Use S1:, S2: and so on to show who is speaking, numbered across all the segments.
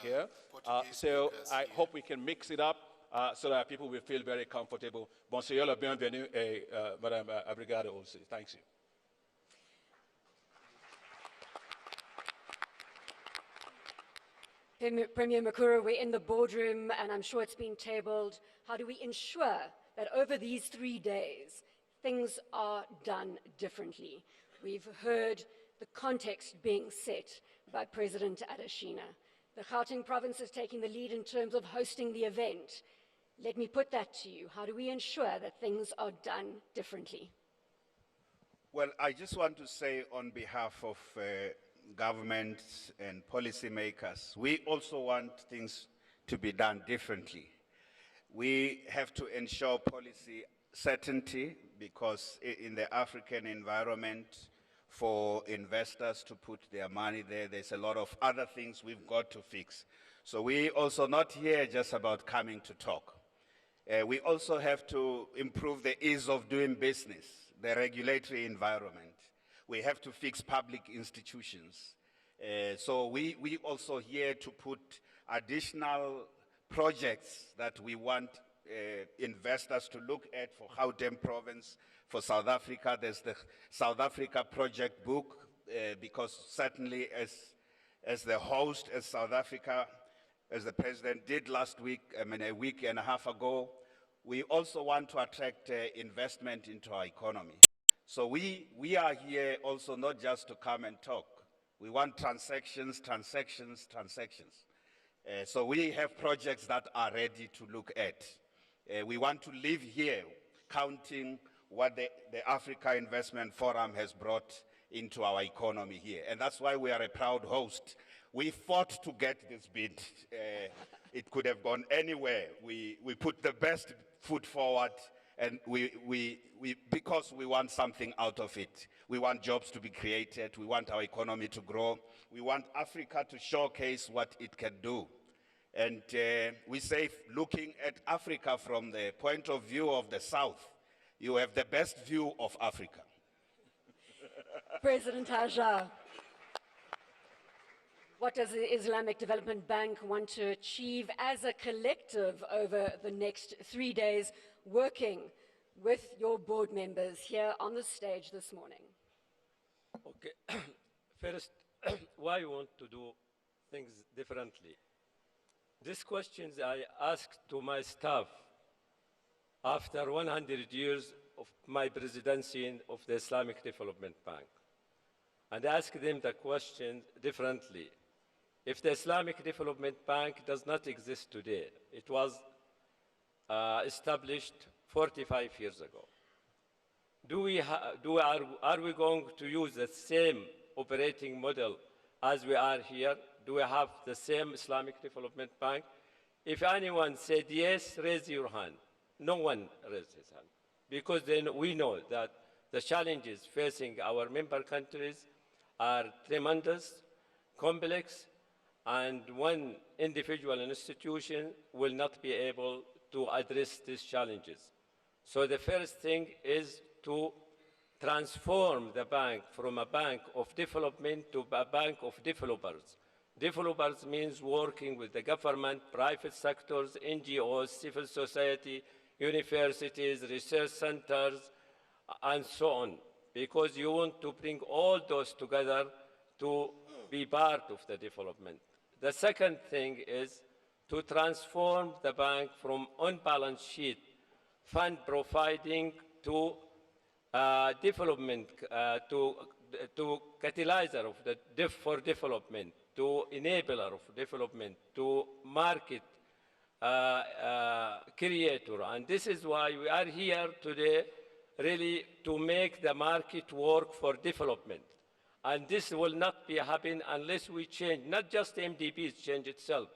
S1: here. So I hope we can mix it up so that people will feel very comfortable. Bonsoir, bienvenue, et Madame Abrigado aussi. Thank you.
S2: Premier Makura, we're in the boardroom, and I'm sure it's been tabled. How do we ensure that over these 3 days, things are done differently? We've heard the context being set by President Adesina. The Gauteng province is taking the lead in terms of hosting the event. Let me put that to you. How do we ensure that things are done differently?
S3: Well, I just want to say on behalf of government and policymakers, we also want things to be done differently. We have to ensure policy certainty because in the African environment, for investors to put their money there, there's a lot of other things we've got to fix. So we also not here just about coming to talk. We also have to improve the ease of doing business, the regulatory environment. We have to fix public institutions. So we also here to put additional projects that we want investors to look at for Gauteng province, for South Africa. There's the South Africa project book, because certainly as the host, as South Africa, as the president did last week, a week and a half ago, we also want to attract investment into our economy. So we are here also not just to come and talk. We want transactions. So we have projects that are ready to look at. We want to live here counting what the Africa Investment Forum has brought into our economy here. And that's why we are a proud host. We fought to get this bid. It could have gone anywhere. We put the best foot forward, and because we want something out of it. We want jobs to be created. We want our economy to grow. We want Africa to showcase what it can do. And we say, looking at Africa from the point of view of the South, you have the best view of Africa.
S2: President Haja, what does the Islamic Development Bank want to achieve as a collective over the next 3 days, working with your board members here on the stage this morning?
S4: Okay, first, why you want to do things differently? These questions I asked to my staff after 100 years of my presidency of the Islamic Development Bank. And I asked them the question differently. If the Islamic Development Bank does not exist today, it was established 45 years ago. Are we going to use the same operating model as we are here? Do we have the same Islamic Development Bank? If anyone said yes, raise your hand. No one raised his hand. Because then we know that the challenges facing our member countries are tremendous, complex, and one individual institution will not be able to address these challenges. So the first thing is to transform the bank from a bank of development to a bank of developers. Developers means working with the government, private sectors, NGOs, civil society, universities, research centers, and so on, because you want to bring all those together to be part of the development. The second thing is to transform the bank from on-balance sheet fund providing to development, to catalyzer of for development, to enabler of development, to market creator. And this is why we are here today, really to make the market work for development. And this will not be happen unless we change, not just the MDBs change itself,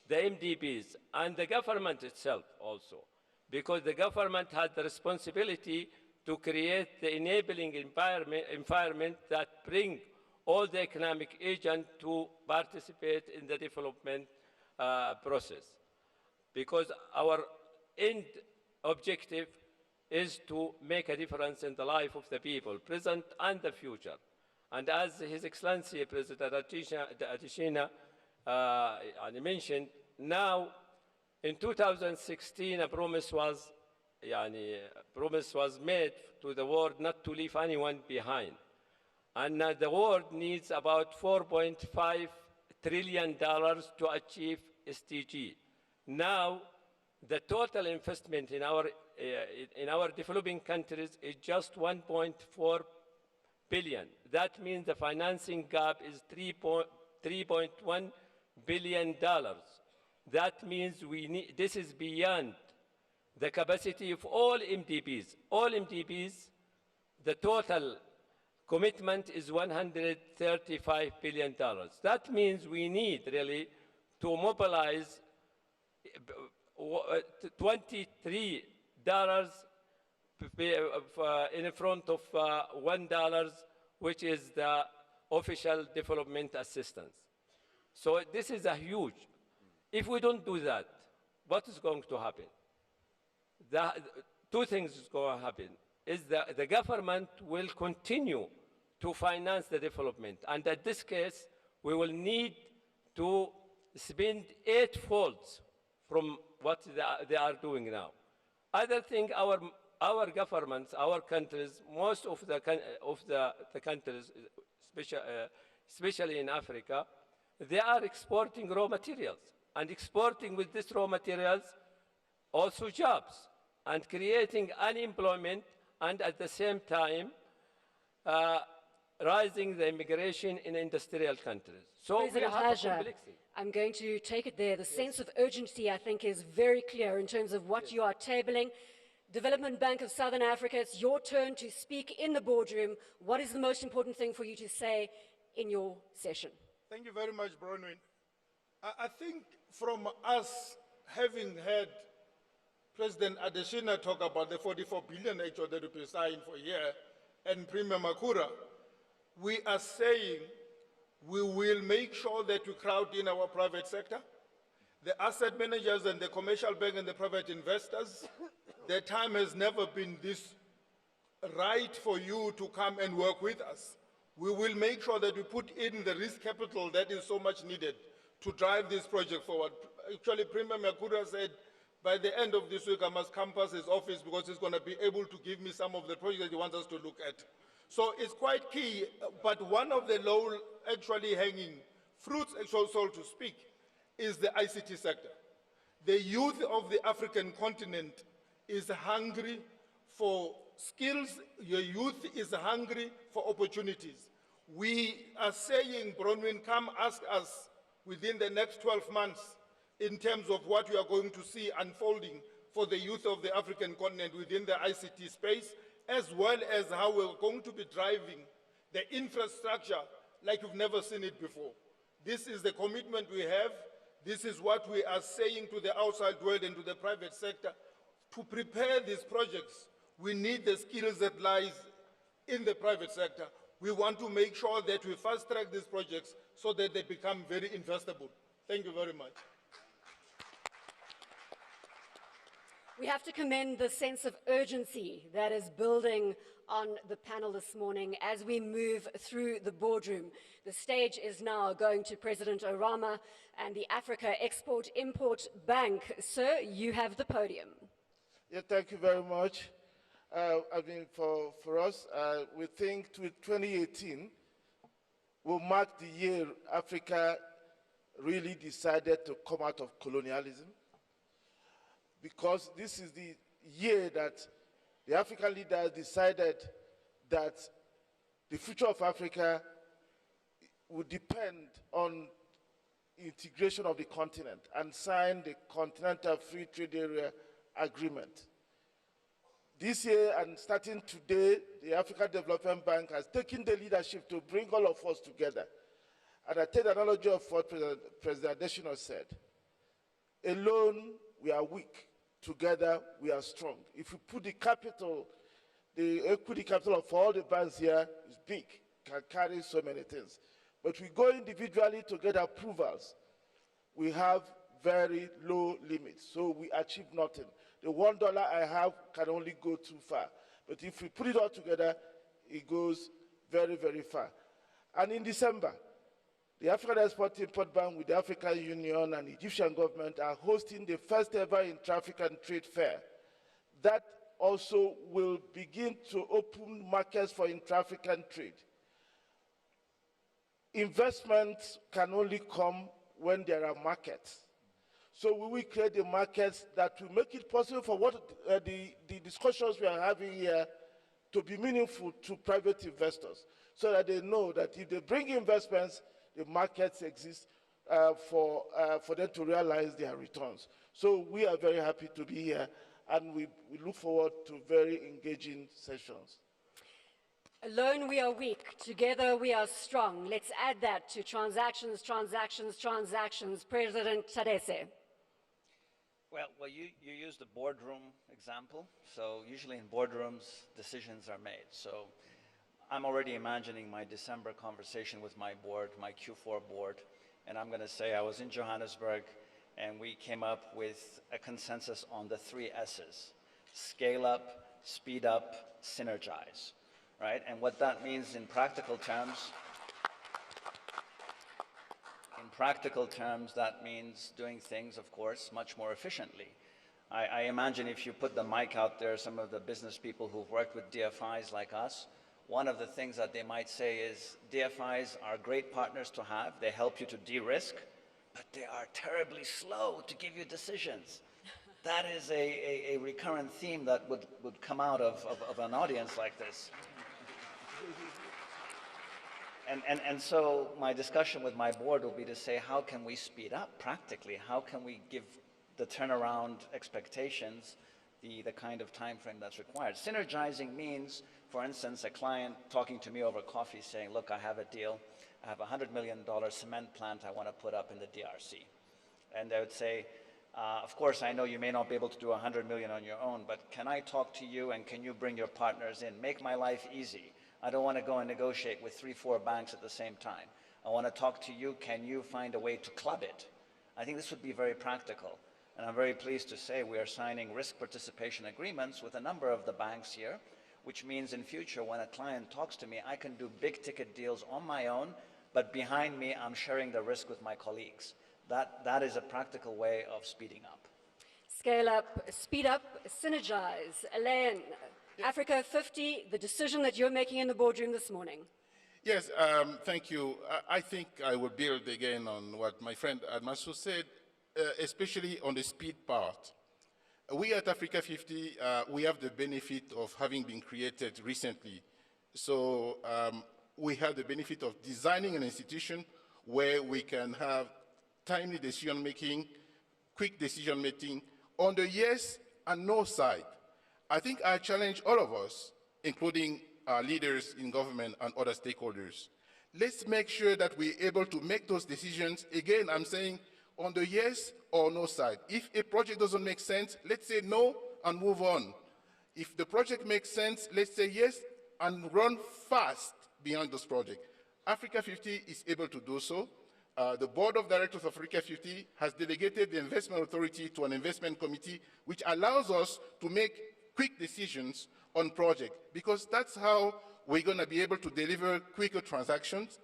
S4: the MDBs and the government itself also. Because the government had the responsibility to create the enabling environment that bring all the economic agents to participate in the development process. Because our end objective is to make a difference in the life of the people, present and the future. And as His Excellency President Adesina I mentioned. Now, in 2016, a promise was made to the world not to leave anyone behind. And the world needs about $4.5 trillion to achieve SDG. Now, the total investment in our developing countries is just 1.4 billion. That means the financing gap is $3.1 billion. That means this is beyond the capacity of all MDBs. All MDBs, the total commitment is $135 billion. That means we need really to mobilize $23 in front of $1, which is the official development assistance. So this is a huge. If we don't do that, what is going to happen? Two things is going to happen. Is the government will continue to finance the development. And in this case, we will need to spend 8-fold from what they are doing now. Other thing, our governments, our countries, most of the countries, especially in Africa, they are exporting raw materials. And exporting with these raw materials also jobs, and creating unemployment, and at the same time rising the immigration in industrial countries. So
S2: President
S4: we have a
S2: Haja,
S4: complexity.
S2: I'm going to take it there. The sense of urgency, I think, is very clear in terms of what you are tabling. Development Bank of Southern Africa, it's your turn to speak in the boardroom. What is the most important thing for you to say in your session?
S5: Thank you very much, Bronwyn. I think from us having heard President Adesina talk about the 44 billion actually that will be signed for a year, and Premier Makura, we are saying we will make sure that we crowd in our private sector, the asset managers and the commercial bank and the private investors. The time has never been this right for you to come and work with us. We will make sure that we put in the risk capital that is so much needed to drive this project forward. Actually, Premier Makura said, by the end of this week, I must come past his office because he's going to be able to give me some of the projects that he wants us to look at. So it's quite key, but one of the low actually hanging fruits, so to speak, is the ICT sector. The youth of the African continent is hungry for skills. Your youth is hungry for opportunities. We are saying, Bronwyn, come ask us within the next 12 months in terms of what we are going to see unfolding for the youth of the African continent within the ICT space, as well as how we're going to be driving the infrastructure like you've never seen it before. This is the commitment we have. This is what we are saying to the outside world and to the private sector. To prepare these projects, we need the skills that lies in the private sector. We want to make sure that we fast-track these projects so that they become very investable. Thank you very much.
S2: We have to commend the sense of urgency that is building on the panel this morning as we move through the boardroom. The stage is now going to President Orama and the Africa Export-Import Bank. Sir, you have the podium.
S6: Yeah, thank you very much. For us, we think 2018 will mark the year Africa really decided to come out of colonialism, because this is the year that the African leaders decided that the future of Africa would depend on integration of the continent and sign the Continental Free Trade Area Agreement. This year, and starting today, the African Development Bank has taken the leadership to bring all of us together. And I take the analogy of what President Adesina said. Alone, we are weak. Together, we are strong. If we put the capital, the equity capital of all the banks here is big, can carry so many things. But we go individually to get approvals. We have very low limits, so we achieve nothing. The $1 I have can only go too far. But if we put it all together, it goes very, very far. And in December, The African Export-Import Bank with the African Union and Egyptian government are hosting the first ever intra-African trade fair. That also will begin to open markets for intra-African trade. Investments can only come when there are markets. So we will create the markets that will make it possible for the discussions we are having here to be meaningful to private investors, so that they know that if they bring investments, the markets exist for them to realize their returns. So we are very happy to be here, and we look forward to very engaging sessions.
S2: Alone we are weak, together we are strong. Let's add that to transactions, transactions, transactions. President Tadesse.
S7: Well, you used the boardroom example. So usually in boardrooms, decisions are made. So I'm already imagining my December conversation with my board, my Q4 board, and I'm going to say I was in Johannesburg, and we came up with a consensus on the 3 S's: scale up, speed up, synergize. Right? And what that means in practical terms, that means doing things, of course, much more efficiently. I imagine if you put the mic out there, some of the business people who've worked with DFIs like us, one of the things that they might say is, DFIs are great partners to have. They help you to de-risk, but they are terribly slow to give you decisions. That is a recurrent theme that would come out of an audience like this. And so my discussion with my board will be to say, how can we speed up practically? How can we give the turnaround expectations the kind of time frame that's required? Synergizing means, for instance, a client talking to me over coffee saying, look, I have a deal. I have a $100 million cement plant I want to put up in the DRC. And they would say, of course, I know you may not be able to do 100 million on your own, but can I talk to you and can you bring your partners in? Make my life easy. I don't want to go and negotiate with 3, 4 banks at the same time. I want to talk to you. Can you find a way to club it? I think this would be very practical. And I'm very pleased to say we are signing risk participation agreements with a number of the banks here, which means in future when a client talks to me, I can do big ticket deals on my own, but behind me, I'm sharing the risk with my colleagues. That is a practical way of speeding up.
S2: Scale up, speed up, synergize. Alain, Africa 50, the decision that you're making in the boardroom this morning.
S8: Yes, thank you. I think I will build again on what my friend Admasu said, especially on the speed part. We at Africa 50, we have the benefit of having been created recently. So we have the benefit of designing an institution where we can have timely decision-making, quick decision-making on the yes and no side. I think I challenge all of us, including our leaders in government and other stakeholders. Let's make sure that we're able to make those decisions. Again, I'm saying on the yes or no side. If a project doesn't make sense, let's say no and move on. If the project makes sense, let's say yes and run fast beyond this project. Africa 50 is able to do so. The board of directors of Africa 50 has delegated the investment authority to an investment committee, which allows us to make quick decisions on project, because that's how we're going to be able to deliver quicker transactions.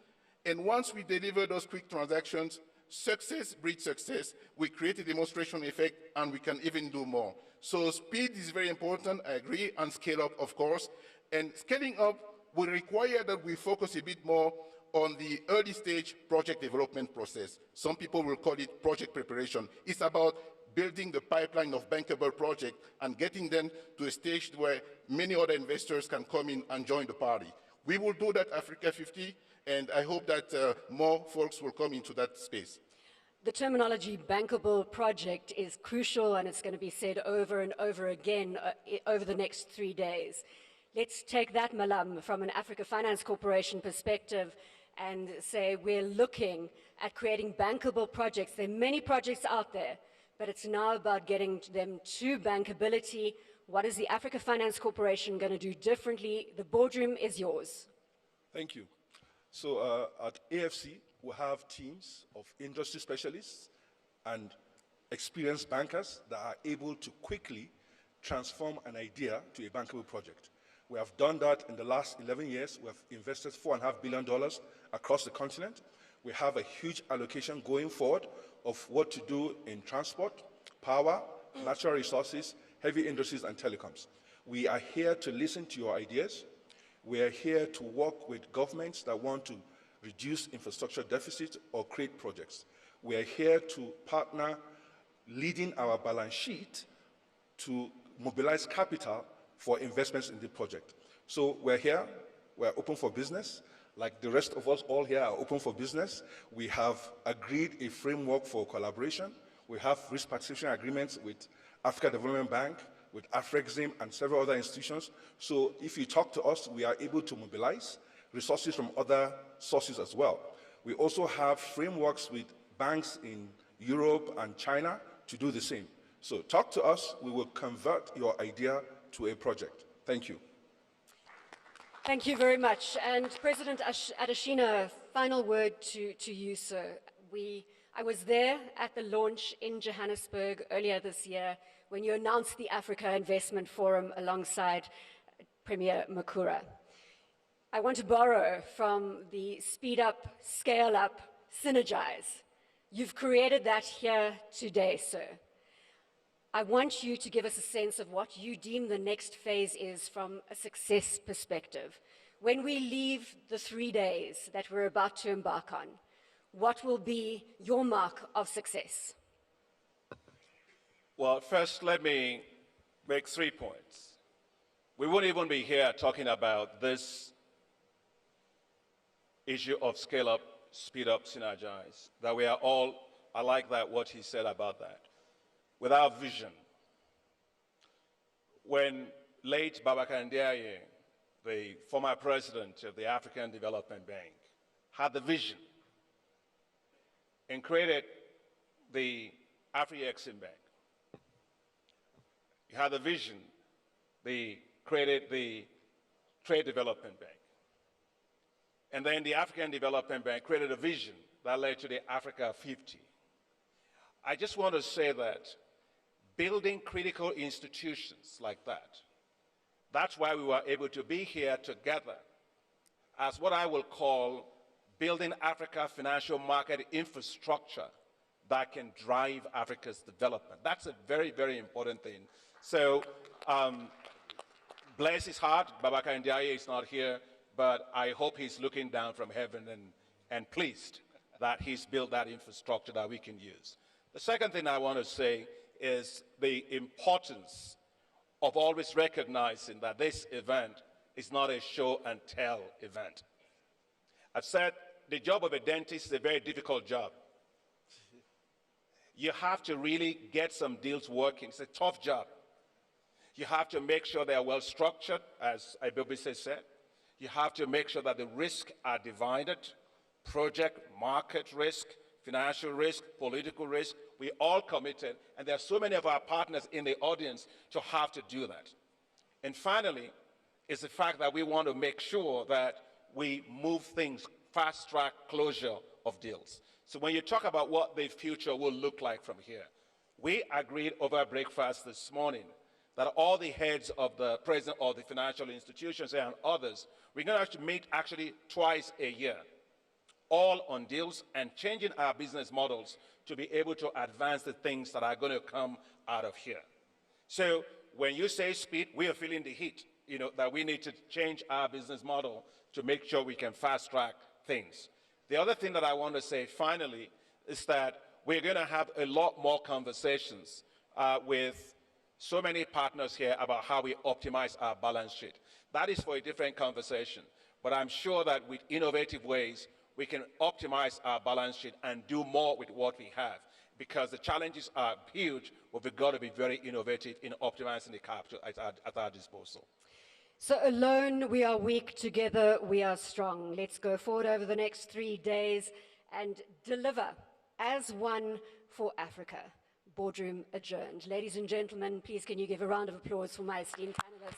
S8: And once we deliver those quick transactions, success breeds success. We create a demonstration effect, and we can even do more. So speed is very important, I agree, and scale up, of course. And scaling up will require that we focus a bit more on the early stage project development process. Some people will call it project preparation. It's about building the pipeline of bankable projects and getting them to a stage where many other investors can come in and join the party. We will do that Africa 50, and I hope that more folks will come into that space.
S2: The terminology bankable project is crucial, and it's going to be said over and over again over the next 3 days. Let's take that, Malam, from an Africa Finance Corporation perspective and say we're looking at creating bankable projects. There are many projects out there, but it's now about getting them to bankability. What is the Africa Finance Corporation going to do differently? The boardroom is yours.
S9: Thank you. So at AFC, we have teams of industry specialists and experienced bankers that are able to quickly transform an idea to a bankable project. We have done that in the last 11 years. We have invested $4.5 billion across the continent. We have a huge allocation going forward of what to do in transport, power, natural resources, heavy industries, and telecoms. We are here to listen to your ideas. We are here to work with governments that want to reduce infrastructure deficits or create projects. We are here to partner, leading our balance sheet to mobilize capital for investments in the project. So we're here, we're open for business. Like the rest of us all here are open for business. We have agreed a framework for collaboration. We have risk participation agreements with Africa Development Bank, with Afrexim, and several other institutions. So if you talk to us, we are able to mobilize resources from other sources as well. We also have frameworks with banks in Europe and China to do the same. So talk to us, we will convert your idea to a project. Thank you.
S2: Thank you very much. And President Adesina, final word to you, sir. I was there at the launch in Johannesburg earlier this year when you announced the Africa Investment Forum alongside Premier Makura. I want to borrow from the speed up, scale up, synergize. You've created that here today, sir. I want you to give us a sense of what you deem the next phase is from a success perspective. When we leave the 3 days that we're about to embark on, what will be your mark of success?
S1: Well, first, let me make 3 points. We wouldn't even be here talking about this issue of scale up, speed up, synergize, that we are all, I like that, what he said about that, without vision. When late Babacar Ndiaye, the former president of the African Development Bank, had the vision and created the Afri-Exim Bank, he had the vision, they created the Trade Development Bank. And then the African Development Bank created a vision that led to the Africa 50. I just want to say that building critical institutions like that, that's why we were able to be here together as what I will call building Africa financial market infrastructure that can drive Africa's development. That's a very, very important thing. So, bless his heart, Babacar Ndiaye is not here, but I hope he's looking down from heaven and pleased that he's built that infrastructure that we can use. The second thing I want to say is the importance of always recognizing that this event is not a show and tell event. I've said the job of a dentist is a very difficult job. You have to really get some deals working. It's a tough job. You have to make sure they are well structured, as Ibobise said. You have to make sure that the risks are divided, project, market risk, financial risk, political risk. We all committed, and there are so many of our partners in the audience to have to do that. And finally, is the fact that we want to make sure that we move things, fast-track closure of deals. So when you talk about what the future will look like from here, we agreed over breakfast this morning that all the heads of the president of the financial institutions and others, we're going to have to meet actually twice a year, all on deals and changing our business models to be able to advance the things that are going to come out of here. So when you say speed, we are feeling the heat, that we need to change our business model to make sure we can fast-track things. The other thing that I want to say finally is that we're going to have a lot more conversations with so many partners here about how we optimize our balance sheet. That is for a different conversation, but I'm sure that with innovative ways, we can optimize our balance sheet and do more with what we have, because the challenges are huge, but we've got to be very innovative in optimizing the capital at our disposal.
S2: So alone we are weak, together we are strong. Let's go forward over the next 3 days and deliver as one for Africa. Boardroom adjourned. Ladies and gentlemen, please can you give a round of applause for my esteemed panelists.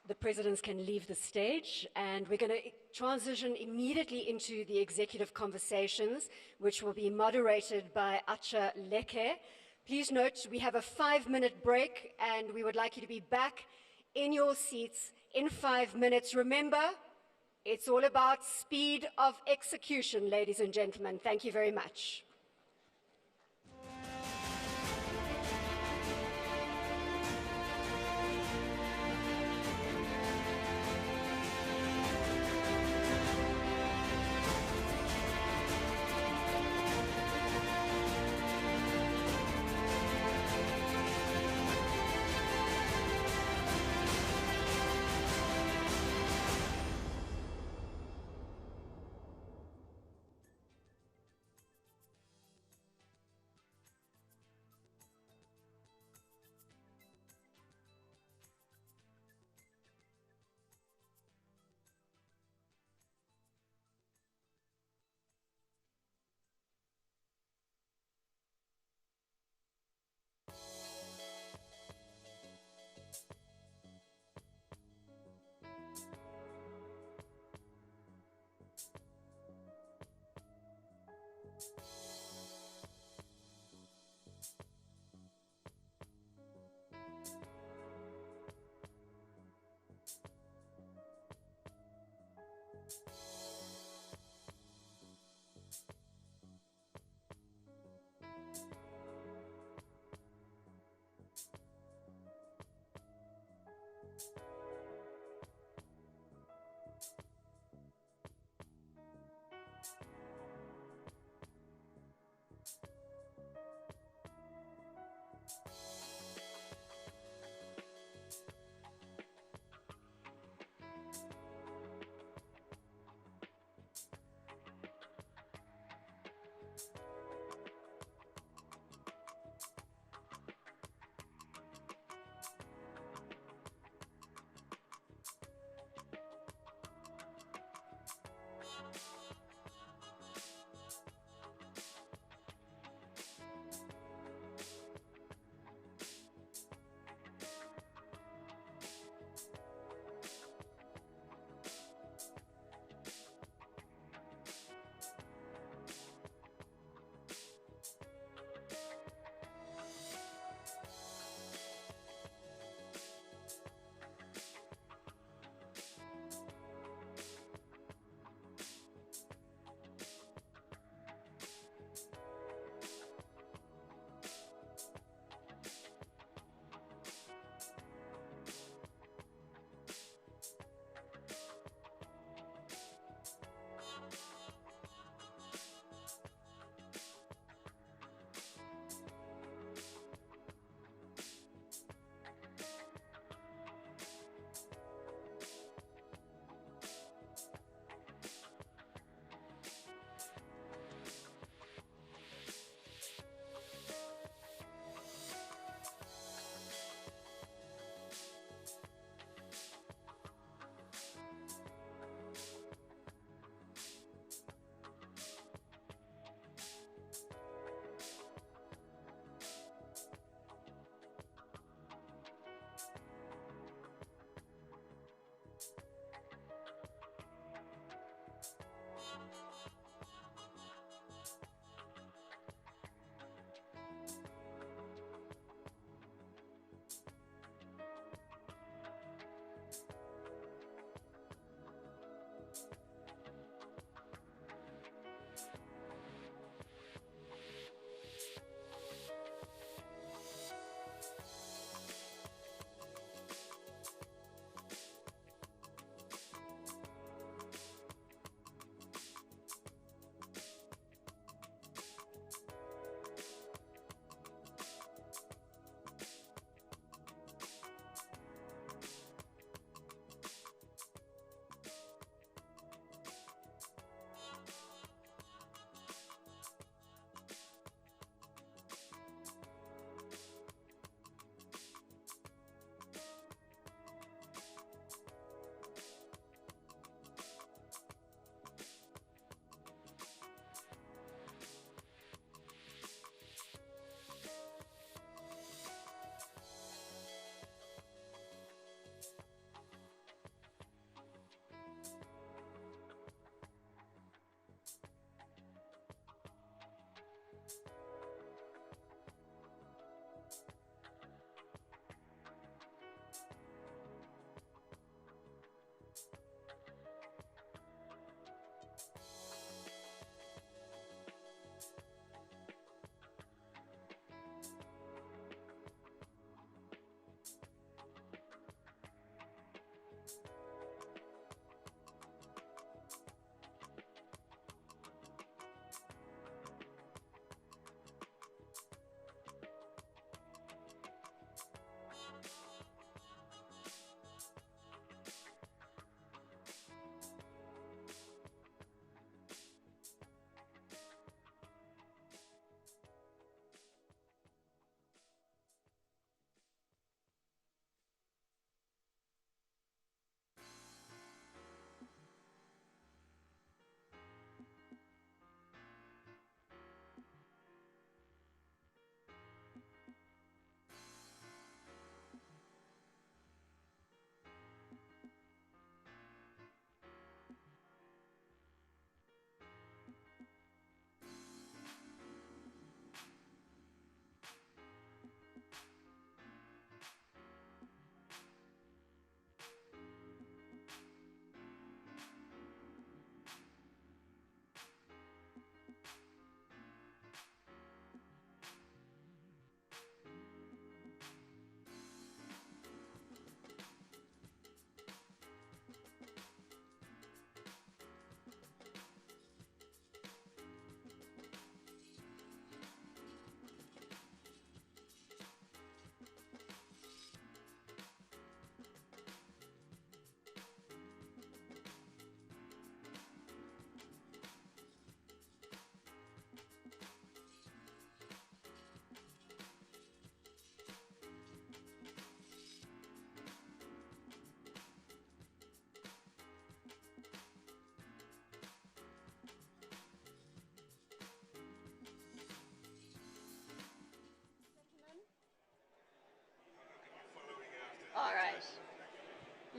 S2: The presidents can leave the stage, and we're going to transition immediately into the executive conversations, which will be moderated by Acha Leke. Please note we have a 5-minute break, and we would like you to be back in your seats in 5 minutes. Remember, it's all about speed of execution, ladies and gentlemen. Thank you very much.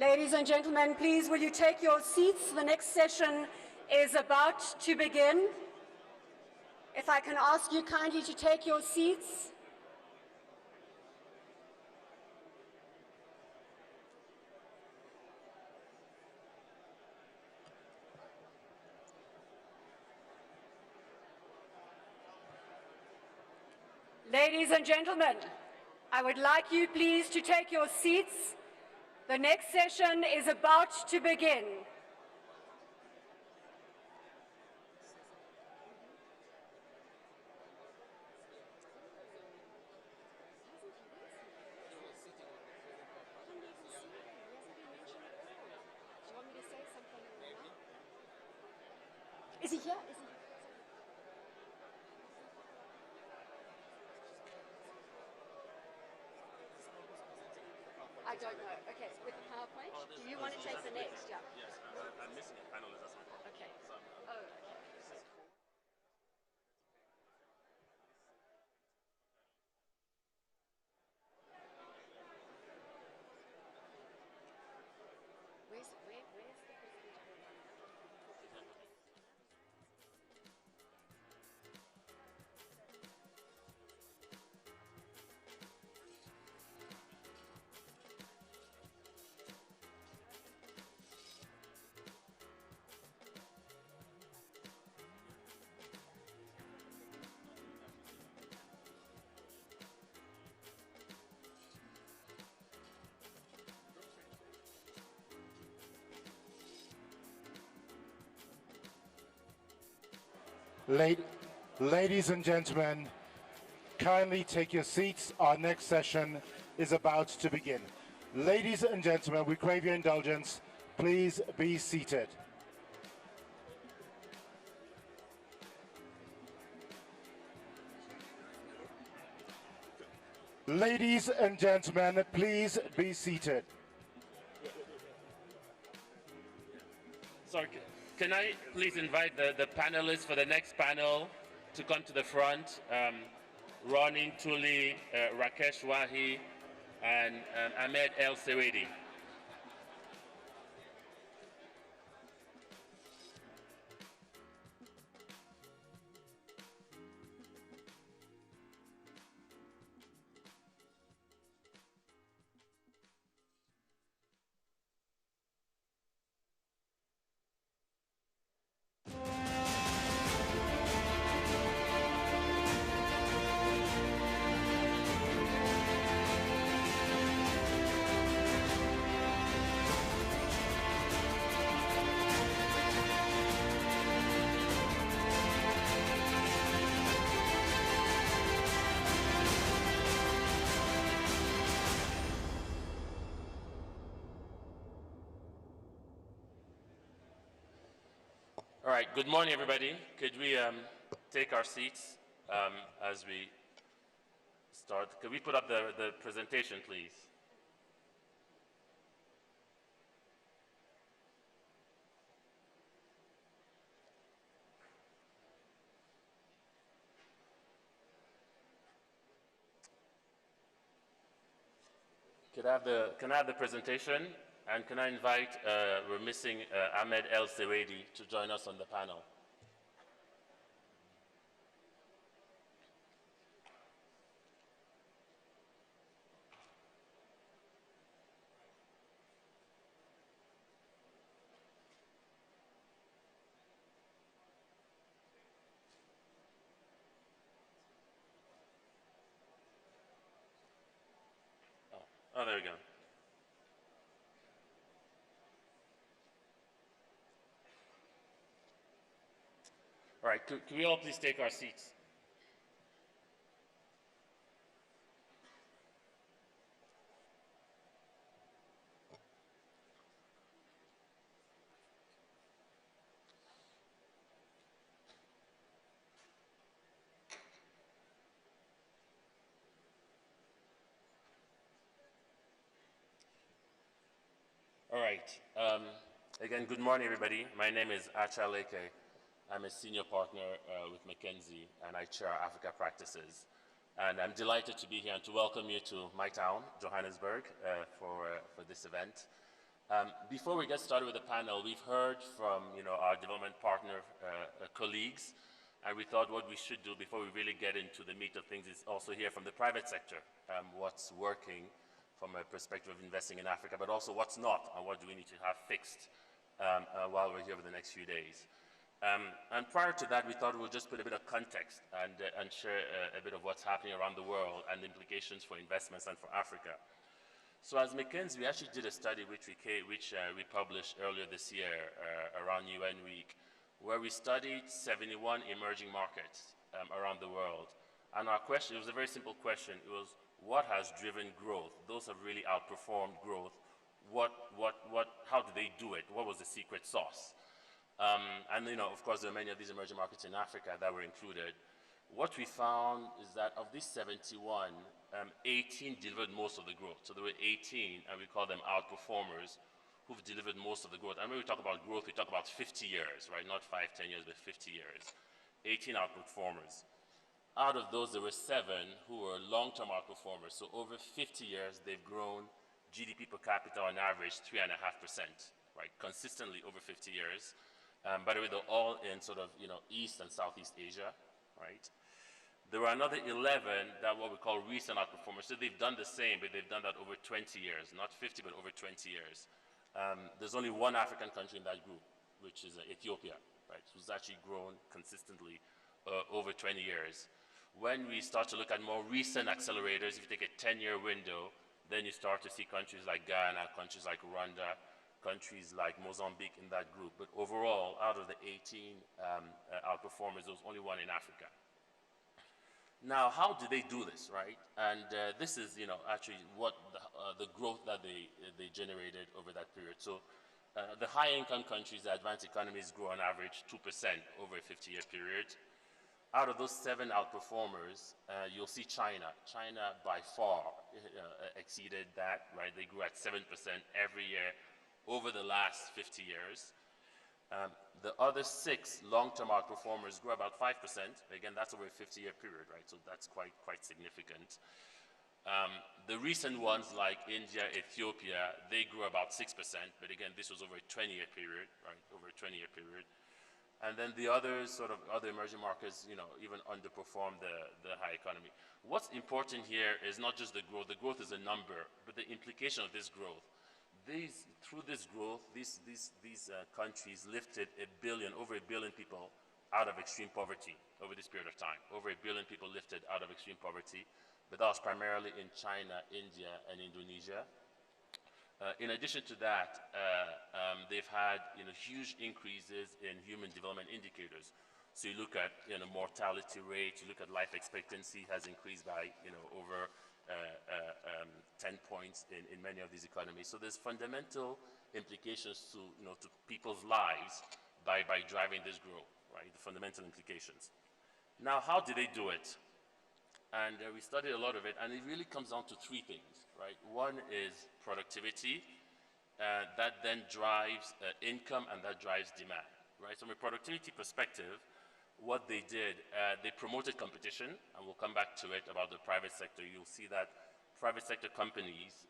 S2: Ladies and gentlemen, please will you take your seats? The next session is about to begin. If I can ask you kindly to take your seats. Ladies and gentlemen, I would like you please to take your seats. The next session is about to begin. Is he here? Is he? I don't know. Okay, with the PowerPoint, do you want to take the next? Yeah.
S10: Yes, I'm missing a panel, that's my problem.
S2: Okay.
S10: So
S2: Oh, okay. Where's the president?
S11: Ladies and gentlemen, kindly take your seats. Our next session is about to begin. Ladies and gentlemen, we crave your indulgence. Please be seated. Ladies and gentlemen, please be seated.
S10: sorry, can I please invite the panelists for the next panel to come to the front? Ronin Tuli, Rakesh Wahi, and Ahmed El Sewedi. All right, good morning, everybody. Could we take our seats as we start? Could we put up the presentation, please? Can I have the presentation? And can I invite, we're missing Ahmed El Sewedi to join us on the panel. Oh, there we go. All right, can we all please take our seats? All right. Again, good morning, everybody. My name is Acha Leke. I'm a senior partner with McKinsey, and I chair Africa practices. And I'm delighted to be here and to welcome you to my town, Johannesburg, for this event. Before we get started with the panel, we've heard from our development partner colleagues, and we thought what we should do before we really get into the meat of things is also hear from the private sector what's working from a perspective of investing in Africa, but also what's not, and what do we need to have fixed while we're here for the next few days. And prior to that, we thought we'll just put a bit of context and share a bit of what's happening around the world and the implications for investments and for Africa. So as McKinsey, we actually did a study which we published earlier this year around UN Week, where we studied 71 emerging markets around the world. And our question, it was a very simple question. It was, what has driven growth? Those have really outperformed growth. How did they do it? What was the secret sauce? And of course, there are many of these emerging markets in Africa that were included. What we found is that of these 71, 18 delivered most of the growth. So there were 18, and we call them outperformers, who've delivered most of the growth. And when we talk about growth, we talk about 50 years, right? Not 5, 10 years, but 50 years. 18 outperformers. Out of those, there were 7 who were long-term outperformers. So over 50 years, they've grown GDP per capita on average 3.5%, right? Consistently over 50 years. By the way, they're all in sort of, East and Southeast Asia, right? There were another 11 that what we call recent outperformers. So they've done the same, but they've done that over 20 years. Not 50, but over 20 years. There's only one African country in that group, which is Ethiopia, right? Who's actually grown consistently over 20 years. When we start to look at more recent accelerators, if you take a 10-year window, then you start to see countries like Ghana, countries like Rwanda, countries like Mozambique in that group. But overall, out of the 18 outperformers, there was only one in Africa. Now, how do they do this, right? And this is, actually what the growth that they generated over that period. So the high-income countries, the advanced economies, grew on average 2% over a 50-year period. Out of those 7 outperformers, you'll see China. China, by far, exceeded that, right? They grew at 7% every year over the last 50 years. The other 6 long-term outperformers grew about 5%. Again, that's over a 50-year period, right? So that's quite significant. The recent ones like India, Ethiopia, they grew about 6%. But again, this was over a 20-year period, right? Over a 20-year period. And then the others, sort of other emerging markets, even underperformed the high economy. What's important here is not just the growth. The growth is a number, but the implication of this growth. Through this growth, these countries lifted over a billion people out of extreme poverty over this period of time. Over a billion people lifted out of extreme poverty, but that was primarily in China, India, and Indonesia. In addition to that, they've had huge increases in human development indicators. So you look at mortality rate, you look at life expectancy has increased by over 10 points in many of these economies. So there's fundamental implications to people's lives by driving this growth, right? The fundamental implications. Now, how do they do it? And we studied a lot of it, and it really comes down to 3 things, right? One is productivity, that then drives income, and that drives demand, right? So from a productivity perspective, what they did, they promoted competition, and we'll come back to it about the private sector. You'll see that private sector companies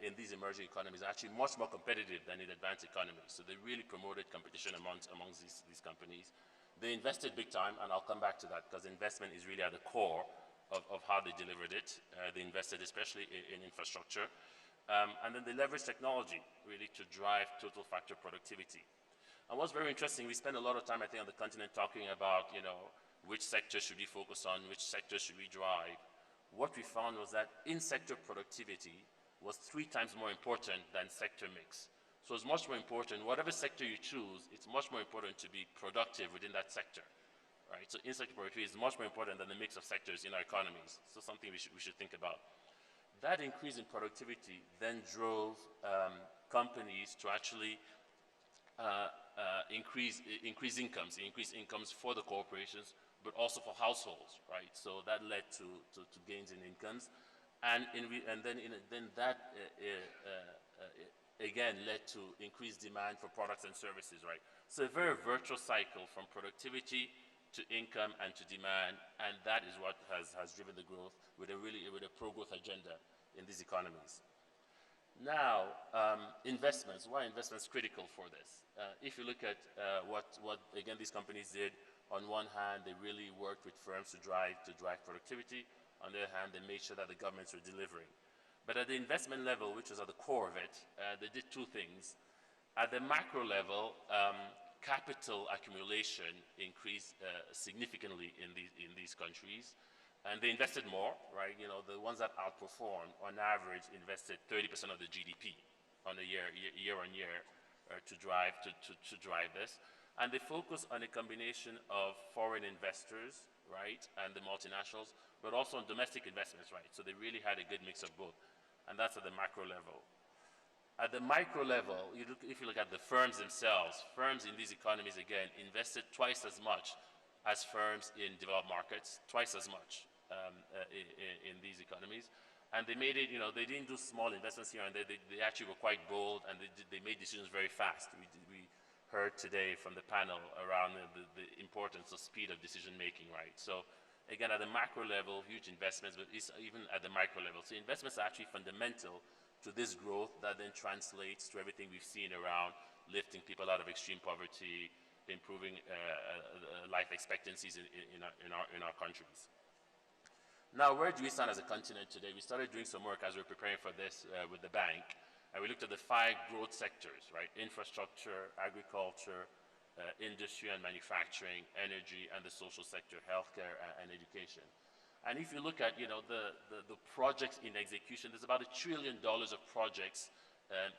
S10: in these emerging economies are actually much more competitive than in advanced economies. So they really promoted competition amongst these companies. They invested big time, and I'll come back to that because investment is really at the core of how they delivered it. They invested especially in infrastructure. And then they leveraged technology really to drive total factor productivity. And what's very interesting, we spend a lot of time, I think, on the continent talking about, which sector should we focus on, which sector should we drive. What we found was that in-sector productivity was 3 times more important than sector mix. So it's much more important, whatever sector you choose, it's much more important to be productive within that sector, right? So in-sector productivity is much more important than the mix of sectors in our economies. So something we should think about. That increase in productivity then drove companies to actually increase incomes for the corporations, but also for households, right? So that led to gains in incomes, and then that again led to increased demand for products and services, right? So a very virtuous cycle from productivity to income and to demand, and that is what has driven the growth with a pro-growth agenda in these economies. Now, investments. Why investments critical for this? If you look at what again these companies did, on one hand they really worked with firms to drive productivity. On the other hand, they made sure that the governments were delivering. But at the investment level, which was at the core of it, they did two things. At the macro level, capital accumulation increased significantly in these countries. And they invested more, right? You know, the ones that outperformed, on average, invested 30% of the GDP on a year on year to drive this. And they focus on a combination of foreign investors, right, and the multinationals, but also on domestic investments, right? So they really had a good mix of both. And that's at the macro level. At the micro level, if you look at the firms themselves, firms in these economies, again, invested twice as much as firms in developed markets, twice as much. In these economies, and they made it, you know, they didn't do small investments here and there. They actually were quite bold, and they made decisions very fast. We heard today from the panel around the importance of speed of decision making, right? So again, at the macro level, huge investments, but it's even at the micro level. So investments are actually fundamental to this growth that then translates to everything we've seen around lifting people out of extreme poverty, improving life expectancies in our countries. Now, where do we stand as a continent today? We started doing some work as we were preparing for this with the bank, and we looked at the 5 growth sectors, right? Infrastructure, agriculture, industry and manufacturing, energy, and the social sector, healthcare and education. And if you look at, you know, the projects in execution, there's about $1 trillion of projects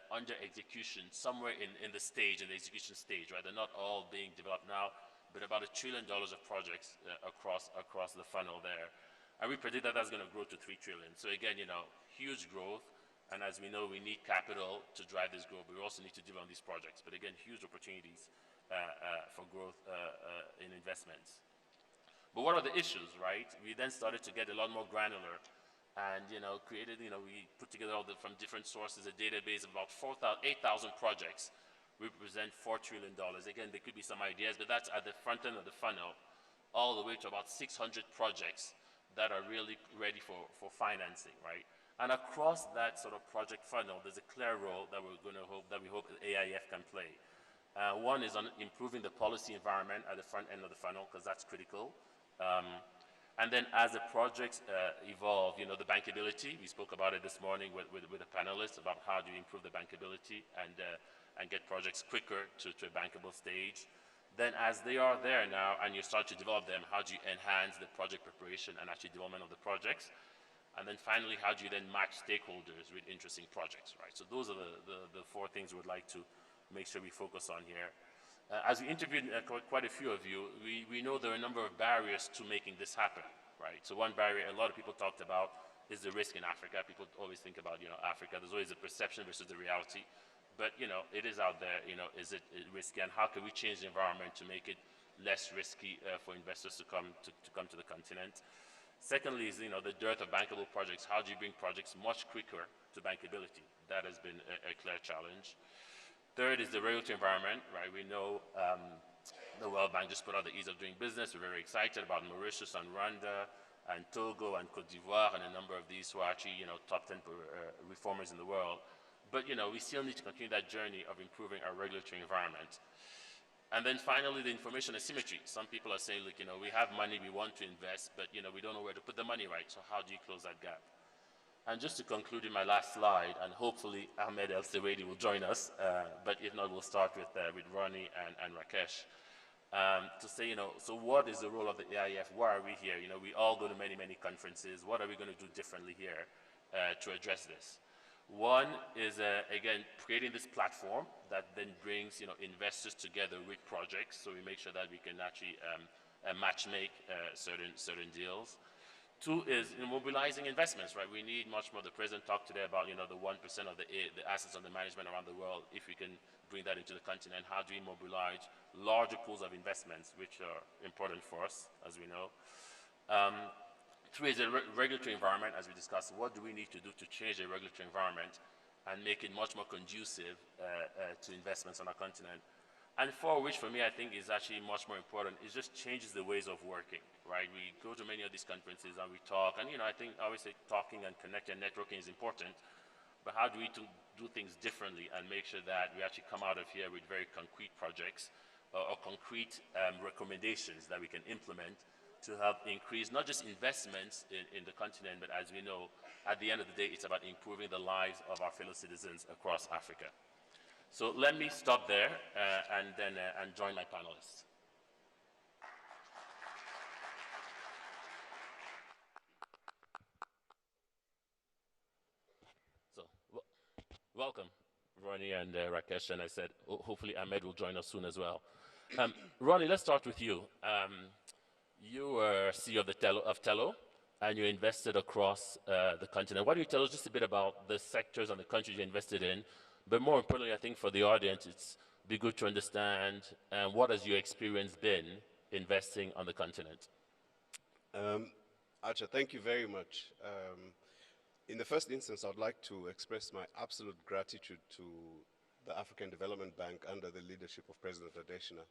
S10: under execution somewhere in the execution stage, right? They're not all being developed now, but about $1 trillion of projects across the funnel there. And we predict that that's going to grow to $3 trillion. So again, you know, huge growth. And as we know, we need capital to drive this growth, but we also need to deliver on these projects. But again, huge opportunities for growth in investments. But what are the issues, right? We then started to get a lot more granular and, you know, we put together from different sources a database of about 8,000 projects represent $4 trillion. Again, there could be some ideas, but that's at the front end of the funnel, all the way to about 600 projects that are really ready for financing, right? And across that sort of project funnel, there's a clear role that we hope AIF can play. One is on improving the policy environment at the front end of the funnel, because that's critical. And then as the projects evolve, you know, the bankability, we spoke about it this morning with the panelists about how do you improve the bankability and get projects quicker to a bankable stage. Then as they are there now and you start to develop them, how do you enhance the project preparation and actually development of the projects? And then finally, how do you then match stakeholders with interesting projects, right? So those are the 4 things we would like to make sure we focus on here. As we interviewed quite a few of you, we know there are a number of barriers to making this happen, right? So one barrier a lot of people talked about is the risk in Africa. People always think about, you know, Africa. There's always a perception versus the reality. But, you know, it is out there, you know, is it risky, and how can we change the environment to make it less risky for investors to come to the continent? Secondly is, you know, the dearth of bankable projects. How do you bring projects much quicker to bankability? That has been a clear challenge. Third is the regulatory environment, right? We know the World Bank just put out the ease of doing business. We're very excited about Mauritius and Rwanda and Togo and Cote d'Ivoire and a number of these who are actually, you know, top 10 reformers in the world. But, you know, we still need to continue that journey of improving our regulatory environment. And then finally, the information asymmetry. Some people are saying, look, you know, we have money, we want to invest, but, you know, we don't know where to put the money, right? So how do you close that gap? And just to conclude in my last slide, and hopefully Ahmed El-Sewedi will join us, but if not, we'll start with Ronnie and Rakesh, to say, you know, so what is the role of the AIF? Why are we here? You know, we all go to many, many conferences. What are we going to do differently here to address this? One is, again, creating this platform that then brings, you know, investors together with projects, so we make sure that we can actually match-make certain deals. 2 is, you know, mobilizing investments, right? We need much more. The president talked today about, you know, the 1% of the assets under management around the world. If we can bring that into the continent, how do we mobilize larger pools of investments, which are important for us, as we know. 3 is the regulatory environment, as we discussed. What do we need to do to change the regulatory environment and make it much more conducive to investments on our continent? And 4, which for me I think is actually much more important, it just changes the ways of working, right? We go to many of these conferences and we talk, and, you know, I think I always say talking and connecting and networking is important, but how do we do things differently and make sure that we actually come out of here with very concrete projects or concrete recommendations that we can implement to help increase not just investments in the continent, but as we know, at the end of the day, it's about improving the lives of our fellow citizens across Africa. So let me stop there and then join my panelists. So, welcome, Ronnie and Rakesh, and I said, hopefully Ahmed will join us soon as well. Ronnie, let's start with you. You were CEO of Tello, and you invested across the continent. Why don't you tell us just a bit about the sectors and the countries you invested in? But more importantly, I think for the audience, it's be good to understand what has your experience been investing on the continent?
S12: Archer, thank you very much. In the first instance, I'd like to express my absolute gratitude to the African Development Bank under the leadership of President Adesina.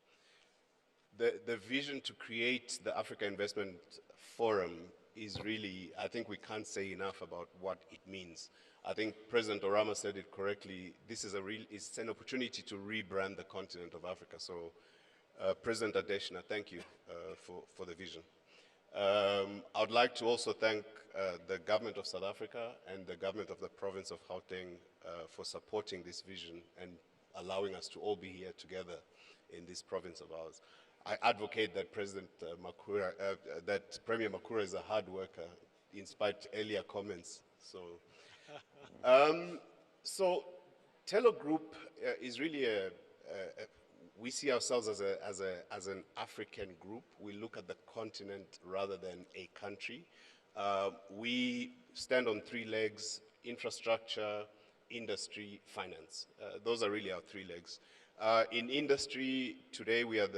S12: The vision to create the Africa Investment Forum is really, I think we can't say enough about what it means. I think President Orama said it correctly. This is it's an opportunity to rebrand the continent of Africa. So President Adesina, thank you for the vision. I would like to also thank the government of South Africa and the government of the province of Gauteng for supporting this vision and allowing us to all be here together in this province of ours. I advocate that that Premier Makura is a hard worker, in spite of earlier comments. So, Tello Group is really we see ourselves as an African group. We look at the continent rather than a country. We stand on three legs: infrastructure, industry, finance. Those are really our three legs. In industry, today we are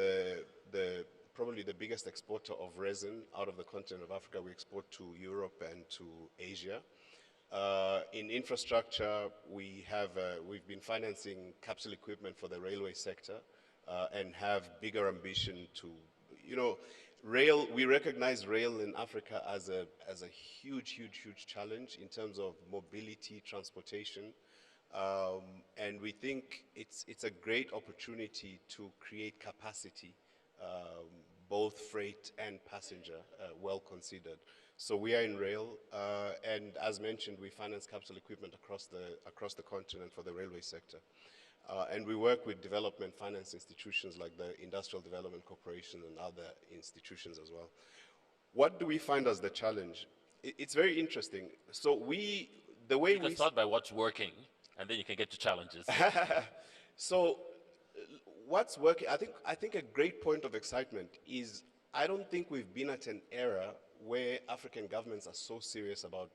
S12: probably the biggest exporter of resin out of the continent of Africa. We export to Europe and to Asia. In infrastructure, we've been financing capital equipment for the railway sector and have bigger ambition to, rail. We recognize rail in Africa as a huge challenge in terms of mobility, transportation. And we think it's a great opportunity to create capacity, both freight and passenger, well considered. So we are in rail, and as mentioned, we finance capital equipment across the continent for the railway sector. And we work with development finance institutions like the Industrial Development Corporation and other institutions as well. What do we find as the challenge? It's very interesting. So you can
S10: start by what's working, and then you can get to challenges.
S12: So what's working, I think a great point of excitement is I don't think we've been at an era where African governments are so serious about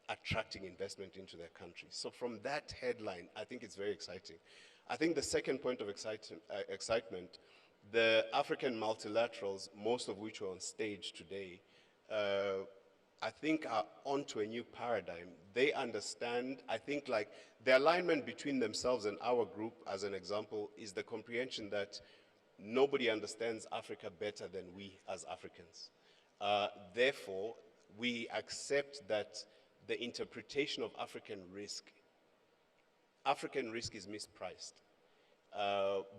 S12: attracting investment into their country. So from that headline, I think it's very exciting. I think the second point of excitement, the African multilaterals, most of which are on stage today, I think are onto a new paradigm. They understand, I think, like the alignment between themselves and our group, as an example, is the comprehension that nobody understands Africa better than we as Africans. Therefore, we accept that the interpretation of African risk is mispriced,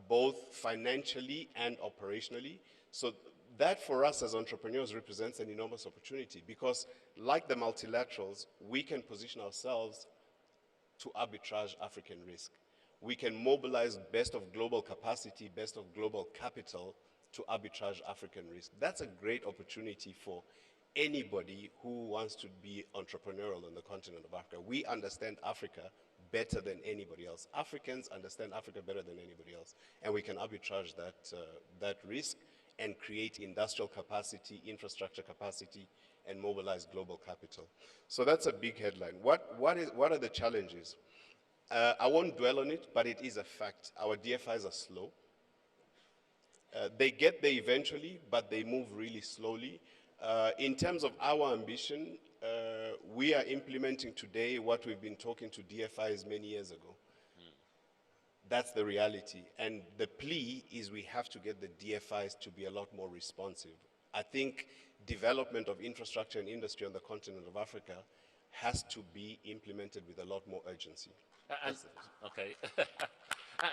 S12: both financially and operationally. So that for us as entrepreneurs represents an enormous opportunity because like the multilaterals, we can position ourselves to arbitrage African risk. We can mobilize best of global capacity, best of global capital to arbitrage African risk. That's a great opportunity for anybody who wants to be entrepreneurial on the continent of Africa. We understand Africa better than anybody else. Africans understand Africa better than anybody else. And we can arbitrage that risk and create industrial capacity, infrastructure capacity, and mobilize global capital. So that's a big headline. What are the challenges? I won't dwell on it, but it is a fact. Our DFIs are slow. They get there eventually, but they move really slowly. In terms of our ambition, we are implementing today what we've been talking to DFIs many years ago. That's the reality. And the plea is we have to get the DFIs to be a lot more responsive. I think development of infrastructure and industry on the continent of Africa has to be implemented with a lot more urgency.
S10: Okay.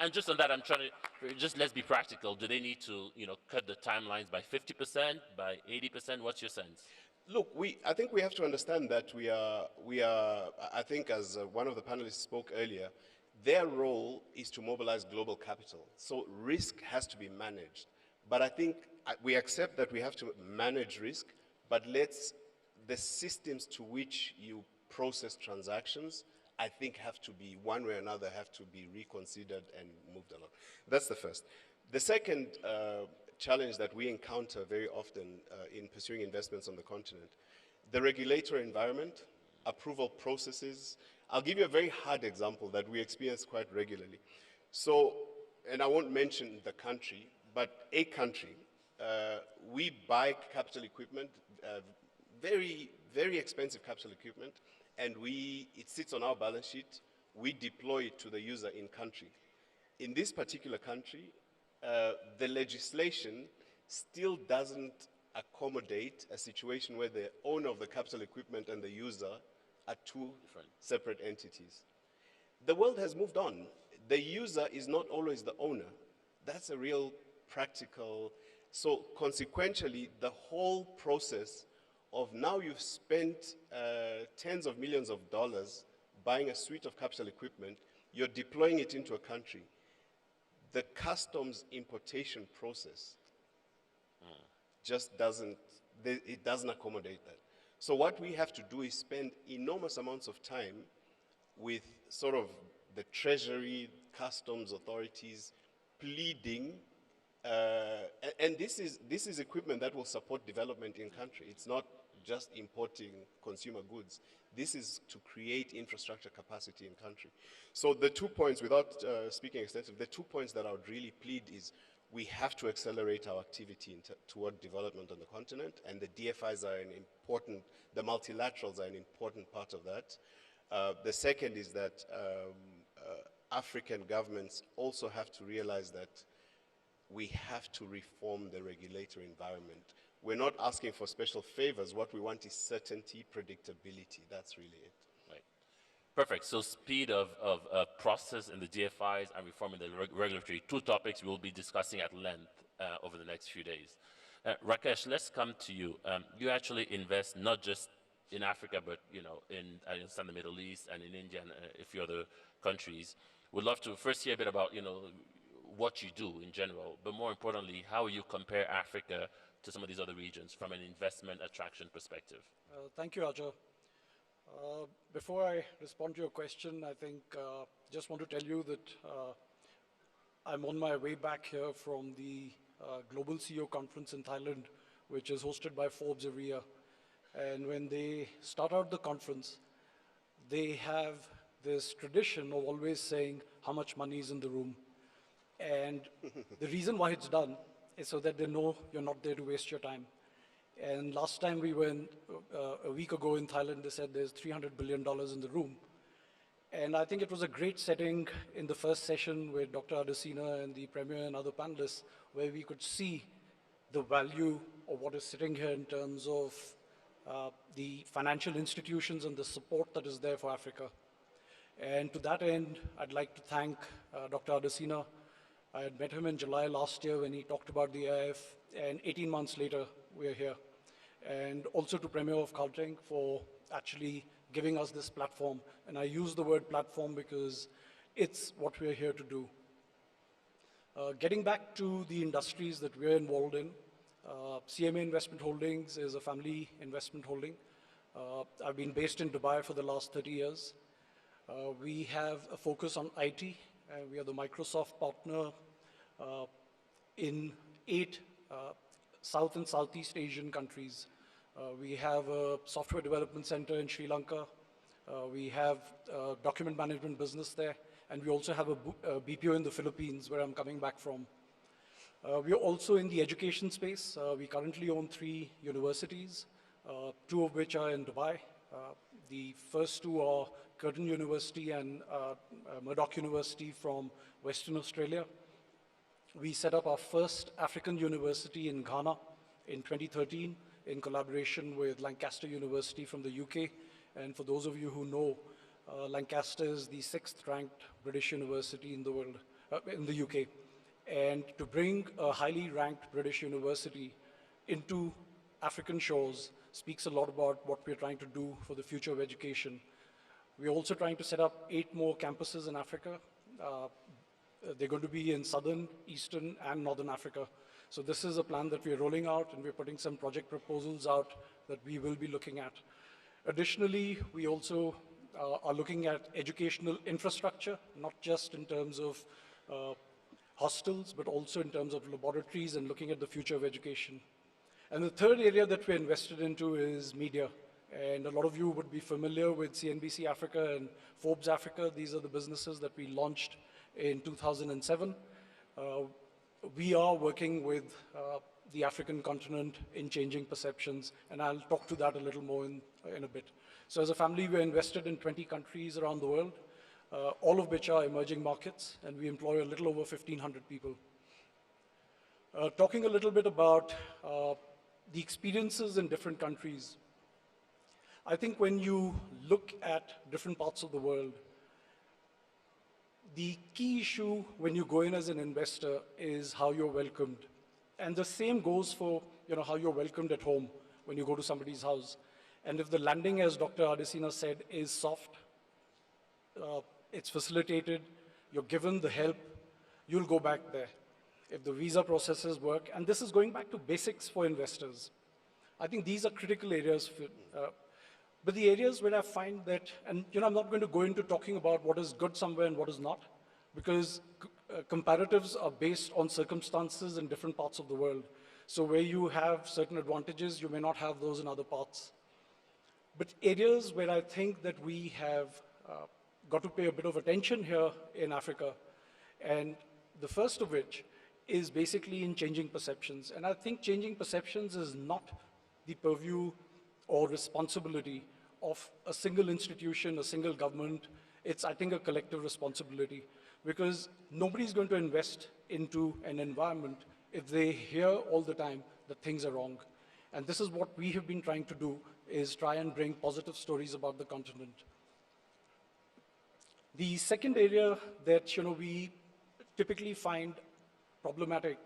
S10: And just on that, I'm trying to, just let's be practical. Do they need to, cut the timelines by 50%, by 80%? What's your sense?
S12: Look, I think we have to understand that we are, I think as one of the panelists spoke earlier, their role is to mobilize global capital. So risk has to be managed. But I think we accept that we have to manage risk, but the systems to which you process transactions, I think have to be, one way or another, have to be reconsidered and moved along. That's the first. The second challenge that we encounter very often in pursuing investments on the continent, the regulatory environment, approval processes. I'll give you a very hard example that we experience quite regularly. So, and I won't mention the country, but a country, we buy capital equipment, very, very expensive capital equipment, and it sits on our balance sheet. We deploy it to the user in country. In this particular country, the legislation still doesn't accommodate a situation where the owner of the capital equipment and the user are two separate entities. The world has moved on. The user is not always the owner. That's a real practical. So consequentially, the whole process of now you've spent tens of millions of dollars buying a suite of capital equipment, you're deploying it into a country. The customs importation process just doesn't accommodate that. So what we have to do is spend enormous amounts of time with sort of the Treasury, customs authorities, pleading, and this is equipment that will support development in country. It's not just importing consumer goods. This is to create infrastructure capacity in country. So the 2 points, without speaking extensively, the 2 points that I would really plead is we have to accelerate our activity toward development on the continent, and the DFIs are the multilaterals are an important part of that. The second is that African governments also have to realize that we have to reform the regulatory environment. We're not asking for special favors. What we want is certainty, predictability. That's really it.
S10: Right. Perfect. So speed of process in the DFIs and reforming the regulatory, two topics we'll be discussing at length over the next few days. Rakesh, let's come to you. You actually invest not just in Africa, but in the Middle East and in India and a few other countries. We'd love to first hear a bit about what you do in general, but more importantly, how you compare Africa to some of these other regions from an investment attraction perspective.
S13: Thank you, Roger. Before I respond to your question, I think just want to tell you that I'm on my way back here from the Global CEO Conference in Thailand, which is hosted by Forbes every year. And when they start out the conference, they have this tradition of always saying how much money is in the room. And the reason why it's done is so that they know you're not there to waste your time. And last time we went, a week ago in Thailand, they said there's $300 billion in the room. And I think it was a great setting in the first session with Dr. Adesina and the Premier and other panelists, where we could see the value of what is sitting here in terms of the financial institutions and the support that is there for Africa. And to that end, I'd like to thank Dr. Adesina. I had met him in July last year when he talked about the AIF, and 18 months later, we're here. And also to Premier of Gauteng for actually giving us this platform. And I use the word platform because it's what we're here to do. Getting back to the industries that we're involved in, CMA Investment Holdings is a family investment holding. I've been based in Dubai for the last 30 years. We have a focus on IT. We are the Microsoft partner in 8 South and Southeast Asian countries. We have a software development center in Sri Lanka. We have a document management business there. And we also have a BPO in the Philippines, where I'm coming back from. We are also in the education space. We currently own 3 universities, 2 of which are in Dubai. The first 2 are Curtin University and Murdoch University from Western Australia. We set up our first African university in Ghana in 2013 in collaboration with Lancaster University from the UK. And for those of you who know, Lancaster is the 6th ranked British university in the world, in the UK. And to bring a highly ranked British university into African shores speaks a lot about what we're trying to do for the future of education. We're also trying to set up 8 more campuses in Africa. They're going to be in southern, eastern, and northern Africa. So this is a plan that we're rolling out, and we're putting some project proposals out that we will be looking at. Additionally, we also are looking at educational infrastructure, not just in terms of hostels, but also in terms of laboratories and looking at the future of education. And the third area that we're invested into is media. And a lot of you would be familiar with CNBC Africa and Forbes Africa. These are the businesses that we launched in 2007. We are working with the African continent in changing perceptions, and I'll talk to that a little more in a bit. So as a family, we're invested in 20 countries around the world, all of which are emerging markets, and we employ a little over 1,500 people. Talking a little bit about the experiences in different countries. I think when you look at different parts of the world, the key issue when you go in as an investor is how you're welcomed. And the same goes for how you're welcomed at home when you go to somebody's house. And if the landing, as Dr. Adesina said, is soft, it's facilitated, you're given the help, you'll go back there. If the visa processes work, and this is going back to basics for investors. I think these are critical areas. But the areas where I find that, and I'm not going to go into talking about what is good somewhere and what is not, because comparatives are based on circumstances in different parts of the world. So where you have certain advantages, you may not have those in other parts. But areas where I think that we have got to pay a bit of attention here in Africa, and the first of which is basically in changing perceptions. And I think changing perceptions is not the purview or responsibility of a single institution, a single government. It's, I think, a collective responsibility, because nobody's going to invest into an environment if they hear all the time that things are wrong. And this is what we have been trying to do, is try and bring positive stories about the continent. The second area that we typically find problematic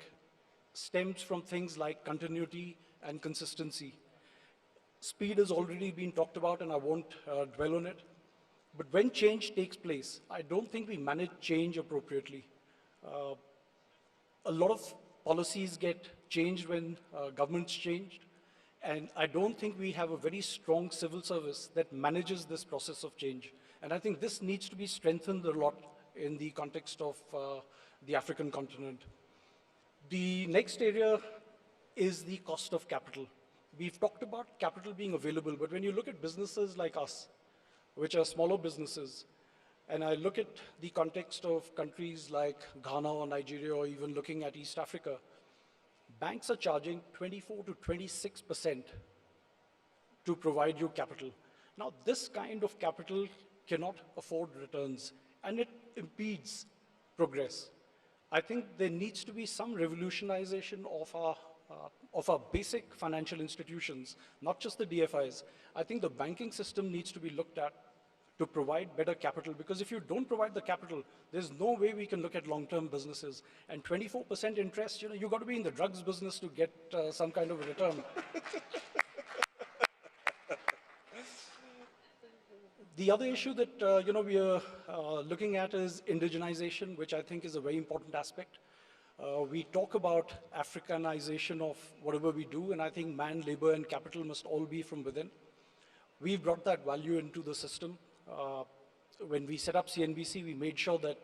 S13: stems from things like continuity and consistency. Speed has already been talked about, and I won't dwell on it. But when change takes place, I don't think we manage change appropriately. A lot of policies get changed when governments changed, and I don't think we have a very strong civil service that manages this process of change. And I think this needs to be strengthened a lot in the context of the African continent. The next area is the cost of capital. We've talked about capital being available, but when you look at businesses like us, which are smaller businesses, and I look at the context of countries like Ghana or Nigeria, or even looking at East Africa, banks are charging 24 to 26% to provide you capital. Now, this kind of capital cannot afford returns, and it impedes progress. I think there needs to be some revolutionization of our basic financial institutions, not just the DFIs. I think the banking system needs to be looked at to provide better capital, because if you don't provide the capital, there's no way we can look at long-term businesses. And 24% interest, you've got to be in the drugs business to get some kind of a return. The other issue that we are looking at is indigenization, which I think is a very important aspect. We talk about Africanization of whatever we do, and I think man, labor, and capital must all be from within. We've brought that value into the system. When we set up CNBC, we made sure that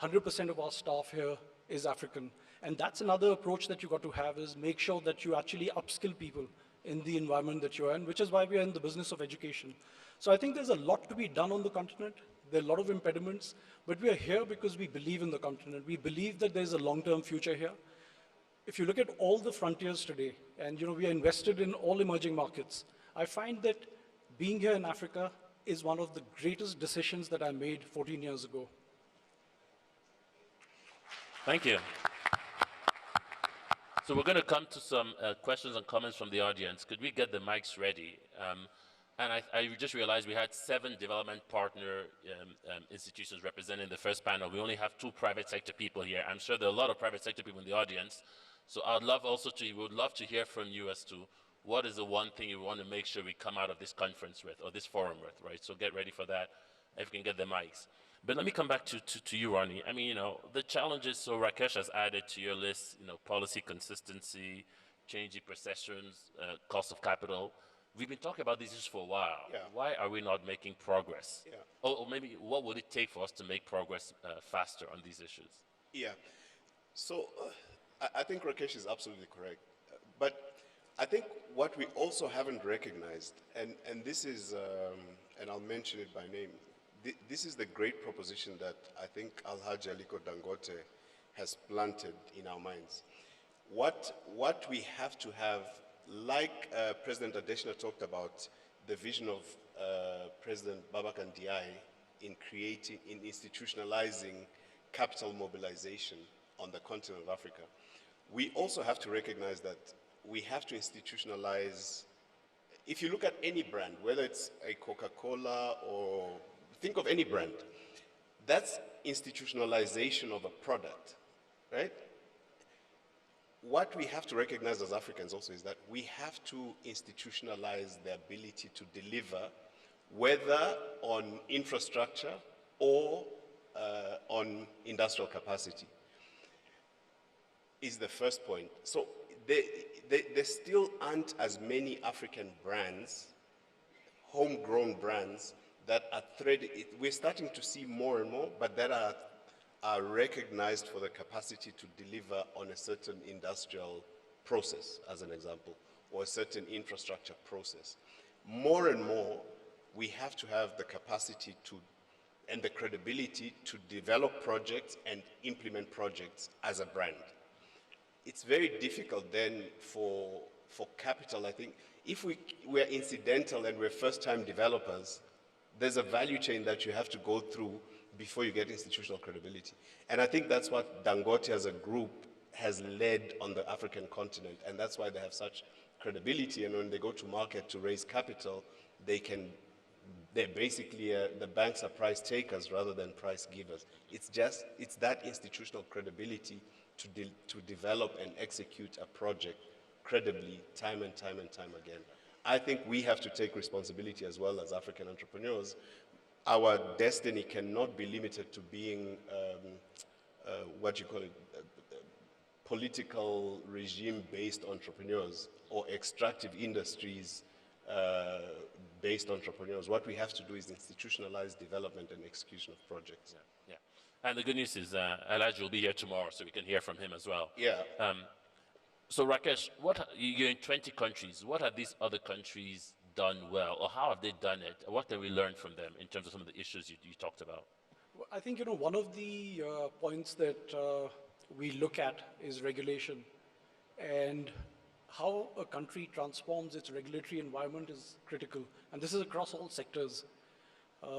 S13: 100% of our staff here is African. And that's another approach that you've got to have, is make sure that you actually upskill people in the environment that you're in, which is why we are in the business of education. So I think there's a lot to be done on the continent. There are a lot of impediments, but we are here because we believe in the continent. We believe that there's a long-term future here. If you look at all the frontiers today, and we are invested in all emerging markets, I find that being here in Africa is one of the greatest decisions that I made 14 years ago.
S10: Thank you. So we're going to come to some questions and comments from the audience. Could we get the mics ready? And I just realized we had 7 development partner institutions represented in the first panel. We only have 2 private sector people here. I'm sure there are a lot of private sector people in the audience. So we would love to hear from you as to what is the one thing you want to make sure we come out of this conference with, or this forum with, right? So get ready for that, if we can get the mics. But let me come back to you, Ronnie. I mean, you know, the challenges, so Rakesh has added to your list, you know, policy consistency, changing perceptions, cost of capital. We've been talking about these issues for a while.
S12: Yeah.
S10: Why are we not making progress?
S12: Yeah.
S10: Or maybe what would it take for us to make progress faster on these issues?
S12: Yeah. So I think Rakesh is absolutely correct. But I think what we also haven't recognized, and this is, and I'll mention it by name, this is the great proposition that I think Alhaji Aliko Dangote has planted in our minds. What we have to have, like President Adesina talked about, the vision of President Babacar Ndiaye in institutionalizing capital mobilization on the continent of Africa, we also have to recognize that we have to institutionalize. If you look at any brand, whether it's a Coca-Cola or think of any brand, that's institutionalization of a product, right? What we have to recognize as Africans also is that we have to institutionalize the ability to deliver, whether on infrastructure or on industrial capacity, is the first point. So there still aren't as many African brands, homegrown brands, that are threaded. We're starting to see more and more, but that are recognized for the capacity to deliver on a certain industrial process, as an example, or a certain infrastructure process. More and more, we have to have the capacity to, and the credibility to develop projects and implement projects as a brand. It's very difficult then for capital, I think. If we're incidental and we're first-time developers, there's a value chain that you have to go through before you get institutional credibility. And I think that's what Dangote as a group has led on the African continent, and that's why they have such credibility. And when they go to market to raise capital, they're basically, the banks are price takers rather than price givers. It's that institutional credibility to develop and execute a project credibly time and time and time again. I think we have to take responsibility as well as African entrepreneurs. Our destiny cannot be limited to being, political regime-based entrepreneurs or extractive industries based entrepreneurs. What we have to do is institutionalize development and execution of projects.
S10: Yeah. And the good news is Elijah will be here tomorrow, so we can hear from him as well.
S12: Yeah.
S10: So Rakesh, you're in 20 countries. What have these other countries done well, or how have they done it? What can we learn from them in terms of some of the issues you talked about?
S13: Well, I think, one of the points that we look at is regulation. And how a country transforms its regulatory environment is critical. And this is across all sectors.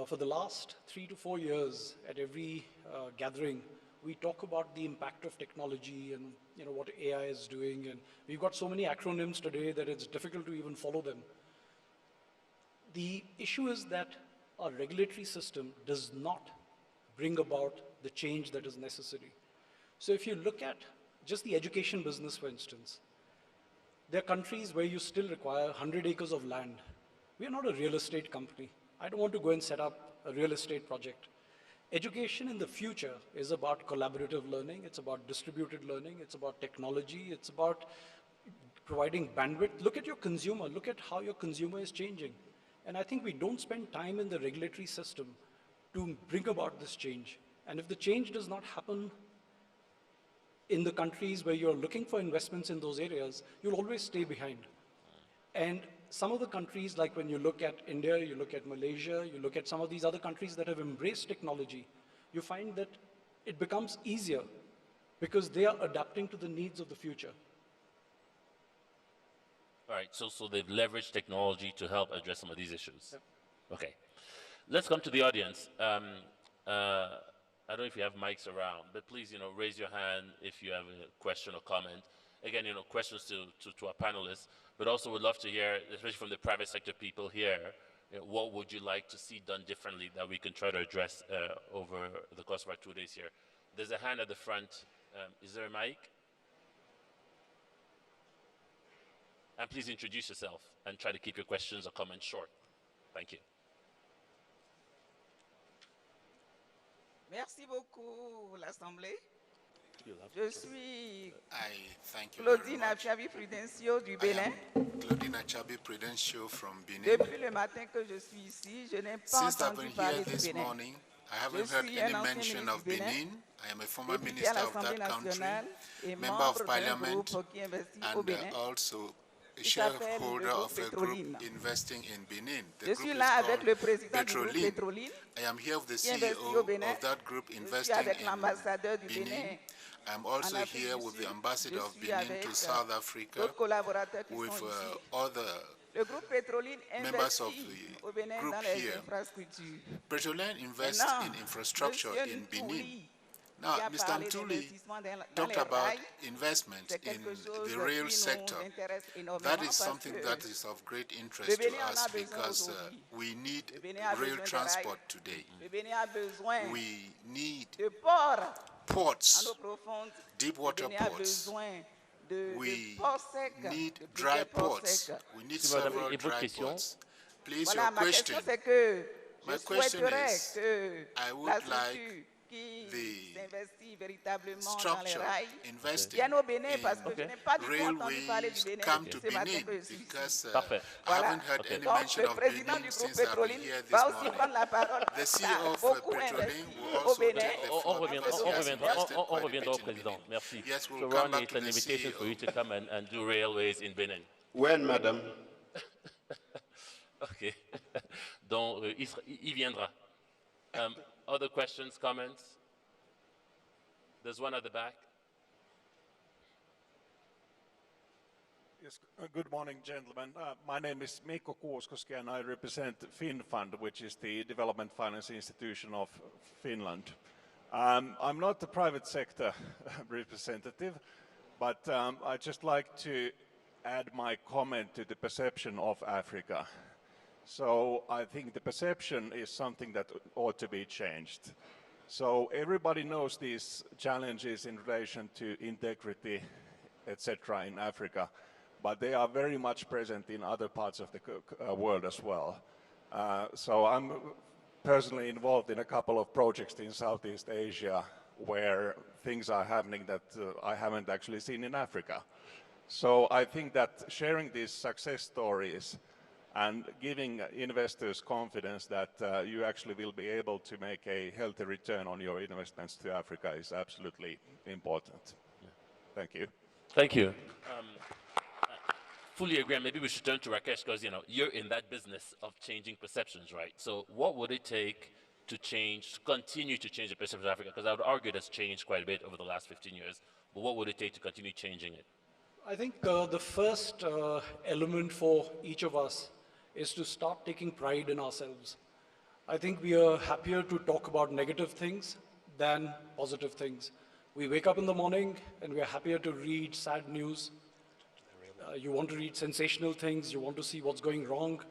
S13: For the last 3 to 4 years, at every gathering, we talk about the impact of technology and what AI is doing, and we've got so many acronyms today that it's difficult to even follow them. The issue is that our regulatory system does not bring about the change that is necessary. So if you look at just the education business, for instance, there are countries where you still require 100 acres of land. We are not a real estate company. I don't want to go and set up a real estate project. Education in the future is about collaborative learning, it's about distributed learning, it's about technology, it's about providing bandwidth. Look at your consumer, look at how your consumer is changing. And I think we don't spend time in the regulatory system to bring about this change. And if the change does not happen in the countries where you're looking for investments in those areas, you'll always stay behind. And some of the countries, like when you look at India, you look at Malaysia, you look at some of these other countries that have embraced technology, you find that it becomes easier because they are adapting to the needs of the future.
S10: All right, so they've leveraged technology to help address some of these issues.
S13: Yep.
S10: Okay, let's come to the audience. I don't know if you have mics around, but please, raise your hand if you have a question or comment. again, questions to our panelists, but also would love to hear, especially from the private sector people here, what would you like to see done differently that we can try to address over the course of our 2 days here? There's a hand at the front. Is there a mic? And please introduce yourself and try to keep your questions or comments short. Thank you.
S14: Merci beaucoup, l'Assemblée. Je suis
S15: Claudine
S14: Achabi Prudencio du Bénin.
S15: Claudine Achabi Prudencio from Benin.
S14: Depuis le matin que je suis ici, je n'ai pas
S15: Since I've
S14: entendu
S15: been
S14: parler
S15: here
S14: du
S15: this
S14: Bénin.
S15: morning, I haven't heard any mention of Benin. I am a former minister of that country, member of parliament, and also a shareholder of a group investing in Benin. The group is called Petroline. I am here with the CEO of that group investing in Benin. I am also here with the ambassador of Benin to South Africa, with other members of the group here. Petroline invests in infrastructure in Benin. Now, Mr. Ntuli talked about investment in the rail sector. That is something that is of great interest to us because we need rail transport today. We need ports, deep water ports. We need dry ports. We need several dry ports. Please, your question. My question is, I would like the structure investing in railways come to Benin because I haven't heard any mention of Benin since I've been here this morning. The CEO of Petroline will also take the floor because he has invested quite a bit in Benin.
S10: Merci.
S15: Yes, we'll
S10: so
S15: come
S10: Ron,
S15: back
S10: it's
S15: to
S10: an
S15: the
S10: invitation
S15: CEO.
S10: for you to come and do railways in Benin.
S12: When, madam?
S10: OK. Donc, il viendra. Other questions, comments? There's one at the back.
S16: Yes, good morning, gentlemen. My name is Mikko Kuuskoski, and I represent FinFund, which is the development finance institution of Finland. I'm not the private sector representative, but I'd just like to add my comment to the perception of Africa. So I think the perception is something that ought to be changed. So everybody knows these challenges in relation to integrity, etc. in Africa, but they are very much present in other parts of the world as well. So I'm personally involved in a couple of projects in Southeast Asia where things are happening that I haven't actually seen in Africa. So I think that sharing these success stories and giving investors confidence that you actually will be able to make a healthy return on your investments to Africa is absolutely important. Yeah. Thank you.
S10: Thank you. Fully agree. Maybe we should turn to Rakesh because you're in that business of changing perceptions, right? So what would it take to change, continue to change the perception of Africa? Because I would argue it has changed quite a bit over the last 15 years. But what would it take to continue changing it?
S13: I think the first element for each of us is to start taking pride in ourselves. I think we are happier to talk about negative things than positive things. We wake up in the morning and we are happier to read sad news. You want to read sensational things, you want to see what's going wrong.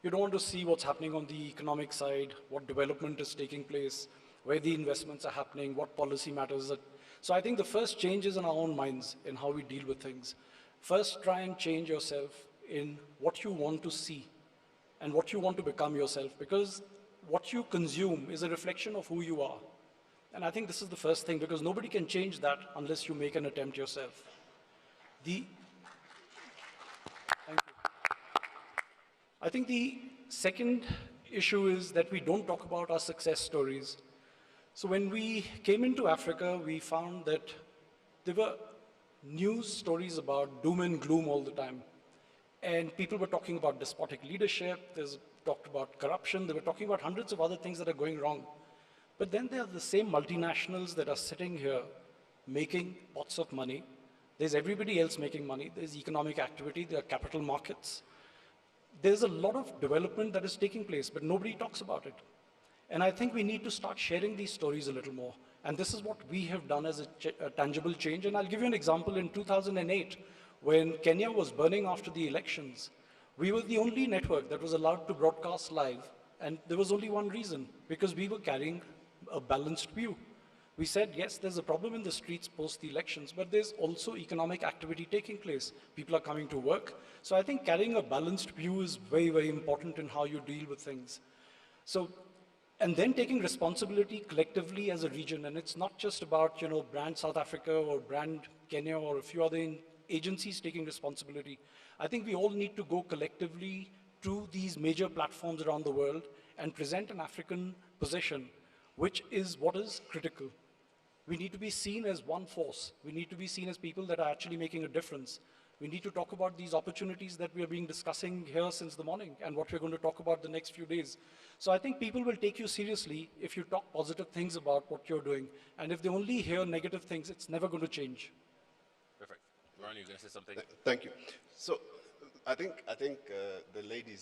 S13: You don't want to see what's happening on the economic side, what development is taking place, where the investments are happening, what policy matters. So I think the first change is in our own minds in how we deal with things. First, try and change yourself in what you want to see and what you want to become yourself, because what you consume is a reflection of who you are. And I think this is the first thing, because nobody can change that unless you make an attempt yourself. Thank you. I think the second issue is that we don't talk about our success stories. So when we came into Africa, we found that there were news stories about doom and gloom all the time. And people were talking about despotic leadership, there's talked about corruption, they were talking about hundreds of other things that are going wrong. But then there are the same multinationals that are sitting here making pots of money. There's everybody else making money. There's economic activity, there are capital markets. There's a lot of development that is taking place, but nobody talks about it. And I think we need to start sharing these stories a little more. And this is what we have done as a tangible change. And I'll give you an example. In 2008, when Kenya was burning after the elections, we were the only network that was allowed to broadcast live. And there was only one reason, because we were carrying a balanced view. We said, yes, there's a problem in the streets post the elections, but there's also economic activity taking place. People are coming to work. So I think carrying a balanced view is very, very important in how you deal with things. So, and then taking responsibility collectively as a region. And it's not just about, brand South Africa or brand Kenya or a few other agencies taking responsibility. I think we all need to go collectively to these major platforms around the world and present an African position, which is what is critical. We need to be seen as one force. We need to be seen as people that are actually making a difference. We need to talk about these opportunities that we have been discussing here since the morning and what we're going to talk about the next few days. So I think people will take you seriously if you talk positive things about what you're doing. And if they only hear negative things, it's never going to change.
S10: Perfect. Ron, you're going to say something?
S12: Thank you. So I think the lady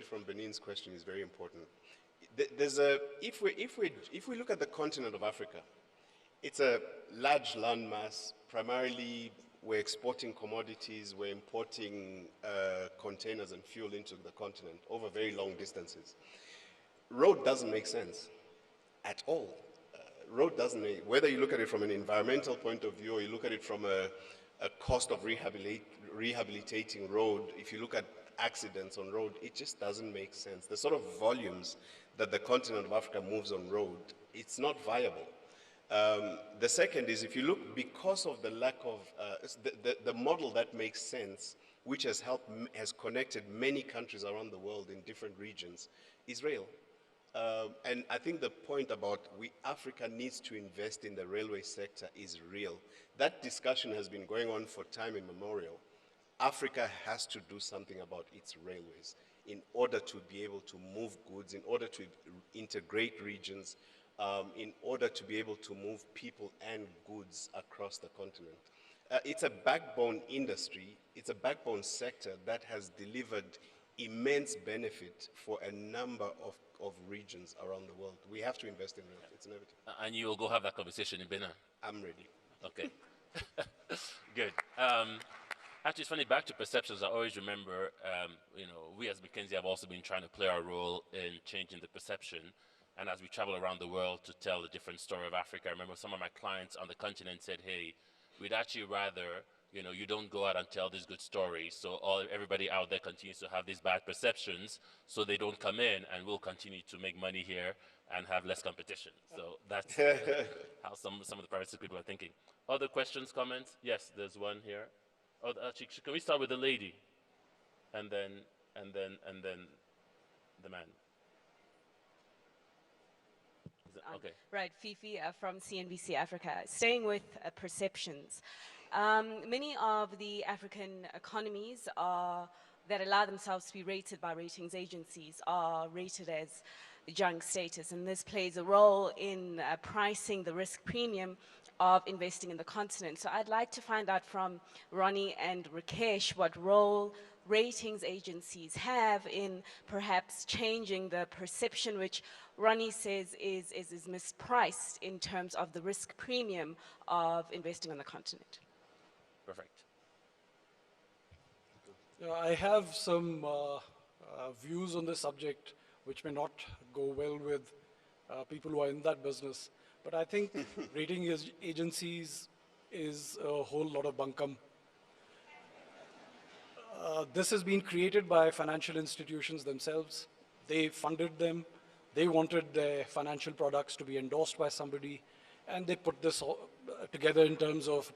S12: from Benin's question is very important. If we look at the continent of Africa, it's a large landmass. Primarily, we're exporting commodities, we're importing containers and fuel into the continent over very long distances. Road doesn't make sense at all. Road doesn't make, whether you look at it from an environmental point of view or you look at it from a cost of rehabilitating road, if you look at accidents on road, it just doesn't make sense. The sort of volumes that the continent of Africa moves on road, it's not viable. The second is, if you look, because of the lack of, the model that makes sense, which has connected many countries around the world in different regions, is rail. And I think the point about Africa needs to invest in the railway sector is real. That discussion has been going on for time immemorial. Africa has to do something about its railways in order to be able to move goods, in order to integrate regions, in order to be able to move people and goods across the continent. It's a backbone industry, it's a backbone sector that has delivered immense benefit for a number of regions around the world. We have to invest in rail, it's inevitable.
S10: And you will go have that conversation in Benin?
S12: I'm ready.
S10: Okay. Good. Actually, it's funny, back to perceptions, I always remember, we as McKinsey have also been trying to play our role in changing the perception. And as we travel around the world to tell a different story of Africa, I remember some of my clients on the continent said, hey, we'd actually rather, you don't go out and tell these good stories, so everybody out there continues to have these bad perceptions, so they don't come in, and we'll continue to make money here and have less competition. So that's how some of the private sector people are thinking. Other questions, comments? Yes, there's one here. Oh, actually, can we start with the lady, and then the man? Okay.
S17: Right, Fifi from CNBC Africa. Staying with perceptions. Many of the African economies that allow themselves to be rated by ratings agencies are rated as junk status, and this plays a role in pricing the risk premium of investing in the continent. So I'd like to find out from Ronnie and Rakesh what role ratings agencies have in perhaps changing the perception, which Ronnie says is mispriced in terms of the risk premium of investing on the continent.
S10: Perfect.
S13: I have some views on this subject which may not go well with people who are in that business. But I think rating agencies is a whole lot of bunkum. This has been created by financial institutions themselves. They funded them. They wanted their financial products to be endorsed by somebody, and they put this all together in terms of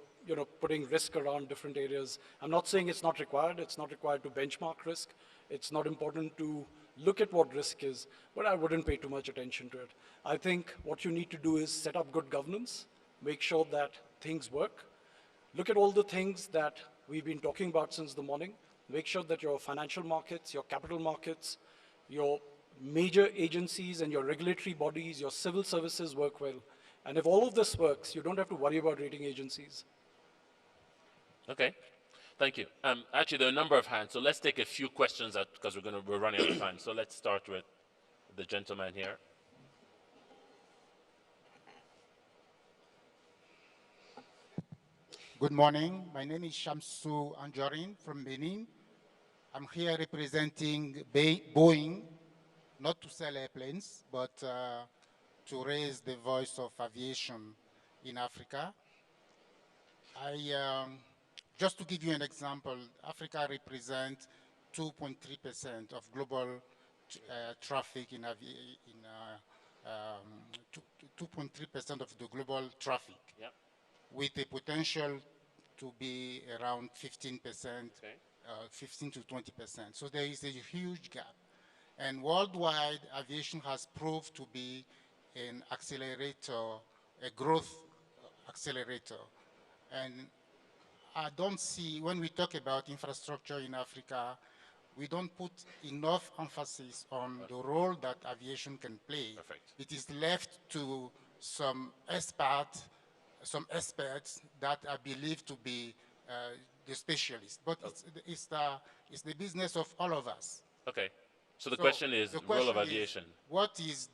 S13: putting risk around different areas. I'm not saying it's not required. It's not required to benchmark risk. It's not important to look at what risk is, but I wouldn't pay too much attention to it. I think what you need to do is set up good governance, make sure that things work. Look at all the things that we've been talking about since the morning. Make sure that your financial markets, your capital markets, your major agencies and your regulatory bodies, your civil services work well. And if all of this works, you don't have to worry about rating agencies.
S10: Okay, thank you. Actually, there are a number of hands, so let's take a few questions because we're running out of time. So let's start with the gentleman here.
S11: Good morning. My name is Shamsu Anjorin from Benin. I'm here representing Boeing, not to sell airplanes, but to raise the voice of aviation in Africa. Just to give you an example, Africa represents 2.3% of global traffic 2.3% of the global traffic,
S10: Yep.
S11: with a potential to be around 15%,
S10: Okay.
S11: 15 to 20%. So there is a huge gap. And worldwide, aviation has proved to be an accelerator, a growth accelerator. And I don't see, when we talk about infrastructure in Africa, we don't put enough emphasis on the role that aviation can play.
S10: Perfect.
S11: It is left to some experts that are believed to be the specialists. But it's the business of all of us.
S10: Okay. So the question is the role of aviation.
S11: What is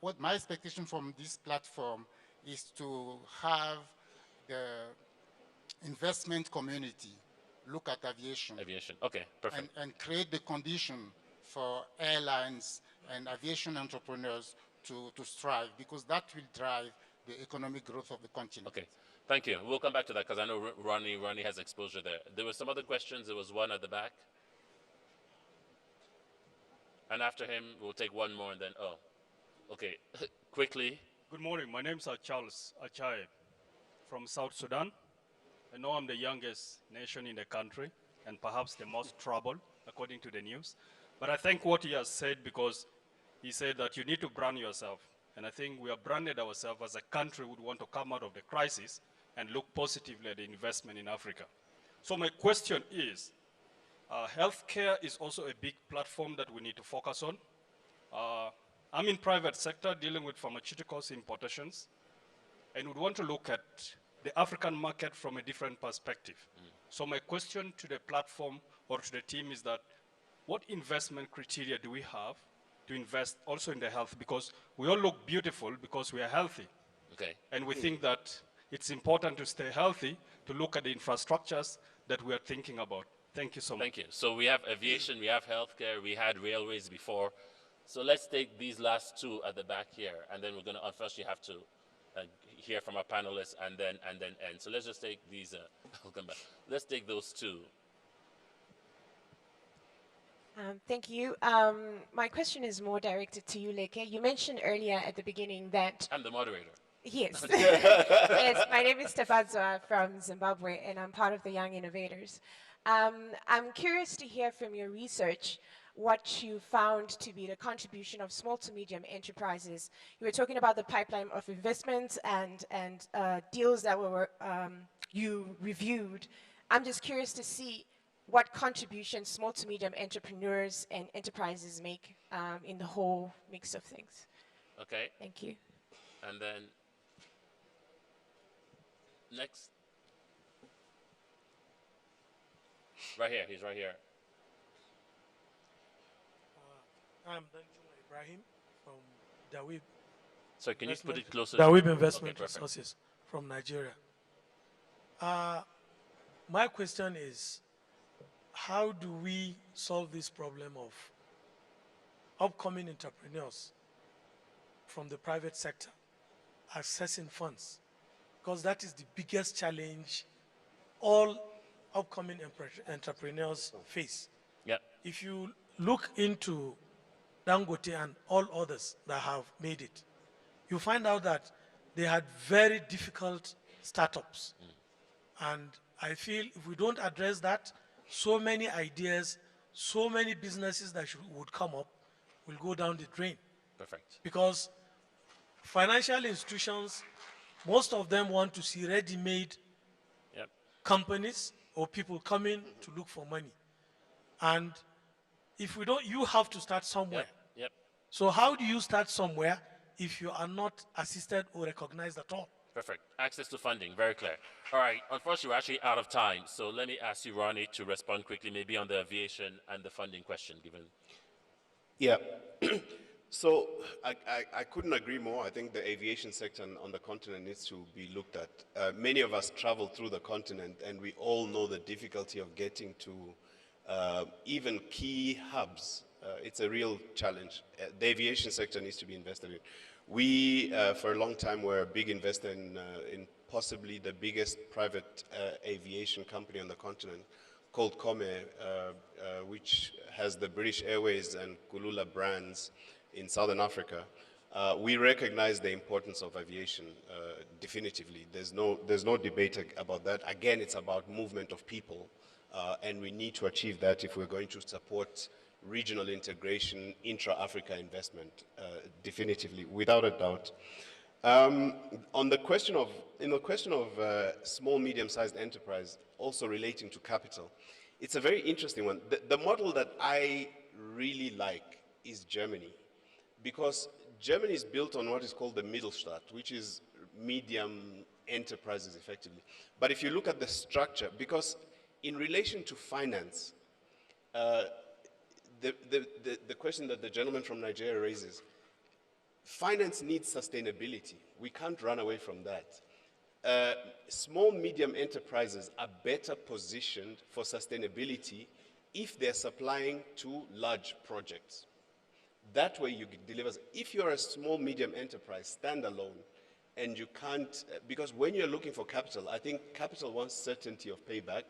S11: what my expectation from this platform is to have the investment community look at aviation.
S10: Aviation. Okay. Perfect.
S11: And create the condition for airlines and aviation entrepreneurs to strive, because that will drive the economic growth of the continent.
S10: Okay. Thank you. We'll come back to that because I know Ronnie has exposure there. There were some other questions. There was one at the back. And after him, we'll take one more and then, okay. Quickly.
S18: Good morning. My name is Charles Achai from South Sudan. I know I'm the youngest nation in the country and perhaps the most troubled, according to the news. But I think what he has said, because he said that you need to brand yourself. And I think we have branded ourselves as a country who would want to come out of the crisis and look positively at the investment in Africa. So my question is, healthcare is also a big platform that we need to focus on. I'm in private sector dealing with pharmaceuticals importations, and would want to look at the African market from a different perspective. So my question to the platform or to the team is that, what investment criteria do we have to invest also in the health? Because we all look beautiful because we are healthy.
S10: Okay.
S18: And we think that it's important to stay healthy, to look at the infrastructures that we are thinking about. Thank you so much.
S10: Thank you. So we have aviation, we have healthcare, we had railways before. So let's take these last two at the back here, and then we're going to, first you have to hear from our panelists and then end. So let's just take these, I'll come back. Let's take those two.
S19: Thank you. My question is more directed to you, Leke. You mentioned earlier at the beginning that...
S10: I'm the moderator.
S19: Yes. Yes, my name is Stefadzwa from Zimbabwe, and I'm part of the Young Innovators. I'm curious to hear from your research what you found to be the contribution of small to medium enterprises. You were talking about the pipeline of investments and deals that were you reviewed. I'm just curious to see what contribution small to medium entrepreneurs and enterprises make in the whole mix of things.
S10: Okay.
S19: Thank you.
S10: And then next. Right here, he's right here.
S20: I'm Danjuma Ibrahim from Dawib.
S10: So can you put it closer?
S20: Dawib Investment
S10: Okay,
S20: Resources from Nigeria. My question is, how do we solve this problem of upcoming entrepreneurs from the private sector accessing funds? Because that is the biggest challenge all upcoming entrepreneurs face.
S10: Yeah.
S20: If you look into Dangote and all others that have made it, you find out that they had very difficult startups. And I feel if we don't address that, so many ideas, so many businesses that would come up will go down the drain.
S10: Perfect.
S20: Because financial institutions, most of them want to see ready-made companies or people coming to look for money. And if we don't, you have to start somewhere.
S10: Yep.
S20: So how do you start somewhere if you are not assisted or recognized at all?
S10: Perfect. Access to funding, very clear. All right, unfortunately, we're actually out of time. So let me ask you, Ronnie, to respond quickly, maybe on the aviation and the funding question given.
S12: Yeah. So I couldn't agree more. I think the aviation sector on the continent needs to be looked at. Many of us travel through the continent, and we all know the difficulty of getting to even key hubs. It's a real challenge. The aviation sector needs to be invested in. We, for a long time, were a big investor in possibly the biggest private aviation company on the continent, called Come, which has the British Airways and Kulula brands in Southern Africa. We recognize the importance of aviation, definitively. There's no debate about that. Again, it's about movement of people, and we need to achieve that if we're going to support regional integration, intra-Africa investment, definitively, without a doubt. In the question of small, medium-sized enterprise, also relating to capital, it's a very interesting one. The model that I really like is Germany, because Germany is built on what is called the Mittelstand, which is medium enterprises, effectively. But if you look at the structure, because in relation to finance, the question that the gentleman from Nigeria raises, finance needs sustainability. We can't run away from that. Small, medium enterprises are better positioned for sustainability if they're supplying to large projects. That way you deliver. If you're a small, medium enterprise, standalone, and you can't, because when you're looking for capital, I think capital wants certainty of payback.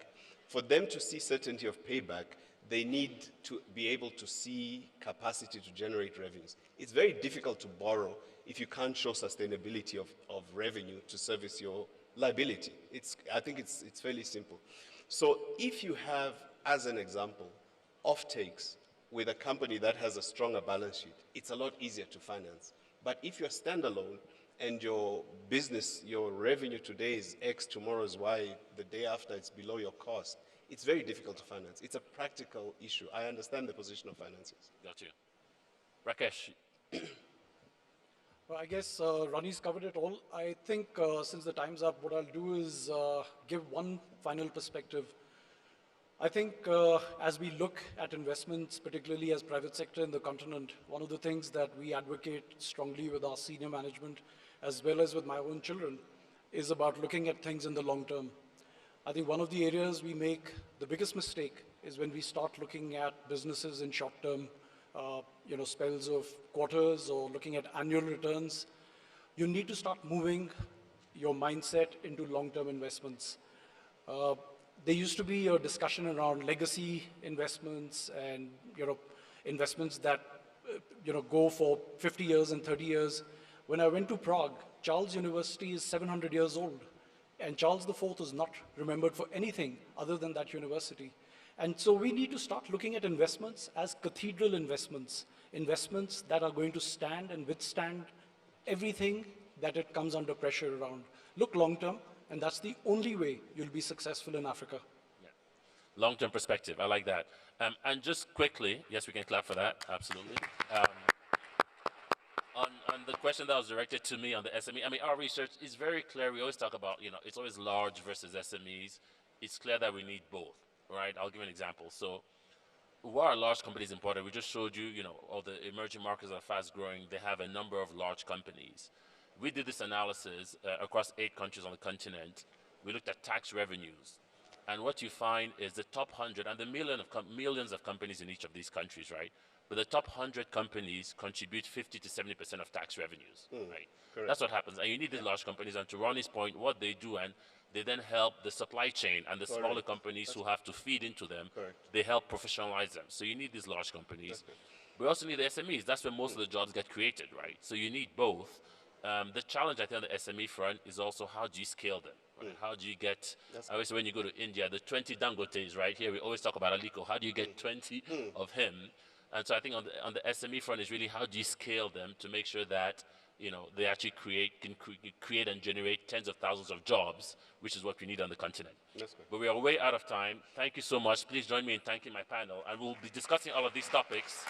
S12: For them to see certainty of payback, they need to be able to see capacity to generate revenues. It's very difficult to borrow if you can't show sustainability of revenue to service your liability. I think it's fairly simple. So if you have, as an example, offtakes with a company that has a stronger balance sheet, it's a lot easier to finance. But if you're standalone and your business, your revenue today is X, tomorrow is Y, the day after it's below your cost, it's very difficult to finance. It's a practical issue. I understand the position of finances.
S10: Got you. Rakesh.
S13: Well, I guess Ronnie's covered it all. I think since the time's up, what I'll do is give one final perspective. I think as we look at investments, particularly as private sector in the continent, one of the things that we advocate strongly with our senior management, as well as with my own children, is about looking at things in the long term. I think one of the areas we make the biggest mistake is when we start looking at businesses in short term, spells of quarters or looking at annual returns. You need to start moving your mindset into long-term investments. There used to be a discussion around legacy investments and investments that go for 50 years and 30 years. When I went to Prague, Charles University is 700 years old, and Charles IV is not remembered for anything other than that university. And so we need to start looking at investments as cathedral investments, investments that are going to stand and withstand everything that it comes under pressure around. Look long term, and that's the only way you'll be successful in Africa.
S10: Yeah. Long-term perspective, I like that. And just quickly, yes, we can clap for that, absolutely. On the question that was directed to me on the SME, I mean, our research is very clear. We always talk about, it's always large versus SMEs. It's clear that we need both, right? I'll give you an example. So why are large companies important? We just showed you, all the emerging markets are fast growing. They have a number of large companies. We did this analysis across 8 countries on the continent. We looked at tax revenues. And what you find is the top 100, and the millions of companies in each of these countries, right? But the top 100 companies contribute 50 to 70% of tax revenues, right? Correct. That's what happens. And you need these large companies. And to Ronnie's point, what they do, and they then help the supply chain and the smaller companies who have to feed into them. Correct. They help professionalize them. So you need these large companies. We also need the SMEs. That's where most of the jobs get created, right? So you need both. The challenge, I think, on the SME front is also how do you scale them? Right? How do you get, obviously when you go to India, the 20 Dangotes, right? Here we always talk about Aliko. How do you get 20 of him? And so I think on the SME front is really how do you scale them to make sure that, they actually can create and generate tens of thousands of jobs, which is what we need on the continent. But we are way out of time. Thank you so much. Please join me in thanking my panel. And we'll be discussing all of these topics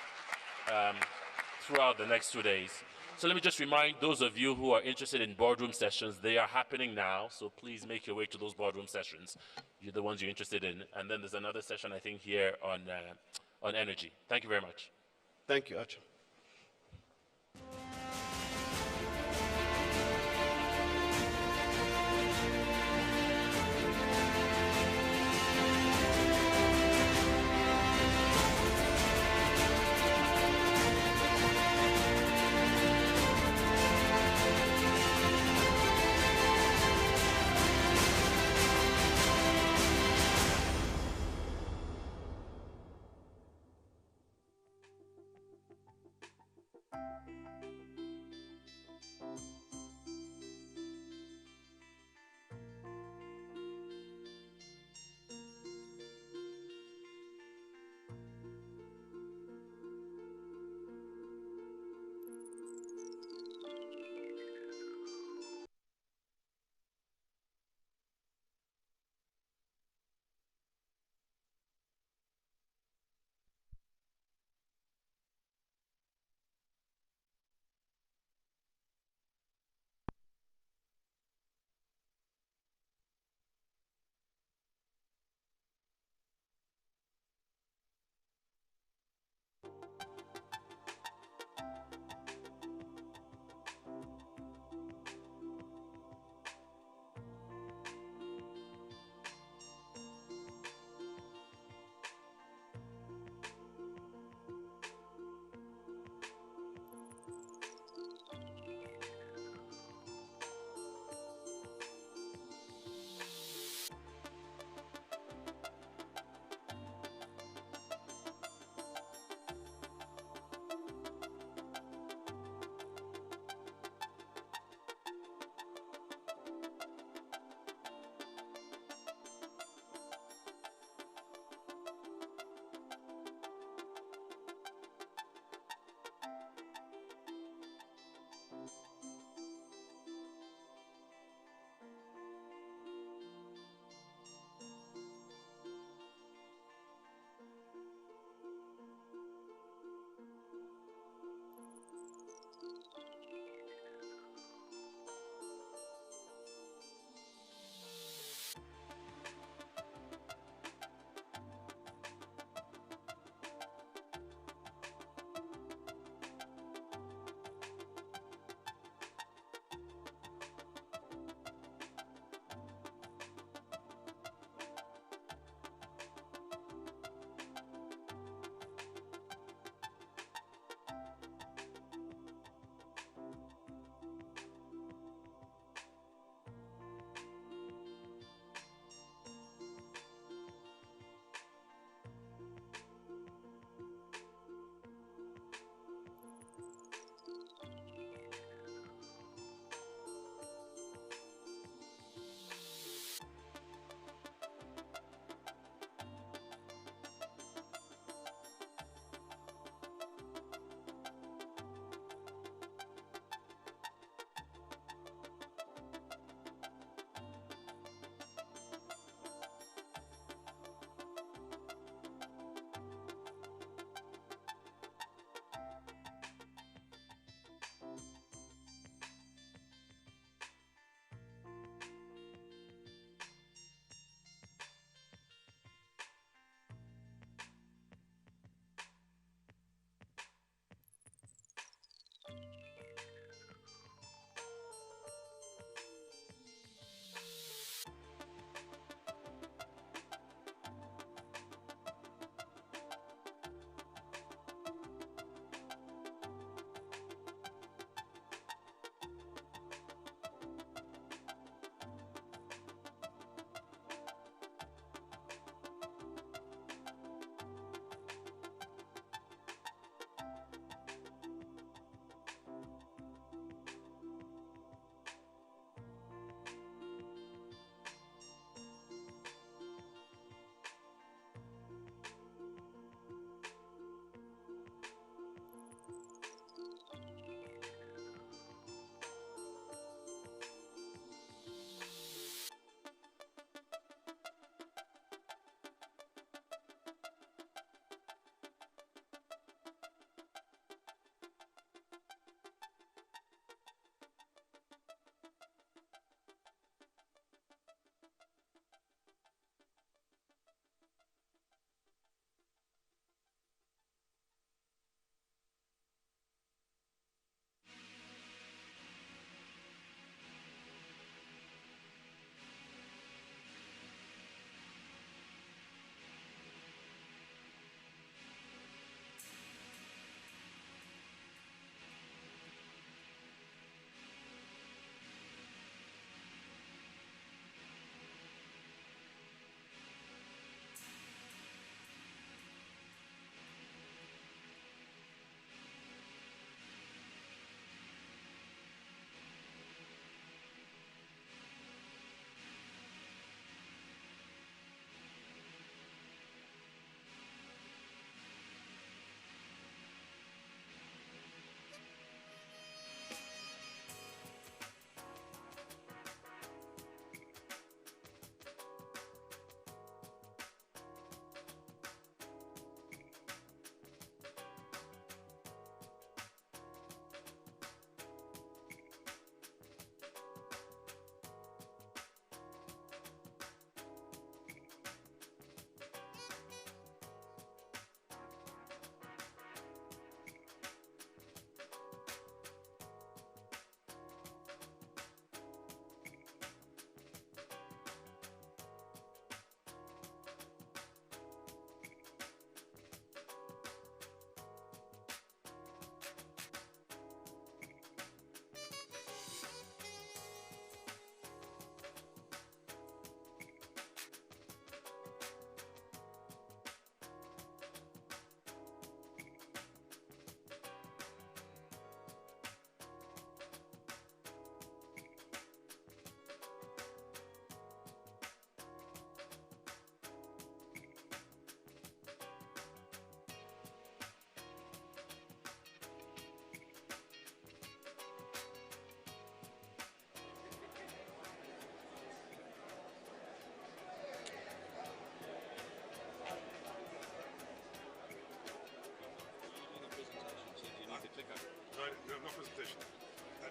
S10: throughout the next 2 days. So let me just remind those of you who are interested in boardroom sessions, they are happening now. So please make your way to those boardroom sessions. You're the ones you're interested in. And then there's another session, I think, here on energy. Thank you very much.
S12: Thank you, Archer.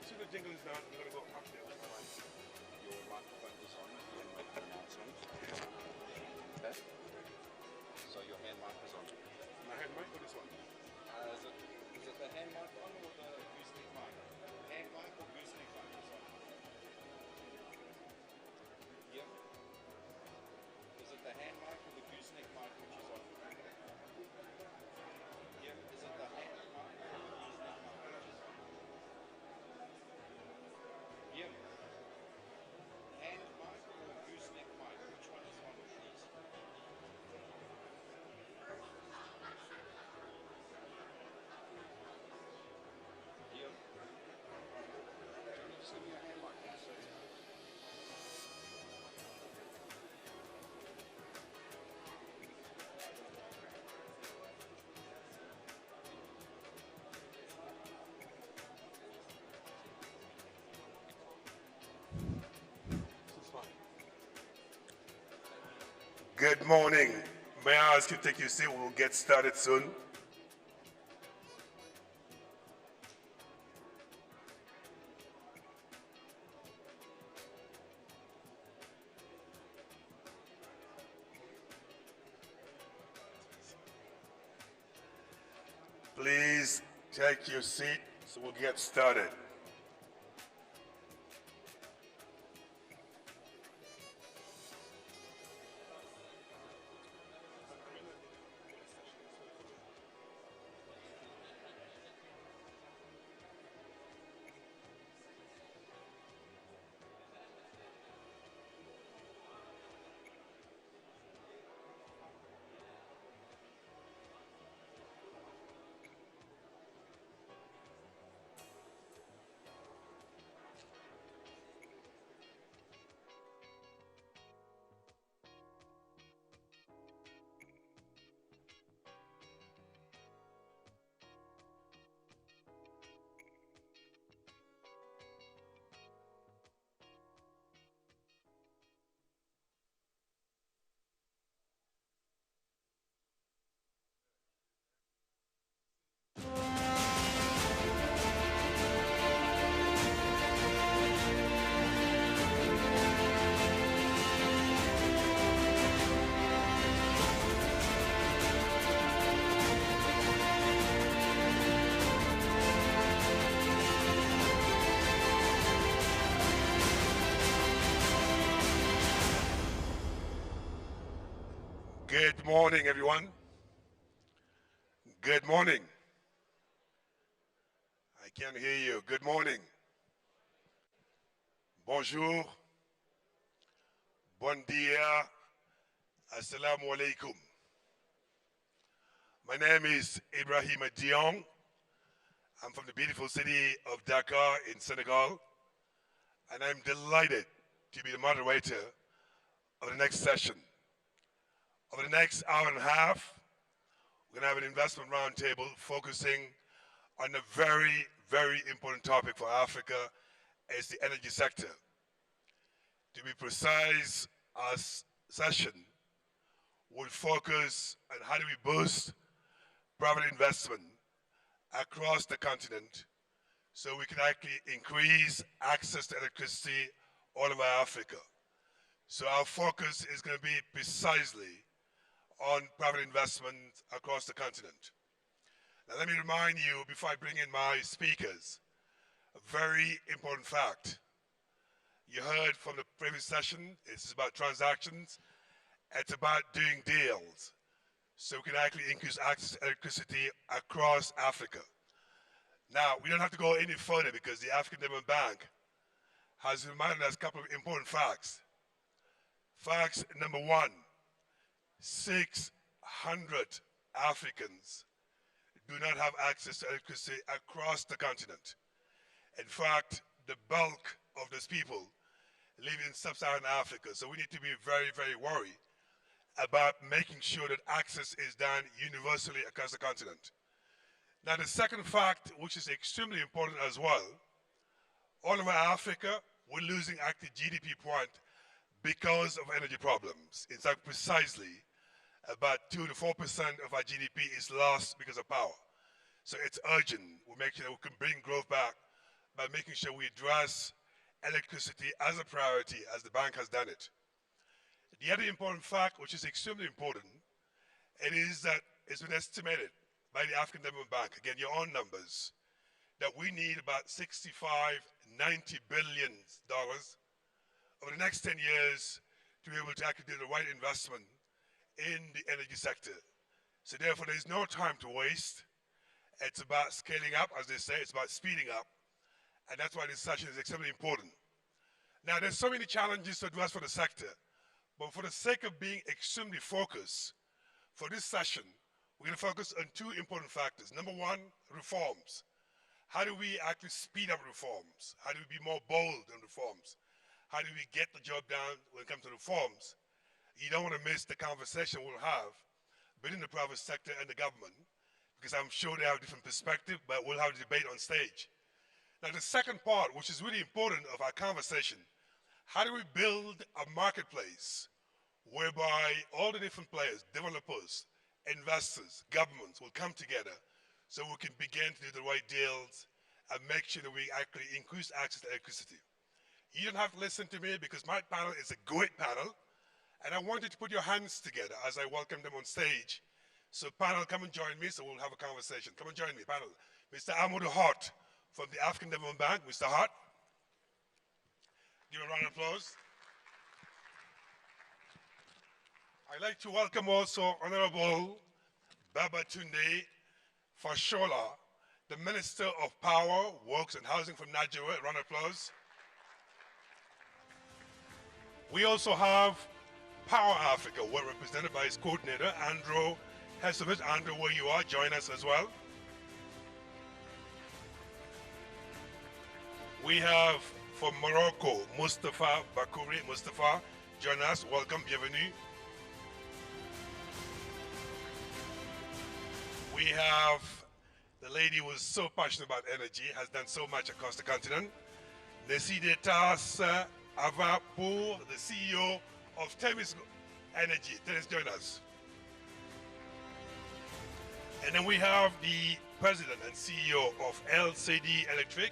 S9: See the jingle is done. We're going to go up there. Your microphone is on. You can make an announcement. Okay. So your hand mic is on. My hand mic or this one? Is it the hand mic on or the gooseneck mic? Hand mic or gooseneck mic? This one. Yeah. Is it the hand mic or the gooseneck mic which is on? Yeah. Is it the hand mic or the gooseneck mic which is on? Yeah. Hand mic or gooseneck mic? Which one is on, please? Yeah. Just give me a hand mic.
S21: Good morning. May I ask you to take your seat? We'll get started soon. Please take your seat so we'll get started. Good morning, everyone. Good morning. I can't hear you. Good morning. Bonjour. Bon dia. Assalamu alaikum. My name is Ibrahim Diong. I'm from the beautiful city of Dakar in Senegal, and I'm delighted to be the moderator of the next session. Over the next hour and a half, we're going to have an investment roundtable focusing on a very, very important topic for Africa, is the energy sector. To be precise, our session will focus on how do we boost private investment across the continent so we can actually increase access to electricity all over Africa. So our focus is going to be precisely on private investment across the continent. Now let me remind you, before I bring in my speakers, a very important fact. You heard from the previous session, this is about transactions, it's about doing deals. So we can actually increase access to electricity across Africa. Now, we don't have to go any further because the African Development Bank has reminded us a couple of important facts. Facts number one, 600 Africans do not have access to electricity across the continent. In fact, the bulk of those people live in sub-Saharan Africa, so we need to be very, very worried about making sure that access is done universally across the continent. Now, the second fact, which is extremely important as well, all over Africa, we're losing active GDP point because of energy problems. In fact, precisely about 2 to 4% of our GDP is lost because of power. So it's urgent. We'll make sure that we can bring growth back by making sure we address electricity as a priority, as the bank has done it. The other important fact, which is extremely important, it is that it's been estimated by the African Development Bank, again, your own numbers, that we need about $65, $90 billion over the next 10 years to be able to actually do the right investment in the energy sector. So therefore, there's no time to waste. It's about scaling up, as they say, it's about speeding up. And that's why this session is extremely important. Now, there's so many challenges to address for the sector, but for the sake of being extremely focused, for this session, we're going to focus on two important factors. Number one, reforms. How do we actually speed up reforms? How do we be more bold in reforms? How do we get the job done when it comes to reforms? You don't want to miss the conversation we'll have between the private sector and the government, because I'm sure they have a different perspective, but we'll have a debate on stage. Now, the second part, which is really important of our conversation, how do we build a marketplace whereby all the different players, developers, investors, governments will come together so we can begin to do the right deals and make sure that we actually increase access to electricity. You don't have to listen to me because my panel is a great panel, and I want you to put your hands together as I welcome them on stage. So panel, come and join me so we'll have a conversation. Come and join me, panel. Mr. Amadou Hart from the African Development Bank. Mr. Hart. Give a round of applause. I'd like to welcome also Honorable Babatunde Fashola, the Minister of Power, Works and Housing from Nigeria. A round of applause. We also have Power Africa, we're represented by its coordinator, Andrew Hesovich. Andrew, where you are, join us as well. We have from Morocco, Mustafa Bakouri. Mustafa, join us. Welcome, bienvenue. We have the lady who is so passionate about energy, has done so much across the continent. Nesidetas Avapour, the CEO of Temis Energy. Temis, join us. And then we have the President and CEO of LCD Electric,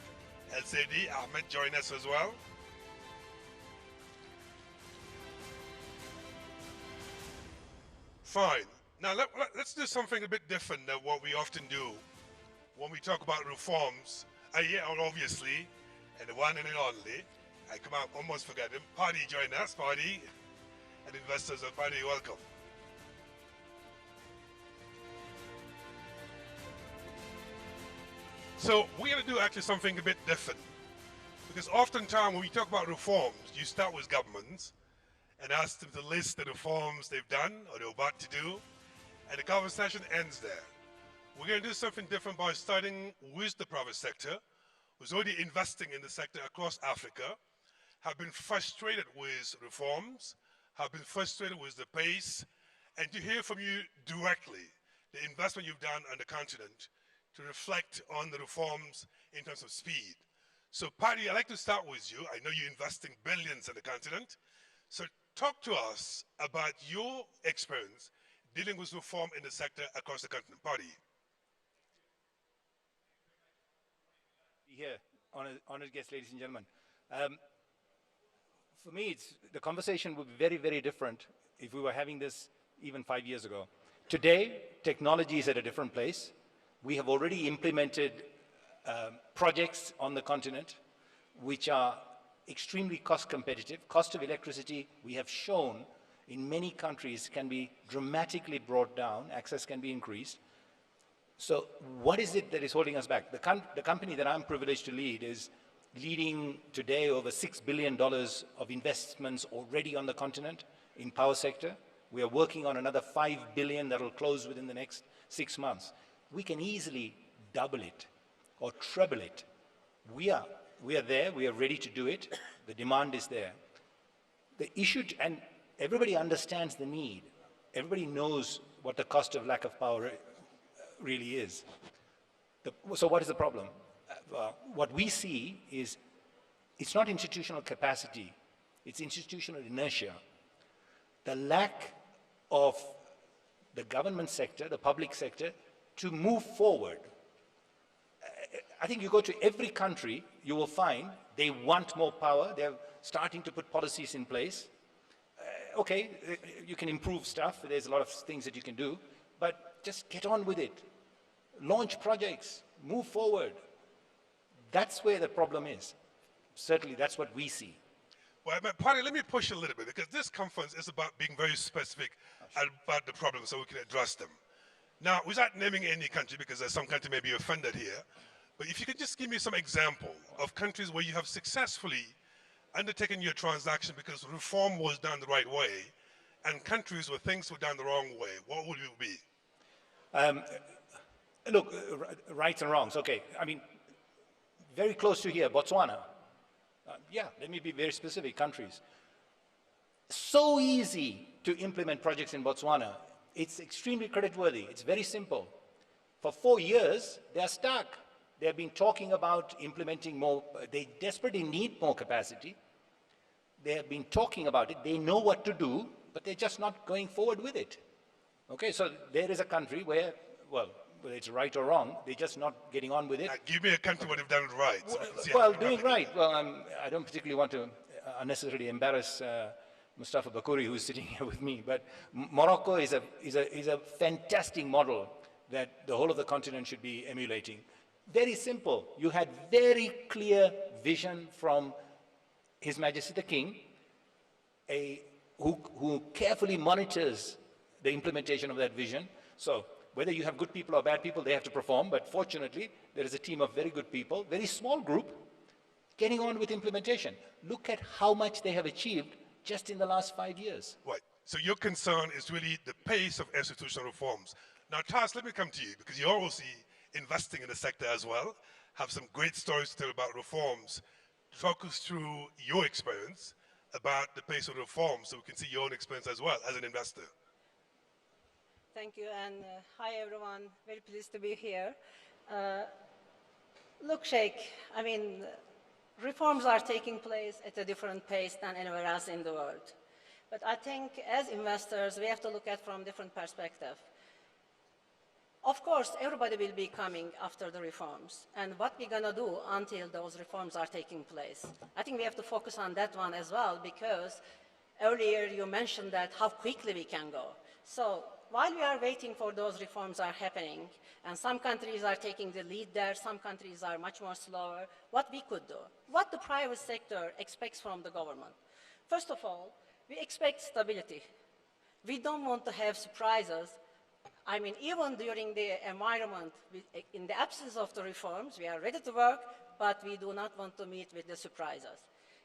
S21: LCD, Ahmed, join us as well. Fine. Now let's do something a bit different than what we often do when we talk about reforms. Yeah, obviously, and the one and the only, I come out, almost forgot him. Party, join us, Party. And investors of Party, welcome. So we're going to do actually something a bit different. Because oftentimes when we talk about reforms, you start with governments and ask them to list the reforms they've done or they're about to do, and the conversation ends there. We're going to do something different by starting with the private sector, who's already investing in the sector across Africa, have been frustrated with reforms, have been frustrated with the pace, and to hear from you directly the investment you've done on the continent to reflect on the reforms in terms of speed. So Patty, I'd like to start with you. I know you're investing billions in the continent. So talk to us about your experience dealing with reform in the sector across the continent. Patty.
S3: Here, honored guests, ladies and gentlemen. For me, the conversation would be very, very different if we were having this even 5 years ago. Today, technology is at a different place. We have already implemented projects on the continent which are extremely cost competitive. Cost of electricity, we have shown in many countries, can be dramatically brought down. Access can be increased. So what is it that is holding us back? The company that I'm privileged to lead is leading today over $6 billion of investments already on the continent in power sector. We are working on another $5 billion that will close within the next 6 months. We can easily double it or treble it. We are there, we are ready to do it. The demand is there. The issue, and everybody understands the need. Everybody knows what the cost of lack of power really is. So what is the problem? What we see is it's not institutional capacity, it's institutional inertia. The lack of the government sector, the public sector, to move forward. I think you go to every country, you will find they want more power. They're starting to put policies in place. Okay, you can improve stuff. There's a lot of things that you can do, but just get on with it. Launch projects, move forward. That's where the problem is. Certainly, that's what we see.
S21: Well, Paddy, let me push a little bit, because this conference is about being very specific about the problems so we can address them. Now, without naming any country, because some country may be offended here, but if you could just give me some example of countries where you have successfully undertaken your transaction because reform was done the right way, and countries where things were done the wrong way, what would it be?
S3: Look, rights and wrongs, okay. I mean, very close to here, Botswana. Yeah, let me be very specific, countries. So easy to implement projects in Botswana. It's extremely creditworthy. It's very simple. For 4 years, they're stuck. They've been talking about implementing more. They desperately need more capacity. They have been talking about it. They know what to do, but they're just not going forward with it. Okay, so there is a country where, well, whether it's right or wrong, they're just not getting on with it.
S21: Give me a country where they've done it right. So
S3: well, doing it right. Well, I don't particularly want to unnecessarily embarrass Mustafa Bakuri, who's sitting here with me, but Morocco is a fantastic model that the whole of the continent should be emulating. Very simple. You had very clear vision from His Majesty the King, who carefully monitors the implementation of that vision. So whether you have good people or bad people, they have to perform, but fortunately, there is a team of very good people, very small group, getting on with implementation. Look at how much they have achieved just in the last 5 years.
S21: Right. So your concern is really the pace of institutional reforms. Now, Tas, let me come to you, because you're obviously investing in the sector as well, have some great stories to tell about reforms. Talk us through your experience about the pace of reforms so we can see your own experience as well as an investor.
S4: Thank you, and hi everyone, very pleased to be here. Look, Sheikh, I mean, reforms are taking place at a different pace than anywhere else in the world. But I think as investors, we have to look at from different perspective. Of course, everybody will be coming after the reforms, and what we're gonna do until those reforms are taking place. I think we have to focus on that one as well, because earlier you mentioned that how quickly we can go. So while we are waiting for those reforms are happening, and some countries are taking the lead there, some countries are much more slower, what we could do, what the private sector expects from the government. First of all, we expect stability. We don't want to have surprises. I mean, even during the environment, in the absence of the reforms, we are ready to work, but we do not want to meet with the surprises.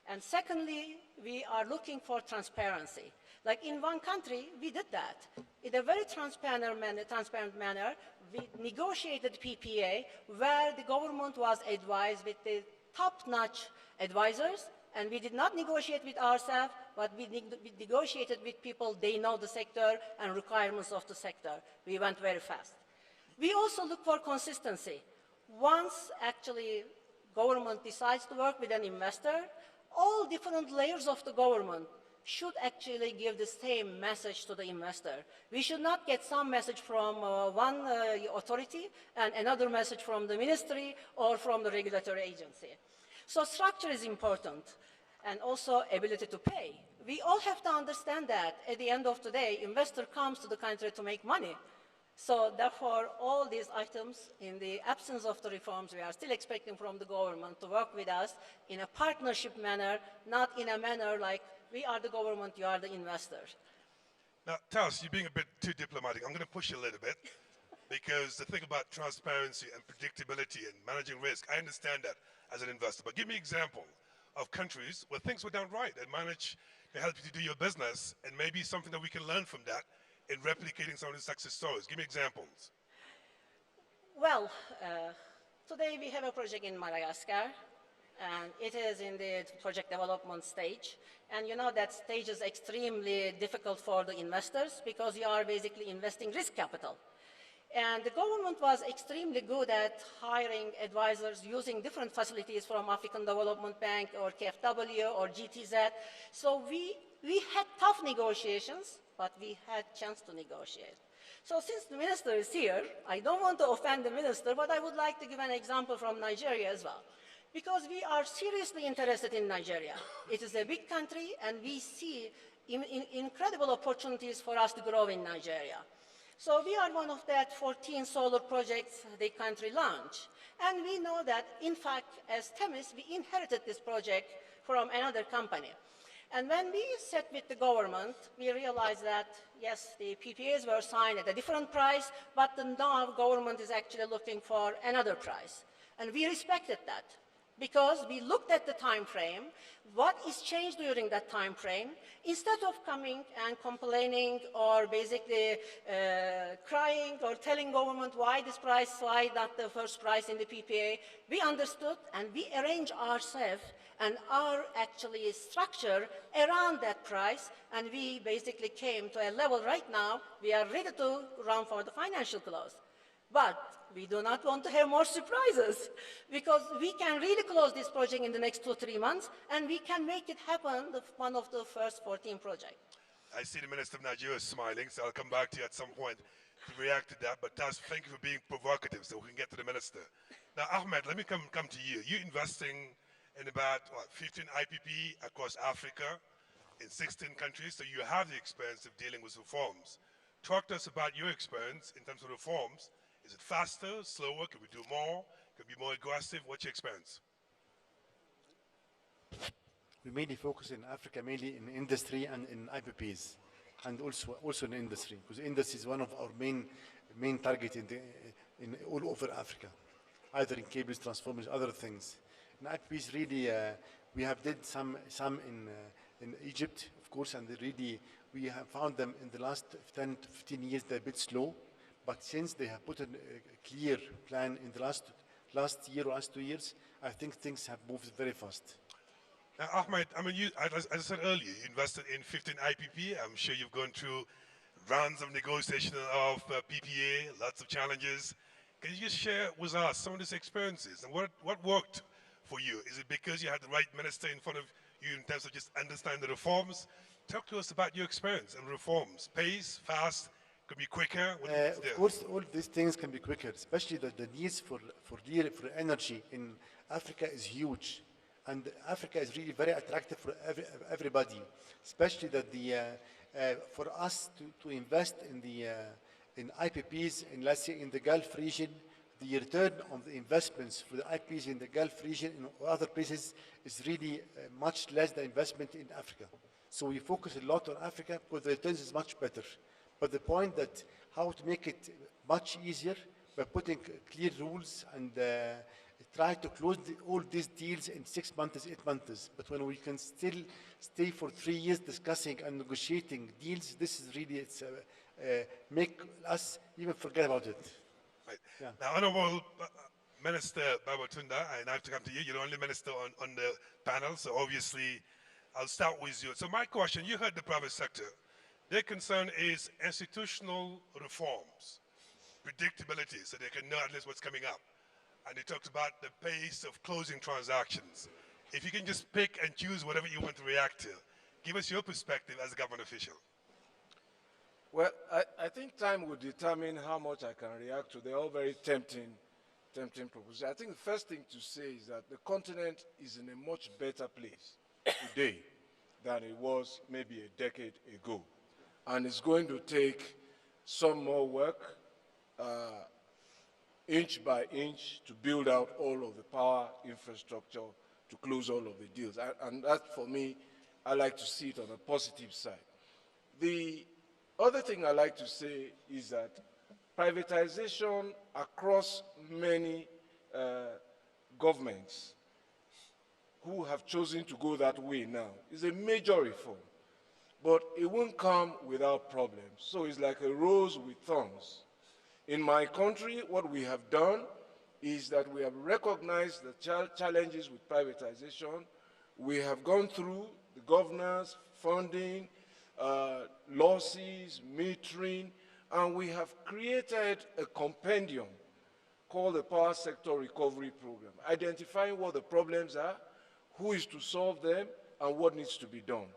S4: And secondly, we are looking for transparency. Like in one country, we did that. In a very transparent manner, we negotiated PPA where the government was advised with the top-notch advisors, and we did not negotiate with ourselves, but we negotiated with people, they know the sector and requirements of the sector. We went very fast. We also look for consistency. Once actually government decides to work with an investor, all different layers of the government should actually give the same message to the investor. We should not get some message from one authority and another message from the ministry or from the regulatory agency. So structure is important, and also ability to pay. We all have to understand that at the end of the day, investor comes to the country to make money. So therefore, all these items, in the absence of the reforms, we are still expecting from the government to work with us in a partnership manner, not in a manner like we are the government, you are the investors.
S21: Now, Tas, you're being a bit too diplomatic. I'm going to push you a little bit, because the thing about transparency and predictability and managing risk, I understand that as an investor. But give me an example of countries where things were done right and managed to help you to do your business, and maybe something that we can learn from that in replicating some of the success stories. Give me examples.
S4: Well, today we have a project in Madagascar, and it is in the project development stage. And you know that stage is extremely difficult for the investors because you are basically investing risk capital. And the government was extremely good at hiring advisors using different facilities from African Development Bank or KfW or GTZ. So we had tough negotiations, but we had chance to negotiate. So since the minister is here, I don't want to offend the minister, but I would like to give an example from Nigeria as well. Because we are seriously interested in Nigeria. It is a big country, and we see incredible opportunities for us to grow in Nigeria. So we are one of that 14 solar projects the country launched. And we know that, in fact, as Temis, we inherited this project from another company. And when we sat with the government, we realized that, yes, the PPAs were signed at a different price, but now government is actually looking for another price. And we respected that, because we looked at the time frame, what is changed during that time frame. Instead of coming and complaining or basically crying or telling government why this price, why not the first price in the PPA, we understood and we arranged ourselves and our actually structure around that price, and we basically came to a level right now, we are ready to run for the financial close. But we do not want to have more surprises, because we can really close this project in the next 2 or 3 months, and we can make it happen, one of the first 14 projects.
S21: I see the Minister of Nigeria smiling, so I'll come back to you at some point to react to that. But Taz, thank you for being provocative so we can get to the Minister. Now, Ahmed, let me come to you. You're investing in about, 15 IPP across Africa in 16 countries, so you have the experience of dealing with reforms. Talk to us about your experience in terms of reforms. Is it faster, slower? Can we do more? Can we be more aggressive? What's your experience?
S11: We mainly focus in Africa, mainly in industry and in IPPs, and also in industry, because industry is one of our main target in all over Africa, either in cables, transformers, other things. In IPPs, really, we have did some in Egypt, of course, and we have found them in the last 10 to 15 years they're a bit slow. But since they have put a clear plan in the last year or last 2 years, I think things have moved very fast.
S21: Now, Ahmed, I mean, as I said earlier, you invested in 15 IPP. I'm sure you've gone through rounds of negotiation of PPA, lots of challenges. Can you just share with us some of these experiences and what worked for you? Is it because you had the right minister in front of you in terms of just understanding the reforms? Talk to us about your experience and reforms. Pace, fast, could be quicker?
S11: Of course, all these things can be quicker, especially the needs for energy in Africa is huge. And Africa is really very attractive for everybody, especially that for us to invest in IPPs, let's say in the Gulf region, the return on the investments for the IPPs in the Gulf region and other places is really much less than investment in Africa. So we focus a lot on Africa because the returns is much better. But the point that how to make it much easier by putting clear rules and try to close all these deals in 6 months, 8 months. But when we can still stay for 3 years discussing and negotiating deals, this is really make us even forget about it.
S21: Right. Yeah. Now, Honorable Minister Babatunda, and I have to come to you. You're the only minister on the panel, so obviously I'll start with you. So my question, you heard the private sector. Their concern is institutional reforms, predictability, so they can know at least what's coming up. And they talked about the pace of closing transactions. If you can just pick and choose whatever you want to react to, give us your perspective as a government official.
S6: Well, I think time will determine how much I can react to. They're all very tempting propositions. I think the first thing to say is that the continent is in a much better place today than it was maybe a decade ago. And it's going to take some more work, inch by inch, to build out all of the power infrastructure to close all of the deals. And that, for me, I like to see it on a positive side. The other thing I like to say is that privatization across many governments who have chosen to go that way now is a major reform. But it won't come without problems. So it's like a rose with thorns. In my country, what we have done is that we have recognized the challenges with privatization. We have gone through the governance, funding, losses, metering, and we have created a compendium called the Power Sector Recovery Program, identifying what the problems are, who is to solve them, and what needs to be done.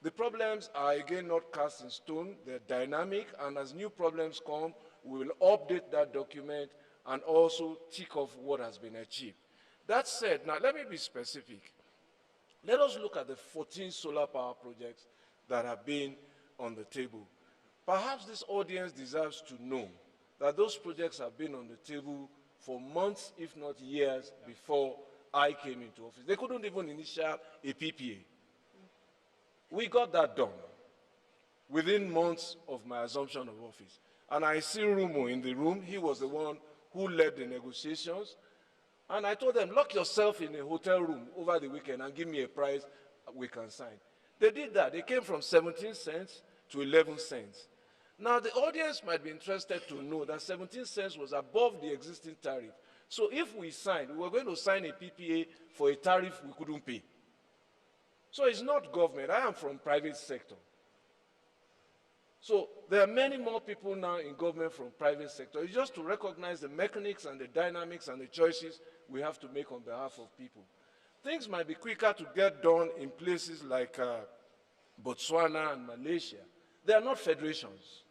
S6: The problems are again not cast in stone, they're dynamic, and as new problems come, we will update that document and also tick off what has been achieved. That said, now let me be specific. Let us look at the 14 solar power projects that have been on the table. Perhaps this audience deserves to know that those projects have been on the table for months, if not years, before I came into office. They couldn't even initiate a PPA. We got that done within months of my assumption of office. And I see Rumo in the room. He was the one who led the negotiations. And I told them, lock yourself in a hotel room over the weekend and give me a price we can sign. They did that. They came from 17 cents to 11 cents. Now, the audience might be interested to know that 17 cents was above the existing tariff. So if we signed, we were going to sign a PPA for a tariff we couldn't pay. So it's not government. I am from private sector. So there are many more people now in government from private sector. It's just to recognize the mechanics and the dynamics and the choices we have to make on behalf of people. Things might be quicker to get done in places like Botswana and Malaysia. They are not federations.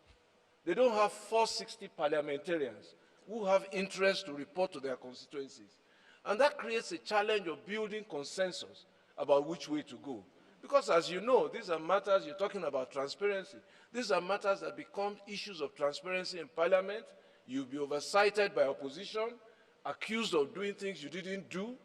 S6: They don't have 460 parliamentarians who have interest to report to their constituencies. And that creates a challenge of building consensus about which way to go. Because as you know, these are matters, you're talking about transparency. These are matters that become issues of transparency in parliament. You'll be oversighted by opposition, accused of doing things you didn't do.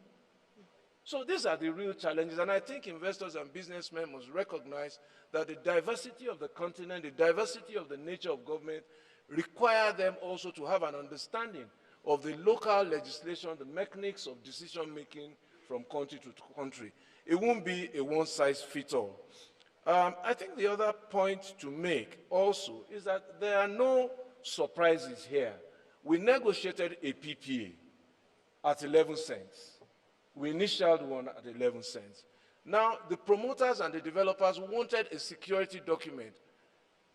S6: So these are the real challenges, and I think investors and businessmen must recognize that the diversity of the continent, the diversity of the nature of government, require them also to have an understanding of the local legislation, the mechanics of decision-making from country to country. It won't be a one-size-fits-all. I think the other point to make also is that there are no surprises here. We negotiated a PPA at 11 cents. We initialed one at 11 cents. Now, the promoters and the developers wanted a security document,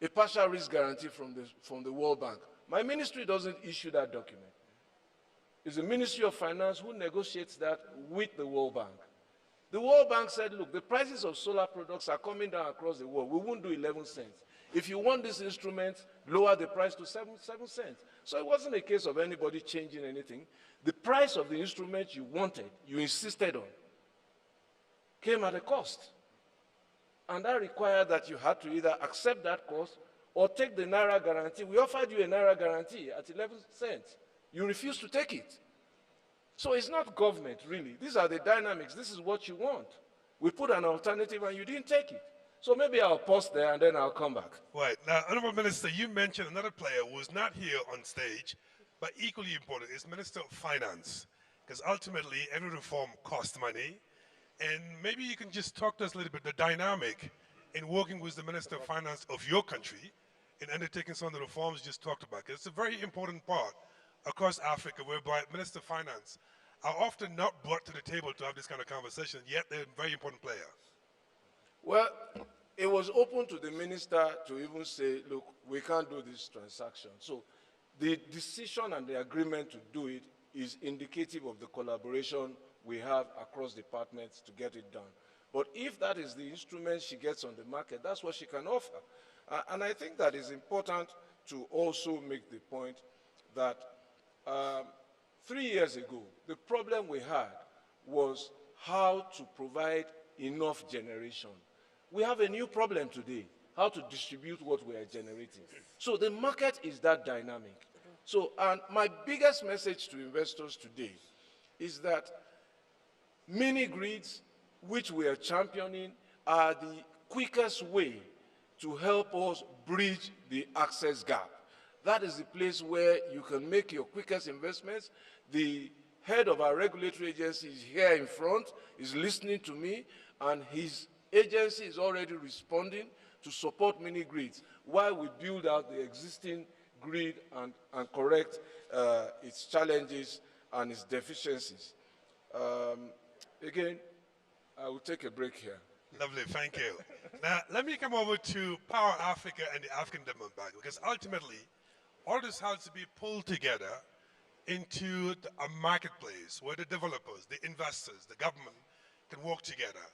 S6: a partial risk guarantee from the World Bank. My ministry doesn't issue that document. It's the Ministry of Finance who negotiates that with the World Bank. The World Bank said, look, the prices of solar products are coming down across the world. We won't do 11 cents. If you want this instrument, lower the price to 7 cents. So it wasn't a case of anybody changing anything. The price of the instrument you wanted, you insisted on, came at a cost. And that required that you had to either accept that cost or take the Naira guarantee. We offered you a Naira guarantee at 11 cents. You refused to take it. So it's not government, really. These are the dynamics. This is what you want. We put an alternative and you didn't take it. So maybe I'll pause there and then I'll come back.
S21: Right. Now, Honorable Minister, you mentioned another player who is not here on stage, but equally important is Minister of Finance, because ultimately every reform costs money. And maybe you can just talk to us a little bit the dynamic in working with the Minister of Finance of your country in undertaking some of the reforms you just talked about. It's a very important part across Africa whereby Minister of Finance are often not brought to the table to have this kind of conversation, yet they're a very important player.
S6: Well, it was open to the minister to even say, look, we can't do this transaction. So the decision and the agreement to do it is indicative of the collaboration we have across departments to get it done. But if that is the instrument she gets on the market, that's what she can offer. And I think that is important to also make the point that 3 years ago, the problem we had was how to provide enough generation. We have a new problem today, how to distribute what we are generating. So the market is that dynamic. So, and my biggest message to investors today is that mini grids, which we are championing, are the quickest way to help us bridge the access gap. That is the place where you can make your quickest investments. The head of our regulatory agency is here in front, is listening to me, and his agency is already responding to support mini grids while we build out the existing grid and correct its challenges and its deficiencies. Again, I will take a break here.
S21: Lovely, thank you. Now, let me come over to Power Africa and the African Development Bank, because ultimately, all this has to be pulled together into a marketplace where the developers, the investors, the government can work together.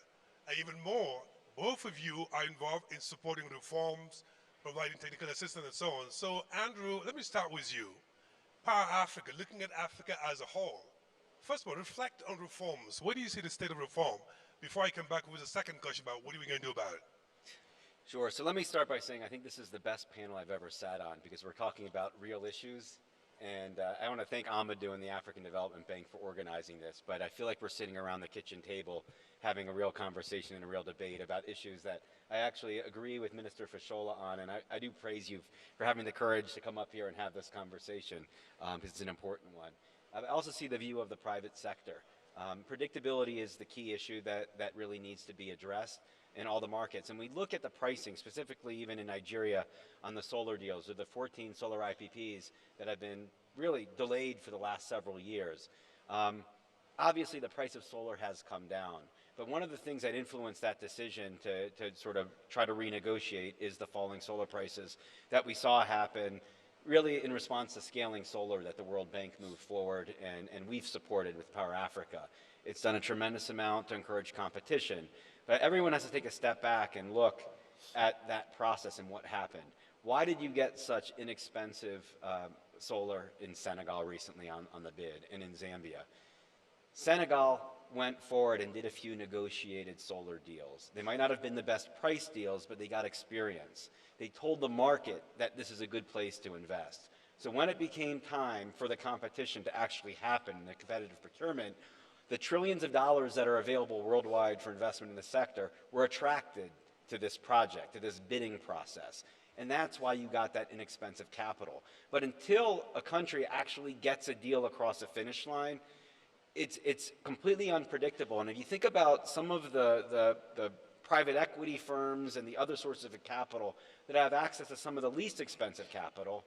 S21: And even more, both of you are involved in supporting reforms, providing technical assistance and so on. So Andrew, let me start with you. Power Africa, looking at Africa as a whole. First of all, reflect on reforms. Where do you see the state of reform? Before I come back with a second question about what are we going to do about it?
S5: Sure, so let me start by saying I think this is the best panel I've ever sat on because we're talking about real issues. And I want to thank Amadou and the African Development Bank for organizing this, but I feel like we're sitting around the kitchen table having a real conversation and a real debate about issues that I actually agree with Minister Fashola on, and I do praise you for having the courage to come up here and have this conversation because it's an important one. I also see the view of the private sector. Predictability is the key issue that really needs to be addressed in all the markets. And we look at the pricing, specifically even in Nigeria, on the solar deals, or the 14 solar IPPs that have been really delayed for the last several years. Obviously, the price of solar has come down. But one of the things that influenced that decision to sort of try to renegotiate is the falling solar prices that we saw happen really in response to scaling solar that the World Bank moved forward and we've supported with Power Africa. It's done a tremendous amount to encourage competition. But everyone has to take a step back and look at that process and what happened. Why did you get such inexpensive solar in Senegal recently on the bid and in Zambia? Senegal went forward and did a few negotiated solar deals. They might not have been the best price deals, but they got experience. They told the market that this is a good place to invest. So when it became time for the competition to actually happen in the competitive procurement, the trillions of dollars that are available worldwide for investment in the sector were attracted to this project, to this bidding process. And that's why you got that inexpensive capital. But until a country actually gets a deal across the finish line, it's completely unpredictable. And if you think about some of the private equity firms and the other sources of capital that have access to some of the least expensive capital,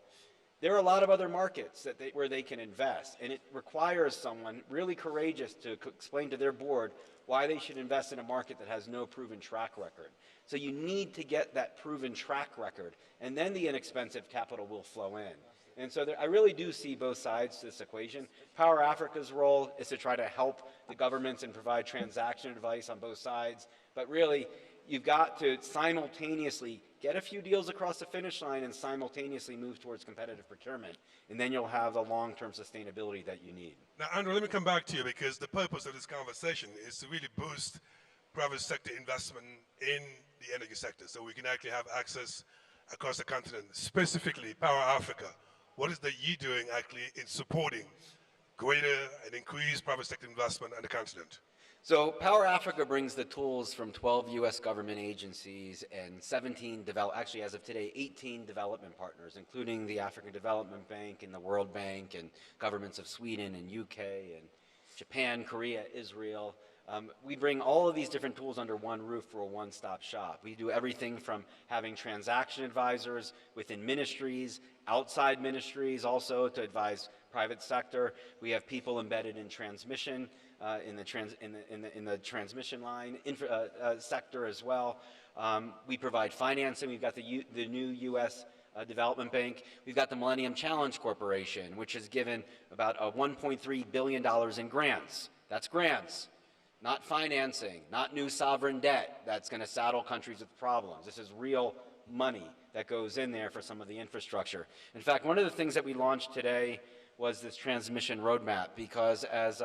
S5: there are a lot of other markets where they can invest, and it requires someone really courageous to explain to their board why they should invest in a market that has no proven track record. So you need to get that proven track record, and then the inexpensive capital will flow in. And so I really do see both sides to this equation. Power Africa's role is to try to help the governments and provide transaction advice on both sides, but really you've got to simultaneously get a few deals across the finish line and simultaneously move towards competitive procurement. And then you'll have the long-term sustainability that you need.
S21: Now, Andrew, let me come back to you because the purpose of this conversation is to really boost private sector investment in the energy sector so we can actually have access across the continent, specifically Power Africa. What is the you doing actually in supporting greater and increased private sector investment on the continent?
S5: So Power Africa brings the tools from 12 U.S. government agencies and 17, actually as of today, 18 development partners, including the African Development Bank and the World Bank and governments of Sweden and UK and Japan, Korea, Israel. We bring all of these different tools under one roof for a one-stop shop. We do everything from having transaction advisors within ministries, outside ministries also to advise private sector. We have people embedded in transmission, in the transmission line sector as well. We provide financing. We've got the new U.S. Development Bank. We've got the Millennium Challenge Corporation, which has given about $1.3 billion in grants. That's grants, not financing, not new sovereign debt that's going to saddle countries with problems. This is real money that goes in there for some of the infrastructure. In fact, one of the things that we launched today was this transmission roadmap because as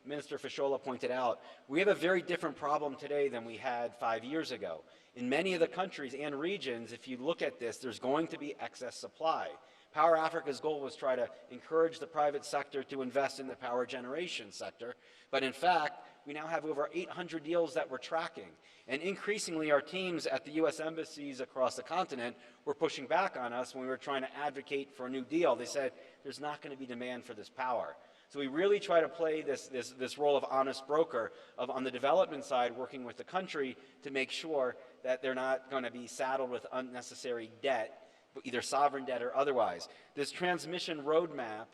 S5: Minister Fashola pointed out, we have a very different problem today than we had 5 years ago. In many of the countries and regions, if you look at this, there's going to be excess supply. Power Africa's goal was try to encourage the private sector to invest in the power generation sector, but in fact, we now have over 800 deals that we're tracking. And increasingly, our teams at the U.S. embassies across the continent were pushing back on us when we were trying to advocate for a new deal. They said, there's not going to be demand for this power. So we really try to play this role of honest broker on the development side, working with the country to make sure that they're not going to be saddled with unnecessary debt, either sovereign debt or otherwise. This transmission roadmap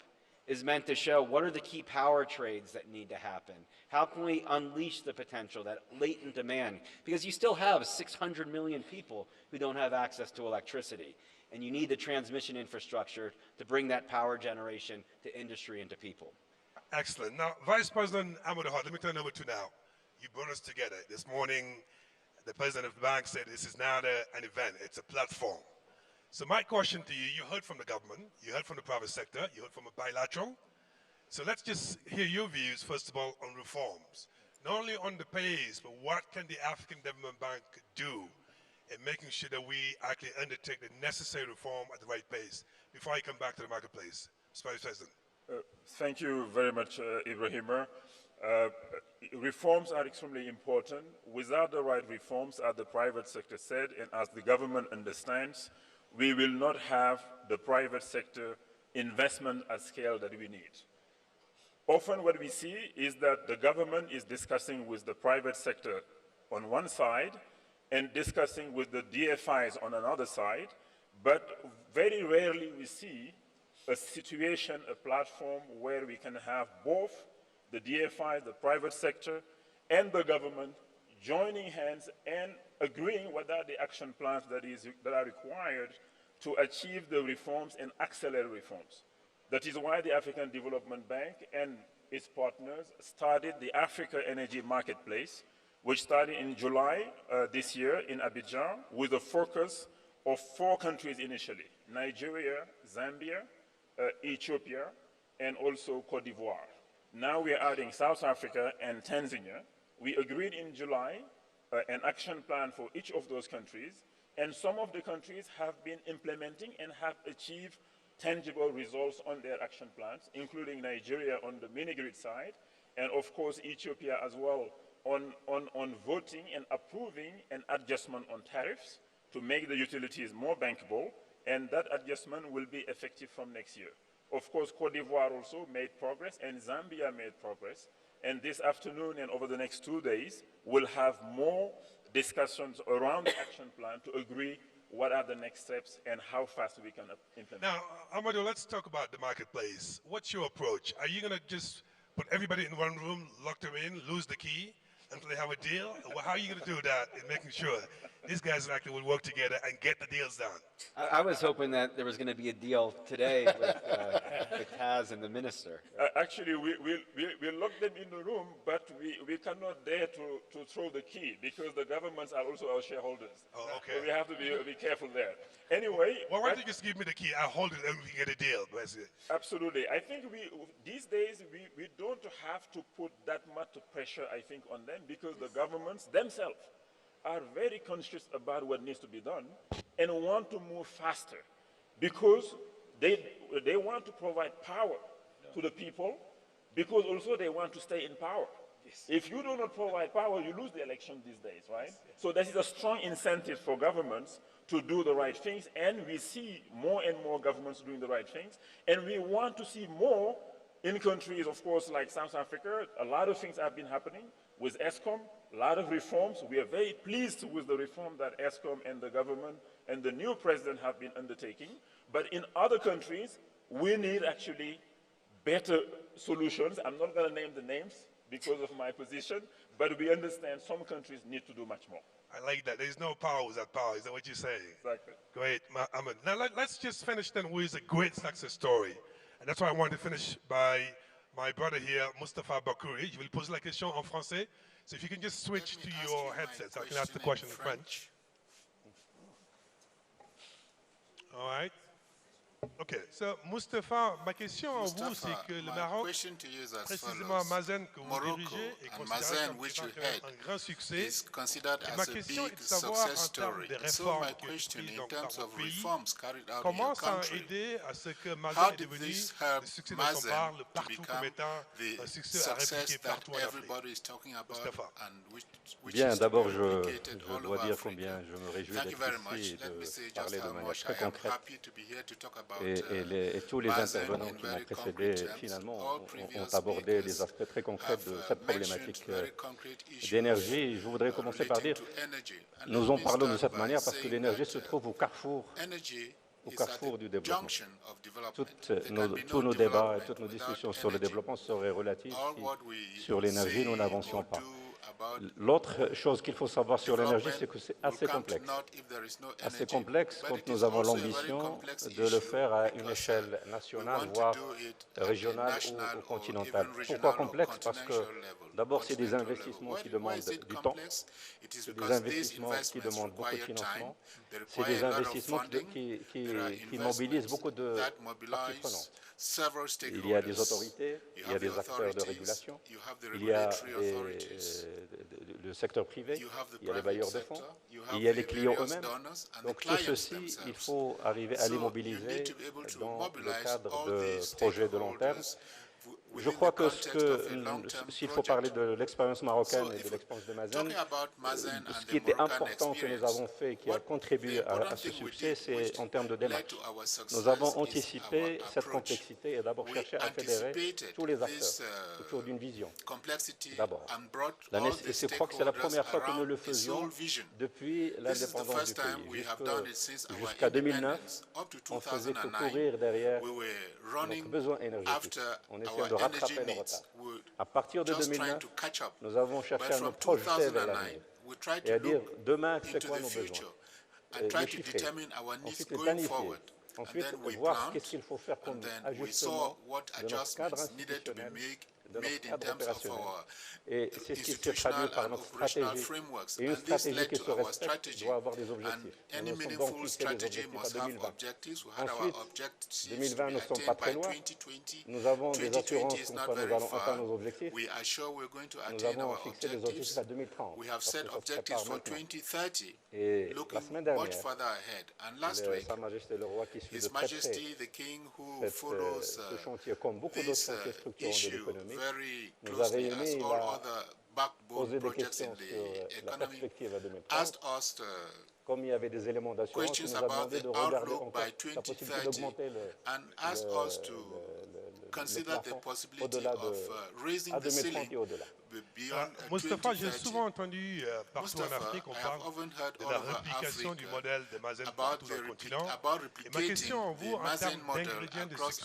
S5: is meant to show what are the key power trades that need to happen. How can we unleash the potential, that latent demand? Because you still have 600 million people who don't have access to electricity. And you need the transmission infrastructure to bring that power generation to industry and to people.
S21: Excellent. Now, Vice President Amadou, let me turn it over to you now. You brought us together this morning The president of the bank said this is not an event, it's a platform. So my question to you, you heard from the government, you heard from the private sector, you heard from a bilateral. So let's just hear your views, first of all, on reforms. Not only on the pace, but what can the African Development Bank do in making sure that we actually undertake the necessary reform at the right pace before I come back to the marketplace? Mr. Vice President.
S7: Thank you very much, Ibrahima. Reforms are extremely important. Without the right reforms, as the private sector said, and as the government understands, we will not have the private sector investment at scale that we need. Often what we see is that the government is discussing with the private sector on one side and discussing with the DFIs on another side, but very rarely we see a situation, a platform where we can have both the DFI, the private sector, and the government joining hands and agreeing what are the action plans that are required to achieve the reforms and accelerate reforms. That is why the African Development Bank and its partners started the Africa Energy Marketplace, which started in July this year in Abidjan with a focus of 4 countries initially: Nigeria, Zambia, Ethiopia, and also Cote d'Ivoire. Now we are adding South Africa and Tanzania. We agreed in July an action plan for each of those countries, and some of the countries have been implementing and have achieved tangible results on their action plans, including Nigeria on the mini-grid side, and of course Ethiopia as well on voting and approving an adjustment on tariffs to make the utilities more bankable, and that adjustment will be effective from next year. Of course, Cote d'Ivoire also made progress, and Zambia made progress, and this afternoon and over the next 2 days, we'll have more discussions around the action plan to agree what are the next steps and how fast we can implement.
S21: Now, Amadou, let's talk about the marketplace. What's your approach? Are you going to just put everybody in one room, lock them in, lose the key until they have a deal? How are you going to do that in making sure these guys actually will work together and get the deals done?
S5: I was hoping that there was going to be a deal today with Taz and the minister.
S7: Actually, we lock them in the room, but we cannot dare to throw the key because the governments are also our shareholders.
S21: Oh, okay.
S7: So we have to be careful there. Anyway.
S21: Well, why don't you just give me the key? I'll hold it and we can get a deal.
S7: Absolutely. I think these days we don't have to put that much pressure, I think, on them because the governments themselves are very conscious about what needs to be done and want to move faster because they want to provide power to the people because also they want to stay in power. Yes. If you do not provide power, you lose the election these days, right? Yes. So this is a strong incentive for governments to do the right things, and we see more and more governments doing the right things, and we want to see more in countries, of course, like South Africa. A lot of things have been happening with ESCOM, a lot of reforms. We are very pleased with the reform that ESCOM and the government and the new president have been undertaking. But in other countries, we need actually better solutions. I'm not going to name the names because of my position, but we understand some countries need to do much more.
S21: I like that. There's no power without power. Is that what you're saying?
S7: Exactly.
S21: Great, Ahmed. Now let's just finish then with a great success story. And that's why I wanted to finish by my brother here, Mustafa Bakouri. Je vais lui poser la question en français. So if you can just switch to your headset so I can ask the question in French. All right. Okay, so Mustafa, ma question à vous, c'est que le Maroc, précisément Mazen que vous dirigez, est considéré comme un grand succès. Et ma question est de savoir en termes de réformes qui ont été prises dans votre pays, comment ça a aidé à ce que Mazen est devenu le succès dont on parle partout comme étant un succès à répliquer partout en Afrique. Mustafa.
S22: Bien, d'abord, je dois dire combien je me réjouis d'être ici et de parler de manière très concrète. Et tous les intervenants qui m'ont précédé, finalement, ont abordé les aspects très concrets de cette problématique d'énergie. Je voudrais commencer par dire, nous en parlons de cette manière parce que l'énergie se trouve au carrefour du développement. Tous nos débats et toutes nos discussions sur le développement seraient relatives si sur l'énergie nous n'avancions pas. L'autre chose qu'il faut savoir sur l'énergie, c'est que c'est assez complexe. Assez complexe quand nous avons l'ambition de le faire à une échelle nationale, voire régionale ou continentale. Pourquoi complexe? Parce que d'abord, c'est des investissements qui demandent du temps, c'est des investissements qui demandent beaucoup de financement, c'est des investissements qui mobilisent beaucoup de parties prenantes. Il y a des autorités, il y a des acteurs de régulation, il y a le secteur privé, il y a les bailleurs de fonds, il y a les clients eux-mêmes. Donc tout ceci, il faut arriver à les mobiliser dans le cadre de projets de long terme. Je crois que s'il faut parler de l'expérience marocaine et de l'expérience de Mazen, ce qui était important que nous avons fait, qui a contribué à ce succès, c'est en termes de démarche. Nous avons anticipé cette complexité et d'abord cherché à fédérer tous les acteurs autour d'une vision. D'abord, et je crois que c'est la première fois que nous le faisions depuis l'indépendance du pays. Jusqu'à 2009, on ne faisait que courir derrière notre besoin énergétique. On essayait de rattraper le retard. À partir de 2009, nous avons cherché à nous projeter vers l'avenir et à dire demain, c'est quoi nos besoins. Les chiffrer, ensuite les planifier, ensuite voir qu'est-ce qu'il faut faire comme ajustement de notre cadre institutionnel, de notre cadre opérationnel. Et c'est ce qui se traduit par notre stratégie. Et une stratégie qui se respecte doit avoir des objectifs. Nous nous sommes donc fixés des objectifs à 2020. Ensuite, 2020, nous ne sommes pas très loin. Nous avons des assurances comme quoi nous allons atteindre nos objectifs. Nous avons fixé des objectifs à 2030. Parce que ça se prépare maintenant. Et la semaine dernière, Sa Majesté le Roi qui suit de très près ce chantier, comme beaucoup d'autres chantiers structurants de l'économie, nous a réunis, il a posé des questions sur la perspective à 2030. Comme il y avait des éléments d'assurance, il nous a demandé de regarder encore la possibilité d'augmenter le plafond au-delà à 2030 et au-delà.
S21: Moustapha, j'ai souvent entendu partout en Afrique, on parle de la réplication du modèle de Mazen partout dans le continent. Et ma question à vous, en termes d'ingrédients de succès,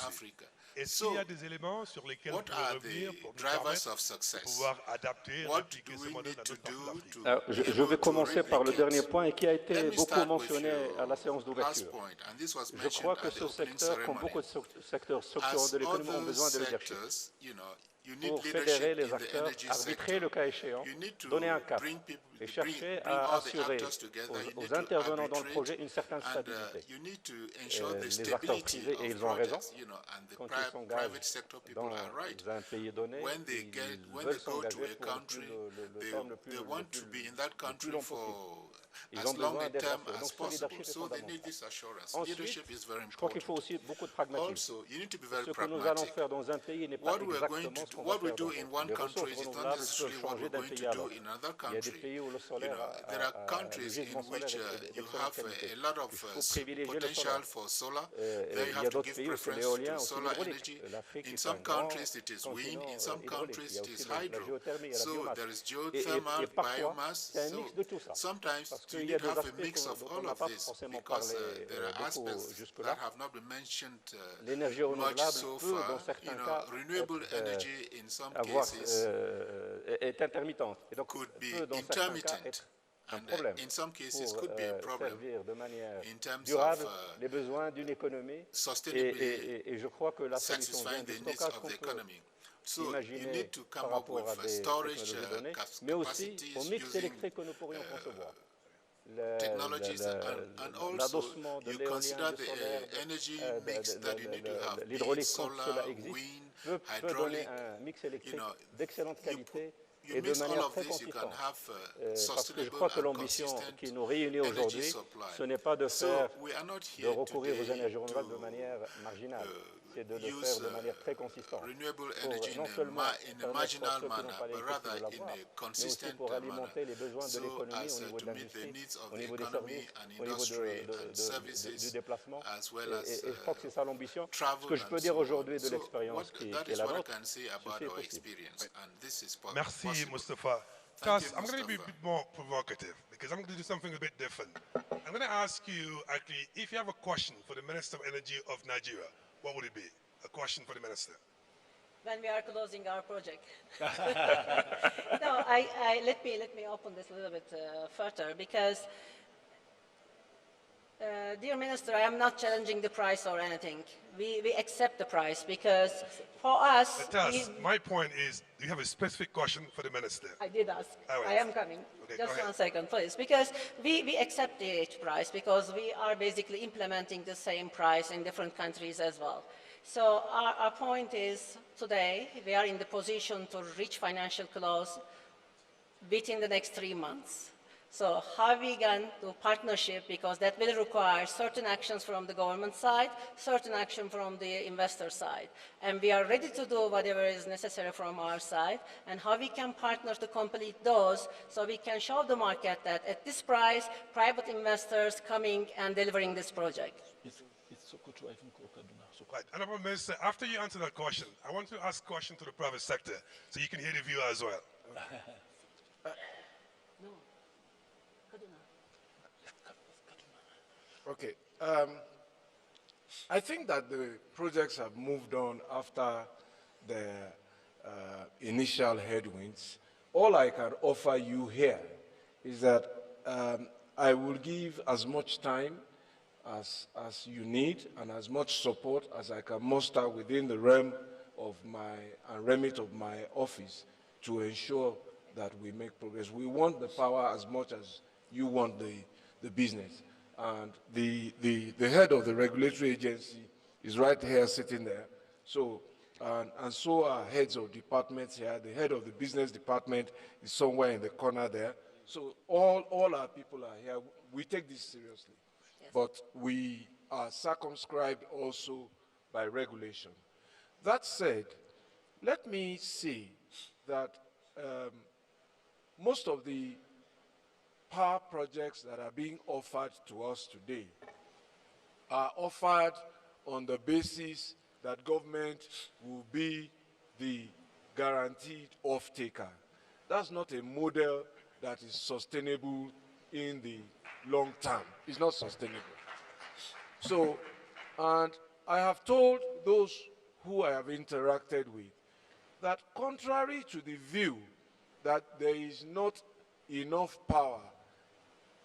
S21: est-ce qu'il y a des éléments sur lesquels vous pouvez revenir pour nous permettre de pouvoir adapter, répliquer ce modèle dans d'autres parties de l'Afrique?
S22: Je vais commencer par le dernier point qui a été beaucoup mentionné à la séance d'ouverture. Je crois que ce secteur, comme beaucoup de secteurs structurants de l'économie, ont besoin de leadership. Pour fédérer les acteurs, arbitrer le cas échéant, donner un cap et chercher à assurer aux intervenants dans le projet une certaine stabilité. Les acteurs privés, et ils ont raison, quand ils s'engagent dans un pays donné, ils veulent s'engager pour le terme le plus long possible. Ils ont besoin d'être assurés. Donc ce leadership est fondamental. Ensuite, je crois qu'il faut aussi beaucoup de pragmatisme. Ce que nous allons faire dans un pays n'est pas exactement ce qu'on va faire dans l'autre. Les ressources renouvelables peuvent changer d'un pays à l'autre. Il y a des pays où le solaire, le gisement solaire est d'excellente qualité. Il faut privilégier le solaire. Il y a d'autres pays où c'est l'éolien, aussi l'hydraulique. L'Afrique est un grand continent hydraulique. Il y a aussi la géothermie, il y a la biomasse. Et parfois, c'est un mix de tout ça. Parce qu'il y a des aspects dont on n'a pas forcément parlé beaucoup jusque-là. L'énergie renouvelable peut, dans certains cas, est intermittente. Et donc, peut, dans certains cas, être un problème pour servir de manière durable les besoins d'une économie. Et je crois que la solution vient du stockage qu'on peut imaginer par rapport à des technologies de données, mais aussi au mix électrique que nous pourrions concevoir. L'adossement de l'éolien, du solaire, l'hydraulique quand cela existe, peut donner un mix électrique d'excellente qualité et de manière très consistante. Parce que je crois que l'ambition qui nous réunit aujourd'hui, ce n'est pas de recourir aux énergies renouvelables de manière marginale. C'est de le faire de manière très consistante. Pour non seulement permettre à ceux qui n'ont pas les ressources de l'avoir, mais aussi pour alimenter les besoins de l'économie au niveau de l'industrie, au niveau des services, au niveau du déplacement. Et je crois que c'est ça l'ambition. Ce que je peux dire aujourd'hui de l'expérience qui est la nôtre, ceci est possible.
S21: Merci, Moustapha. Cass, I'm going to be a bit more provocative because I'm going to do something a bit different. I'm going to ask you, actually, if you have a question for the Minister of Energy of Nigeria, what would it be? A question for the Minister.
S4: when we are closing our project. No, let me open this a little bit further, because dear Minister, I am not challenging the price or anything. We accept the price, because for us...
S21: my point is, do you have a specific question for the Minister?
S4: I did ask.
S21: Right.
S4: I am coming.
S21: Okay,
S4: Just 1 second, please. Because we accept the H price, because we are basically implementing the same price in different countries as well. So our point is, today, we are in the position to reach financial close within the next 3 months. So how we can do partnership, because that will require certain actions from the government side, certain action from the investor side. And we are ready to do whatever is necessary from our side, and how we can partner to complete those, so we can show the market that at this price, private investors coming and delivering this project.
S21: Right. Honorable Minister, after you answer that question, I want to ask a question to the private sector, so you can hear the viewer as well.
S6: Okay. I think that the projects have moved on after the initial headwinds. All I can offer you here is that I will give as much time as you need, and as much support as I can muster within the realm of my remit of my office to ensure that we make progress. We want the power as much as you want the business. And the head of the regulatory agency is right here sitting there. So, and so are heads of departments here. The head of the business department is somewhere in the corner there. So all our people are here. We take this seriously. Yes. But we are circumscribed also by regulation. That said, let me see that most of the power projects that are being offered to us today are offered on the basis that government will be the guaranteed off-taker. That's not a model that is sustainable in the long term. It's not sustainable. So, and I have told those who I have interacted with that contrary to the view that there is not enough power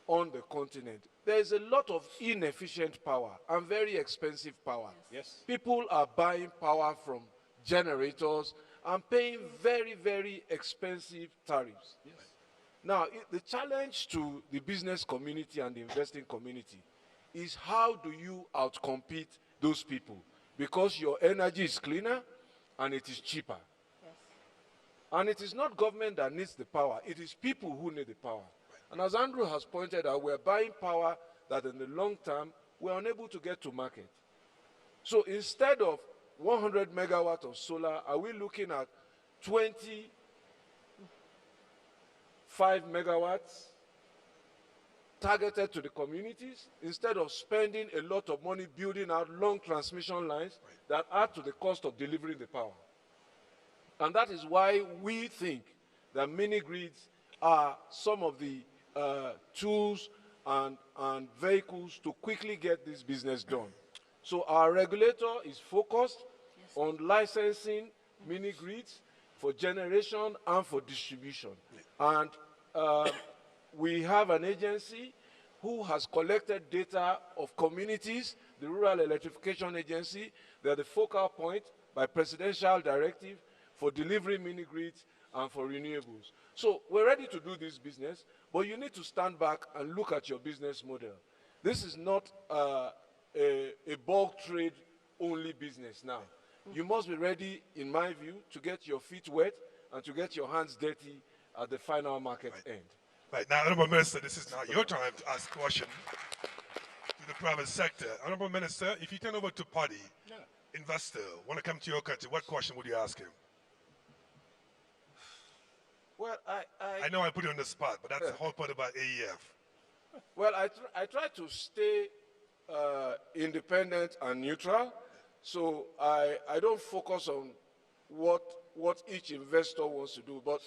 S6: on the continent, there is a lot of inefficient power and very expensive power.
S3: Yes.
S6: People are buying power from generators and paying very, very expensive tariffs. Yes. Now, the challenge to the business community and the investing community is how do you outcompete those people? Because your energy is cleaner and it is cheaper. Yes. And it is not government that needs the power, it is people who need the power. And as Andrew has pointed out, we're buying power that in the long term, we're unable to get to market. So instead of 100 megawatt of solar, are we looking at 25 megawatts targeted to the communities, instead of spending a lot of money building out long transmission lines that add to the cost of delivering the power? And that is why we think that mini-grids are some of the tools and vehicles to quickly get this business done. So our regulator is focused on licensing mini-grids for generation and for distribution. And we have an agency who has collected data of communities, the Rural Electrification Agency. They're the focal point by presidential directive for delivering mini-grids and for renewables. So we're ready to do this business, but you need to stand back and look at your business model. This is not a bulk trade only business now. You must be ready, in my view, to get your feet wet and to get your hands dirty at the final market end.
S21: Right, now, Honorable Minister, this is now your time to ask a question to the private sector. Honorable Minister, if you turn over to Paddy, investor, want to come to your country, what question would you ask him?
S6: Well,
S21: I know I put you on the spot, but that's the whole part about AEF.
S6: Well, I try to stay independent and neutral, so I don't focus on what each investor wants to do, but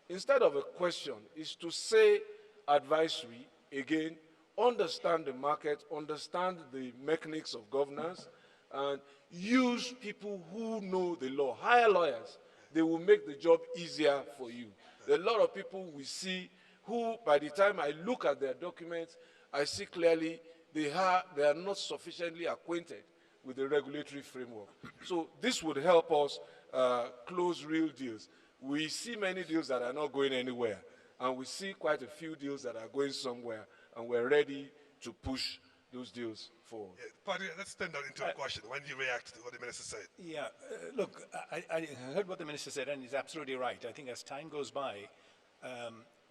S6: instead of a question, is to say advisory, again, understand the market, understand the mechanics of governance, and use people who know the law. Hire hire lawyers. They will make the job easier for you. There are a lot of people we see who, by the time I look at their documents, I see clearly they are not sufficiently acquainted with the regulatory framework. So this would help us close real deals. We see many deals that are not going anywhere, and we see quite a few deals that are going somewhere, and we're ready to push those deals forward.
S21: Yeah, Paddy, let's turn that into a question. When do you react to what the minister said?
S3: Yeah, look, I heard what the minister said, and he's absolutely right. I think as time goes by,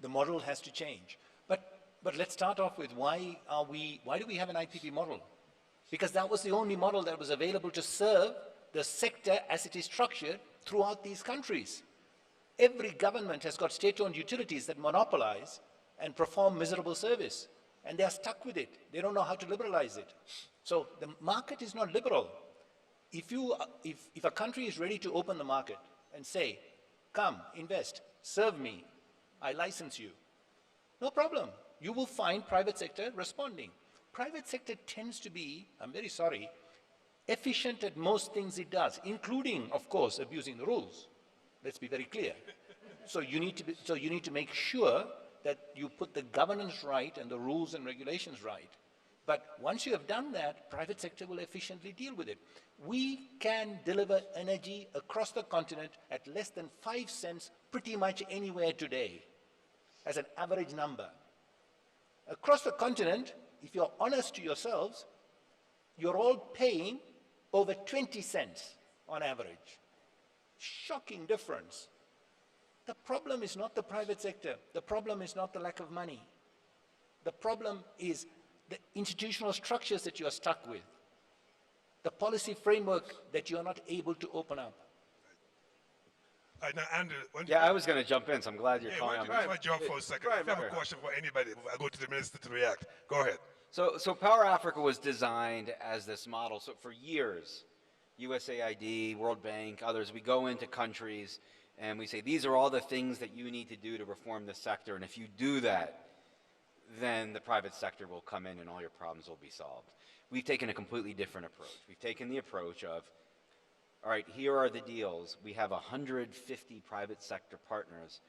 S3: the model has to change. But let's start off with why do we have an IPP model? Because that was the only model that was available to serve the sector as it is structured throughout these countries. Every government has got state-owned utilities that monopolize and perform miserable service, and they are stuck with it. They don't know how to liberalize it. So the market is not liberal. If a country is ready to open the market and say, come, invest, serve me, I license you, no problem. You will find private sector responding. Private sector tends to be, I'm very sorry, efficient at most things it does, including, of course, abusing the rules. Let's be very clear. So you need to make sure that you put the governance right and the rules and regulations right. But once you have done that, private sector will efficiently deal with it. We can deliver energy across the continent at less than 5 cents pretty much anywhere today, as an average number. Across the continent, if you're honest to yourselves, you're all paying over 20 cents on average. Shocking difference. The problem is not the private sector. The problem is not the lack of money. The problem is the institutional structures that you are stuck with. The policy framework that you are not able to open up.
S21: Now, Andrew,
S5: I was going to jump in, so I'm glad you're calling on me.
S21: I jump for a second? If you have a question for anybody, I go to the minister to react. Go ahead.
S5: So Power Africa was designed as this model. So for years, USAID, World Bank, others, we go into countries and we say, these are all the things that you need to do to reform the sector. And if you do that, then the private sector will come in and all your problems will be solved. We've taken a completely different approach. We've taken the approach of, all right, here are the deals. We have 150 private sector partners,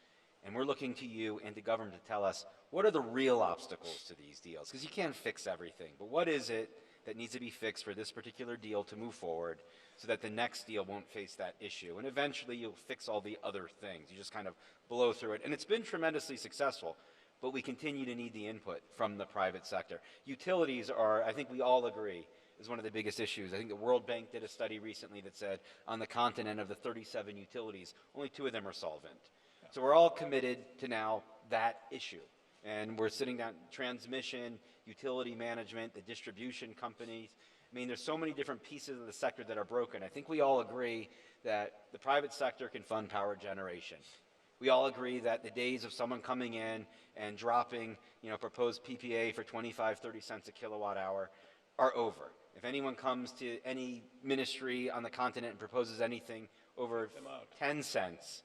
S5: and we're looking to you and the government to tell us what are the real obstacles to these deals? Because you can't fix everything, but what is it that needs to be fixed for this particular deal to move forward so that the next deal won't face that issue? And eventually you'll fix all the other things. You just kind of blow through it. And it's been tremendously successful, but we continue to need the input from the private sector. Utilities are, I think we all agree, is one of the biggest issues. I think the World Bank did a study recently that said on the continent of the 37 utilities, only 2 of them are solvent. So we're all committed to now that issue. And we're sitting down, transmission, utility management, the distribution companies. I mean, there's so many different pieces of the sector that are broken. I think we all agree that the private sector can fund power generation. We all agree that the days of someone coming in and dropping, proposed PPA for 25, 30 cents a kilowatt hour are over. If anyone comes to any ministry on the continent and proposes anything over 10 cents,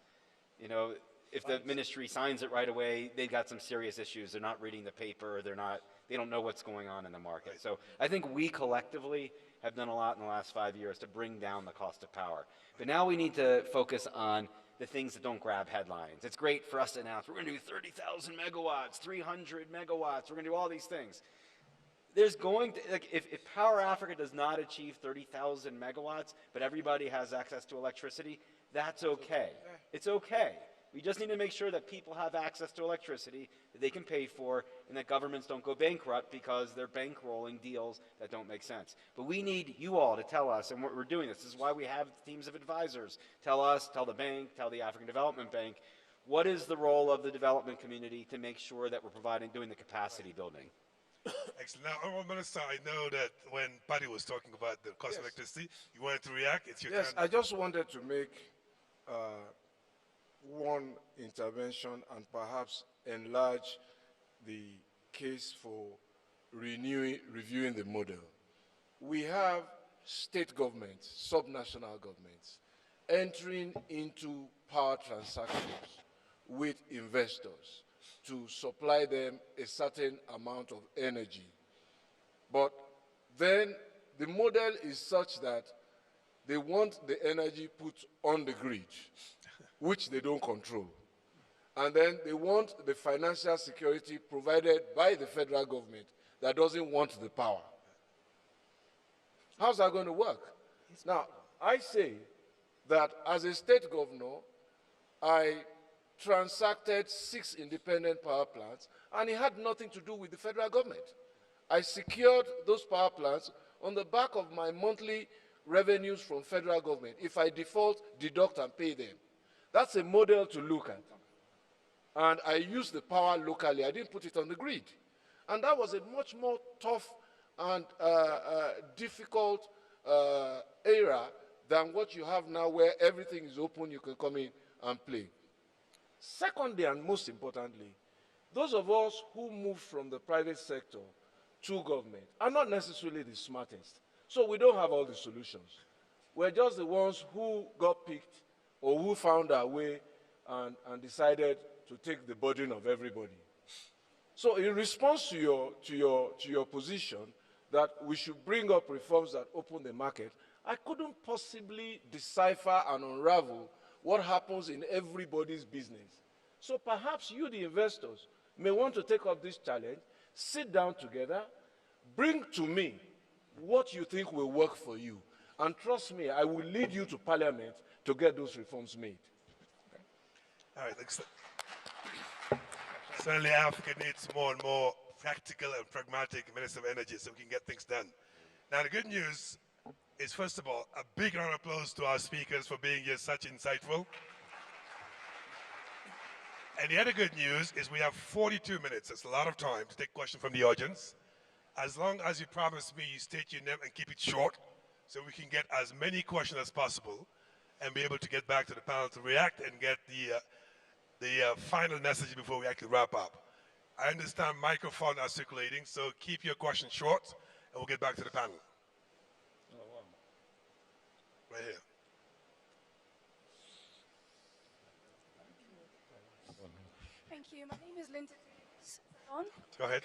S5: if the ministry signs it right away, they've got some serious issues. They're not reading the paper. They don't know what's going on in the market. So I think we collectively have done a lot in the last 5 years to bring down the cost of power. But now we need to focus on the things that don't grab headlines. It's great for us to announce we're going to do 30,000 megawatts, 300 megawatts. We're going to do all these things. There's going to, if Power Africa does not achieve 30,000 megawatts, but everybody has access to electricity, that's okay. It's okay. We just need to make sure that people have access to electricity that they can pay for and that governments don't go bankrupt because they're bankrolling deals that don't make sense. But we need you all to tell us, and we're doing this. This is why we have teams of advisors. Tell us, tell the bank, tell the African Development Bank, what is the role of the development community to make sure that we're doing the capacity building?
S21: Excellent. Now, Honourable Minister, I know that when Paddy was talking about the cost of electricity, you wanted to react. It's your turn.
S6: Yes, I just wanted to make one intervention and perhaps enlarge the case for reviewing the model. We have state governments, subnational governments, entering into power transactions with investors to supply them a certain amount of energy. But then the model is such that they want the energy put on the grid, which they don't control. And then they want the financial security provided by the federal government that doesn't want the power. How's that going to work? Now, I say that as a state governor, I transacted 6 independent power plants, and it had nothing to do with the federal government. I secured those power plants on the back of my monthly revenues from federal government. If I default, deduct and pay them. That's a model to look at. And I used the power locally. I didn't put it on the grid. And that was a much more tough and difficult era than what you have now, where everything is open, you can come in and play. Secondly, and most importantly, those of us who moved from the private sector to government are not necessarily the smartest. So we don't have all the solutions. We're just the ones who got picked or who found our way and decided to take the burden of everybody. So in response to your position that we should bring up reforms that open the market, I couldn't possibly decipher and unravel what happens in everybody's business. So perhaps you, the investors, may want to take up this challenge, sit down together, bring to me what you think will work for you. And trust me, I will lead you to Parliament to get those reforms made.
S21: All right, certainly Africa needs more and more practical and pragmatic Minister of Energy so we can get things done. Now the good news is, first of all, a big round of applause to our speakers for being here such insightful. And the other good news is we have 42 minutes. That's a lot of time to take questions from the audience. As long as you promise me you state your name and keep it short so we can get as many questions as possible and be able to get back to the panel to react and get the final message before we actually wrap up. I understand microphones are circulating, so keep your questions short and we'll get back to the panel. Right here.
S1: Thank you. My name is Linda Davis. On?
S21: Go ahead.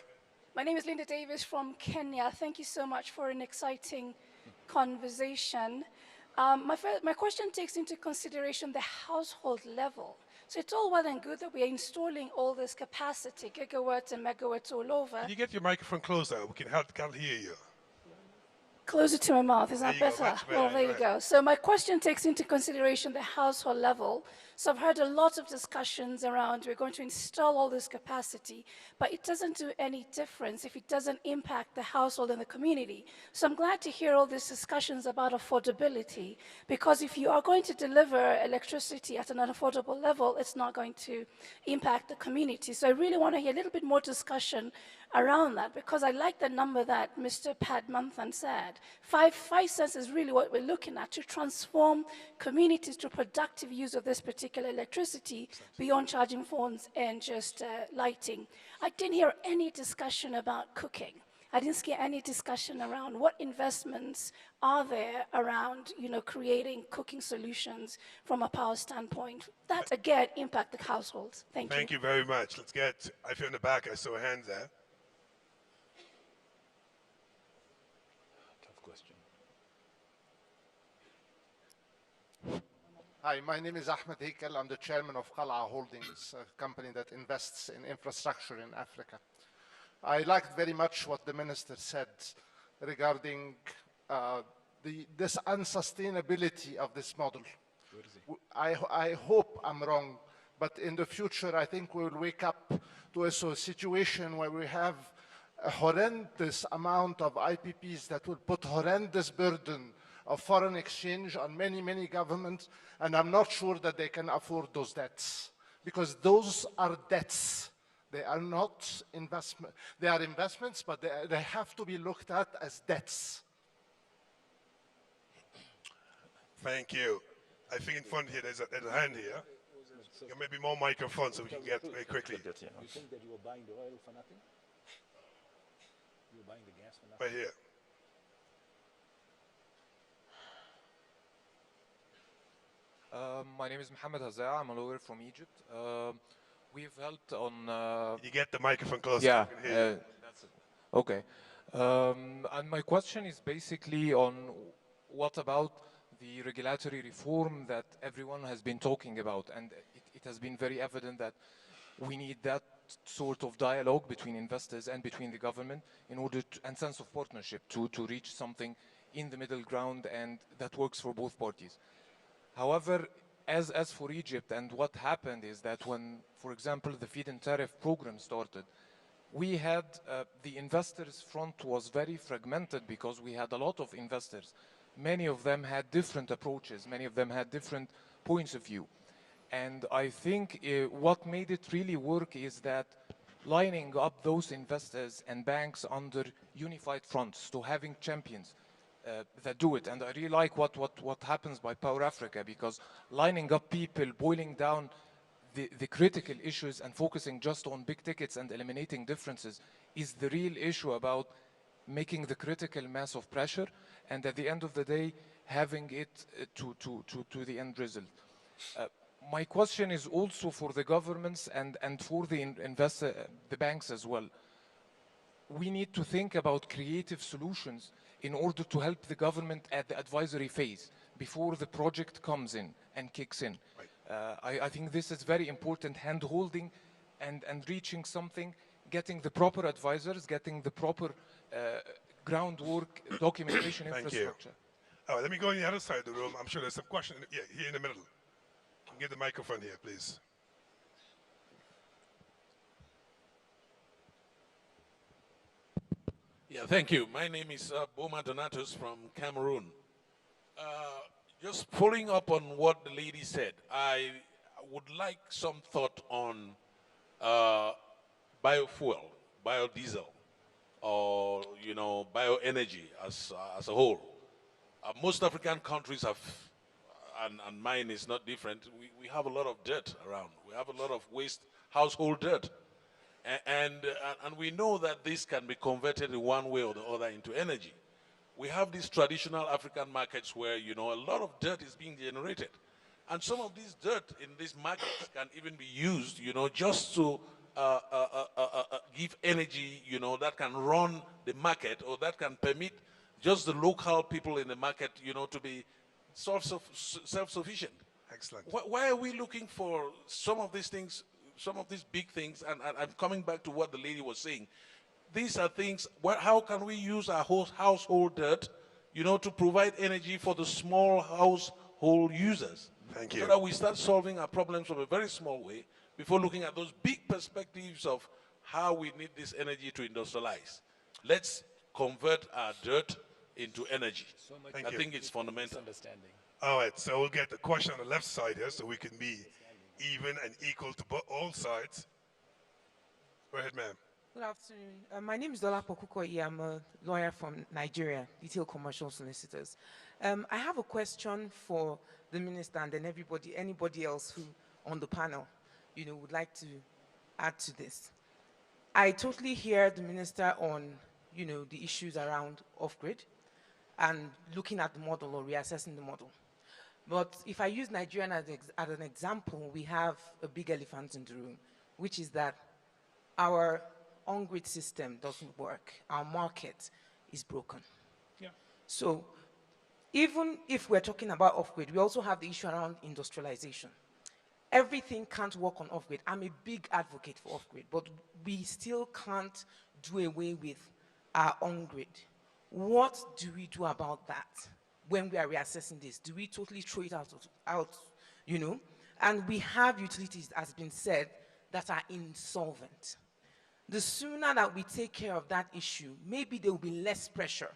S1: My name is Linda Davis from Kenya. Thank you so much for an exciting conversation. My question takes into consideration the household level. So it's all well and good that we are installing all this capacity, gigawatts and megawatts all over.
S21: Can you get your microphone closer? We can't hear you.
S1: Closer to my mouth, is that better? Well, there you go. So my question takes into consideration the household level. So I've heard a lot of discussions around we're going to install all this capacity, but it doesn't do any difference if it doesn't impact the household and the community. So I'm glad to hear all these discussions about affordability, because if you are going to deliver electricity at an unaffordable level, it's not going to impact the community. So I really want to hear a little bit more discussion around that, because I like the number that Mr. Pat Manthan said. 5 cents is really what we're looking at to transform communities to productive use of this particular electricity beyond charging phones and just lighting. I didn't hear any discussion about cooking. I didn't hear any discussion around what investments are there around, creating cooking solutions from a power standpoint. That, again, impact the households. Thank you.
S21: Thank you very much. Let's get, I feel in the back, I saw a hand there.
S11: Hi, my name is Ahmed Heikel. I'm the chairman of Qal'a Holdings, a company that invests in infrastructure in Africa. I liked very much what the minister said regarding this unsustainability of this model. I hope I'm wrong, but in the future, I think we will wake up to a situation where we have a horrendous amount of IPPs that will put horrendous burden of foreign exchange on many, many governments, and I'm not sure that they can afford those debts, because those are debts. They are not investment. They are investments, but they have to be looked at as debts.
S21: Thank you. I think in front here, there's a hand here. There may be more microphones so we can get very quickly.
S3: You think that you were buying the oil for nothing? You were buying the gas for nothing?
S21: Right here.
S8: My name is Mohammed Hazaa. I'm a lawyer from Egypt. We've helped on...
S21: you get the microphone closer.
S8: Yeah,
S21: that's
S8: it. Okay. And my question is basically on what about the regulatory reform that everyone has been talking about, and it has been very evident that we need that sort of dialogue between investors and between the government in order to, and sense of partnership to reach something in the middle ground and that works for both parties. However, as for Egypt, and what happened is that when, for example, the feed-in tariff program started, we had the investors front was very fragmented because we had a lot of investors. Many of them had different approaches. Many of them had different points of view. And I think what made it really work is that lining up those investors and banks under unified fronts, to having champions that do it. And I really like what happens by Power Africa, because lining up people, boiling down the critical issues and focusing just on big tickets and eliminating differences is the real issue about making the critical mass of pressure, and at the end of the day, having it to the end result. My question is also for the governments and for the banks as well. We need to think about creative solutions in order to help the government at the advisory phase before the project comes in and kicks in. Right. I think this is very important, hand-holding and reaching something, getting the proper advisors, getting the proper groundwork, documentation, infrastructure.
S21: All right, let me go on the other side of the room. I'm sure there's some question. Yeah, here in the middle. Get the microphone here, please.
S2: Yeah, thank you. My name is Boma Donatus from Cameroon. Just following up on what the lady said, I would like some thought on biofuel, biodiesel, or bioenergy as a whole. Most African countries have, and mine is not different. We have a lot of dirt around. We have a lot of waste, household dirt. And we know that this can be converted in one way or the other into energy. We have these traditional African markets where, a lot of dirt is being generated. And some of this dirt in these markets can even be used, just to give energy, that can run the market, or that can permit just the local people in the market, to be self-sufficient.
S21: Excellent.
S2: Why are we looking for some of these things, some of these big things, and I'm coming back to what the lady was saying. These are things, how can we use our household dirt, to provide energy for the small household users?
S21: Thank you.
S2: So that we start solving our problems from a very small way before looking at those big perspectives of how we need this energy to industrialize. Let's convert our dirt into energy. I think it's fundamental.
S21: All right, so we'll get the question on the left side here so we can be even and equal to all sides. Go ahead, ma'am.
S14: Good afternoon. My name is Dola Pokukoyi. I'm a lawyer from Nigeria, Detail Commercial Solicitors. I have a question for the minister and then anybody else who on the panel, would like to add to this. I totally hear the minister on, the issues around off-grid and looking at the model or reassessing the model. But if I use Nigeria as an example, we have a big elephant in the room, which is that our on-grid system doesn't work. Our market is broken.
S21: Yeah.
S14: So even if we're talking about off-grid, we also have the issue around industrialization. Everything can't work on off-grid. I'm a big advocate for off-grid, but we still can't do away with our on-grid. What do we do about that when we are reassessing this? Do we totally throw it out, And we have utilities, as has been said, that are insolvent. The sooner that we take care of that issue, maybe there will be less pressure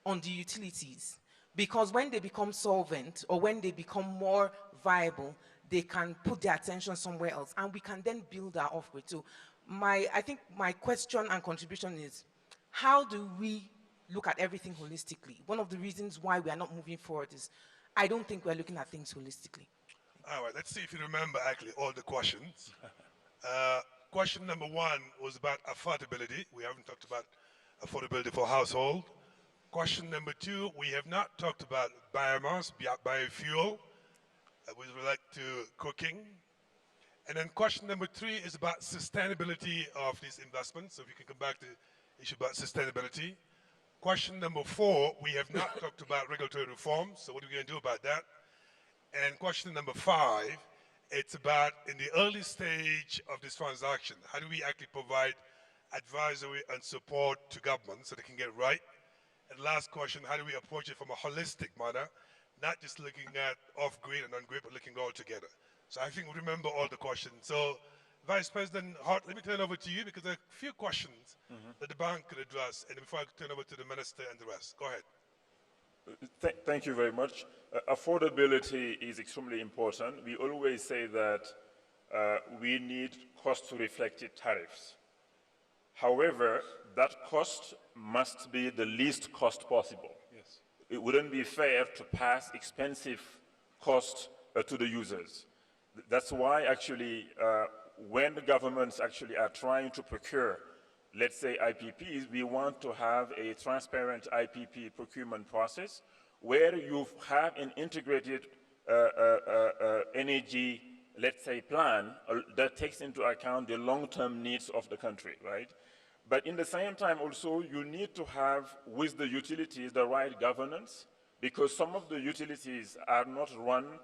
S14: on the utilities, because when they become solvent or when they become more viable, they can put their attention somewhere else, and we can then build our off-grid. So I think my question and contribution is, how do we look at everything holistically? One of the reasons why we are not moving forward is I don't think we're looking at things holistically.
S21: All right, let's see if you remember actually all the questions. Question number one was about affordability. We haven't talked about affordability for household. Question number two, we have not talked about biomass, biofuel, with respect to cooking. And then question number three is about sustainability of these investments. So if you can come back to the issue about sustainability. Question number 4, we have not talked about regulatory reform, so what are we going to do about that? And question number 5, it's about in the early stage of this transaction, how do we actually provide advisory and support to government so they can get right? And last question, how do we approach it from a holistic manner, not just looking at off-grid and on-grid, but looking all together? So I think we remember all the questions. So Vice President Hart, let me turn over to you because there are a few questions that the bank could address, and before I turn over to the Minister and the rest. Go ahead.
S7: Thank you very much. Affordability is extremely important. We always say that we need cost-reflected tariffs. However, that cost must be the least cost possible.
S21: Yes.
S7: It wouldn't be fair to pass expensive cost to the users. That's why actually when the governments actually are trying to procure, let's say IPPs, we want to have a transparent IPP procurement process where you have an integrated energy, let's say, plan that takes into account the long-term needs of the country, right? But in the same time also, you need to have, with the utilities, the right governance, because some of the utilities are not run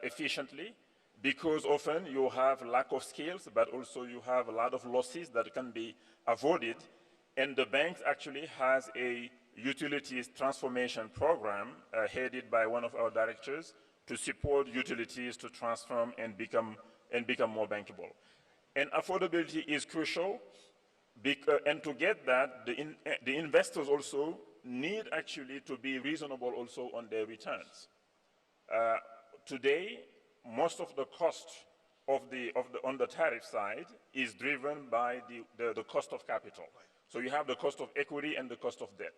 S7: efficiently, because often you have lack of skills, but also you have a lot of losses that can be avoided. And the bank actually has a utilities transformation program headed by one of our directors to support utilities to transform and become more bankable. And affordability is crucial, and to get that, the investors also need actually to be reasonable also on their returns. Today, most of the cost on the tariff side is driven by the cost of capital. So you have the cost of equity and the cost of debt.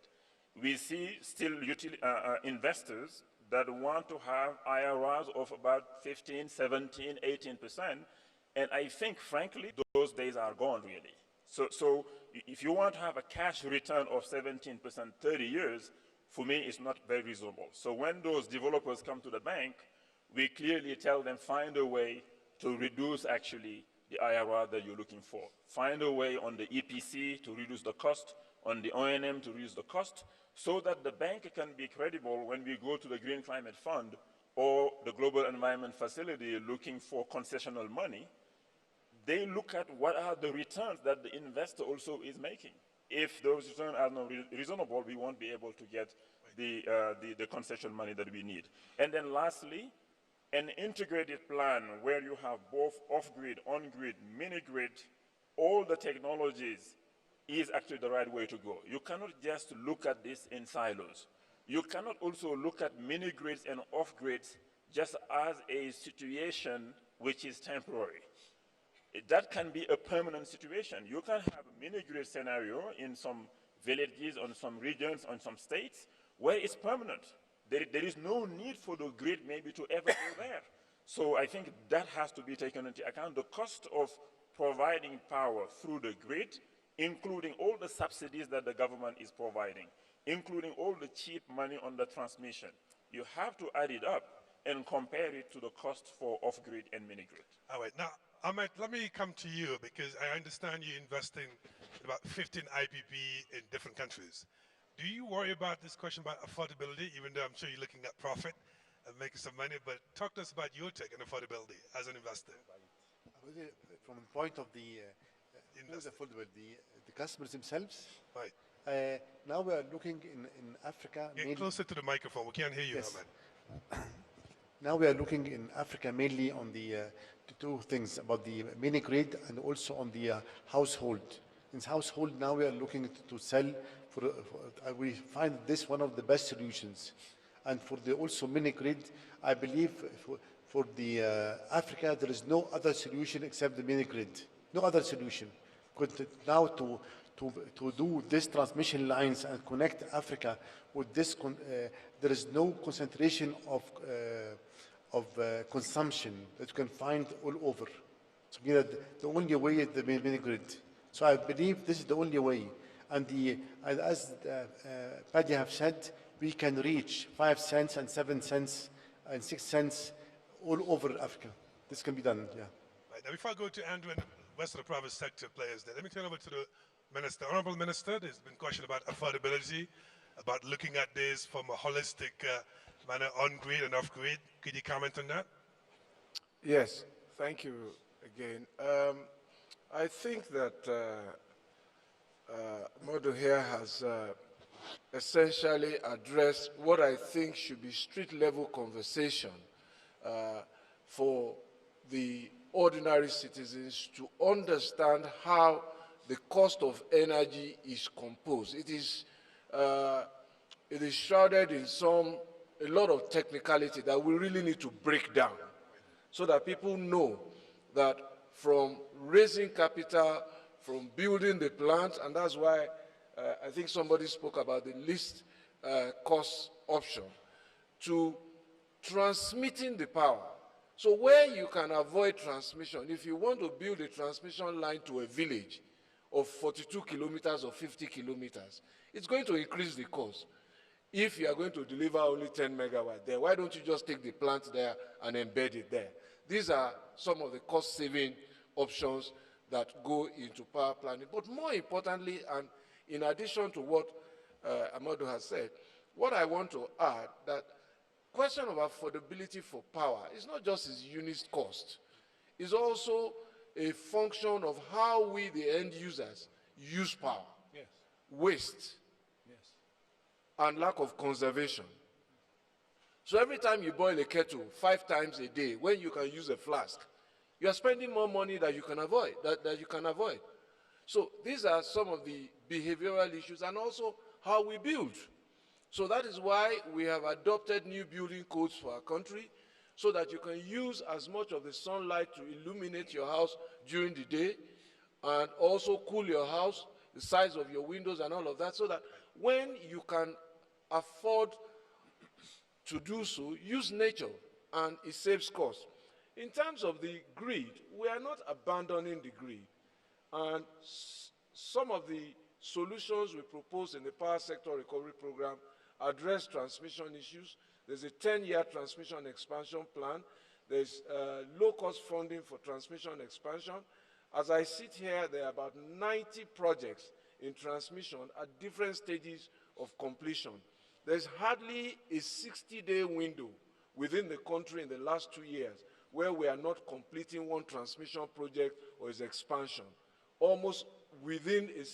S7: We see still investors that want to have IRRs of about 15, 17, 18%, and I think, frankly, those days are gone, really. So if you want to have a cash return of 17%, 30 years, for me, it's not very reasonable. So when those developers come to the bank, we clearly tell them, find a way to reduce actually the IRR that you're looking for. Find a way on the EPC to reduce the cost, on the O&M to reduce the cost, so that the bank can be credible when we go to the Green Climate Fund or the Global Environment Facility looking for concessional money. They look at what are the returns that the investor also is making. If those returns are not reasonable, we won't be able to get the concession money that we need. And then lastly, an integrated plan where you have both off-grid, on-grid, mini-grid, all the technologies is actually the right way to go. You cannot just look at this in silos. You cannot also look at mini-grids and off-grids just as a situation which is temporary. That can be a permanent situation. You can have a mini-grid scenario in some villages, on some regions, on some states, where it's permanent. There is no need for the grid maybe to ever go there. So I think that has to be taken into account. The cost of providing power through the grid, including all the subsidies that the government is providing, including all the cheap money on the transmission. You have to add it up and compare it to the cost for off-grid and mini-grid.
S21: All right, now, Ahmed, let me come to you because I understand you're investing in about 15 IPP in different countries. Do you worry about this question about affordability, even though I'm sure you're looking at profit and making some money, but talk to us about your take on affordability as an investor.
S15: From the point of the affordability, the customers themselves. Right. Now we are looking in Africa.
S21: Get closer to the microphone. We can't hear you,
S15: yes.
S21: Ahmed.
S15: Now we are looking in Africa mainly on the two things about the mini grid and also on the household. In household now we are looking to sell we find this one of the best solutions, and for the also mini grid, I believe for the Africa there is no other solution except the mini grid. No other solution. Because now to do this transmission lines and connect Africa with this, there is no concentration of consumption that you can find all over. So the only way is the mini grid. So I believe this is the only way. And as Paddy have said, we can reach 5 cents and 7 cents and 6 cents all over Africa. This can be done, yeah.
S21: Right, now before I go to Andrew and the rest of the private sector players there, let me turn over to the Minister. Honorable Minister, there's been a question about affordability. about looking at this from a holistic manner, on-grid and off-grid. Could you comment on that?
S6: Yes, thank you again. I think that Modo here has essentially addressed what I think should be street-level conversation for the ordinary citizens to understand how the cost of energy is composed. It is shrouded in a lot of technicality that we really need to break down so that people know that from raising capital, from building the plant, and that's why I think somebody spoke about the least cost option, to transmitting the power. So where you can avoid transmission, if you want to build a transmission line to a village of 42 kilometers or 50 kilometers, it's going to increase the cost. If you are going to deliver only 10 megawatts there, why don't you just take the plant there and embed it there? These are some of the cost-saving options that go into power planning. But more importantly, and in addition to what Amadou has said, what I want to add that question of affordability for power is not just its unit cost. It's also a function of how we, the end users, use power.
S3: Yes.
S6: Waste.
S3: Yes.
S6: And lack of conservation. So every time you boil a kettle 5 times a day, when you can use a flask, you are spending more money that you can avoid. So these are some of the behavioral issues and also how we build. So that is why we have adopted new building codes for our country so that you can use as much of the sunlight to illuminate your house during the day and also cool your house, the size of your windows and all of that, so that when you can afford to do so, use nature and it saves costs. In terms of the grid, we are not abandoning the grid. And some of the solutions we propose in the Power Sector Recovery Program address transmission issues. There's a 10-year transmission expansion plan. There's low-cost funding for transmission expansion. As I sit here, there are about 90 projects in transmission at different stages of completion. There's hardly a 60-day window within the country in the last 2 years where we are not completing one transmission project or its expansion. Almost within a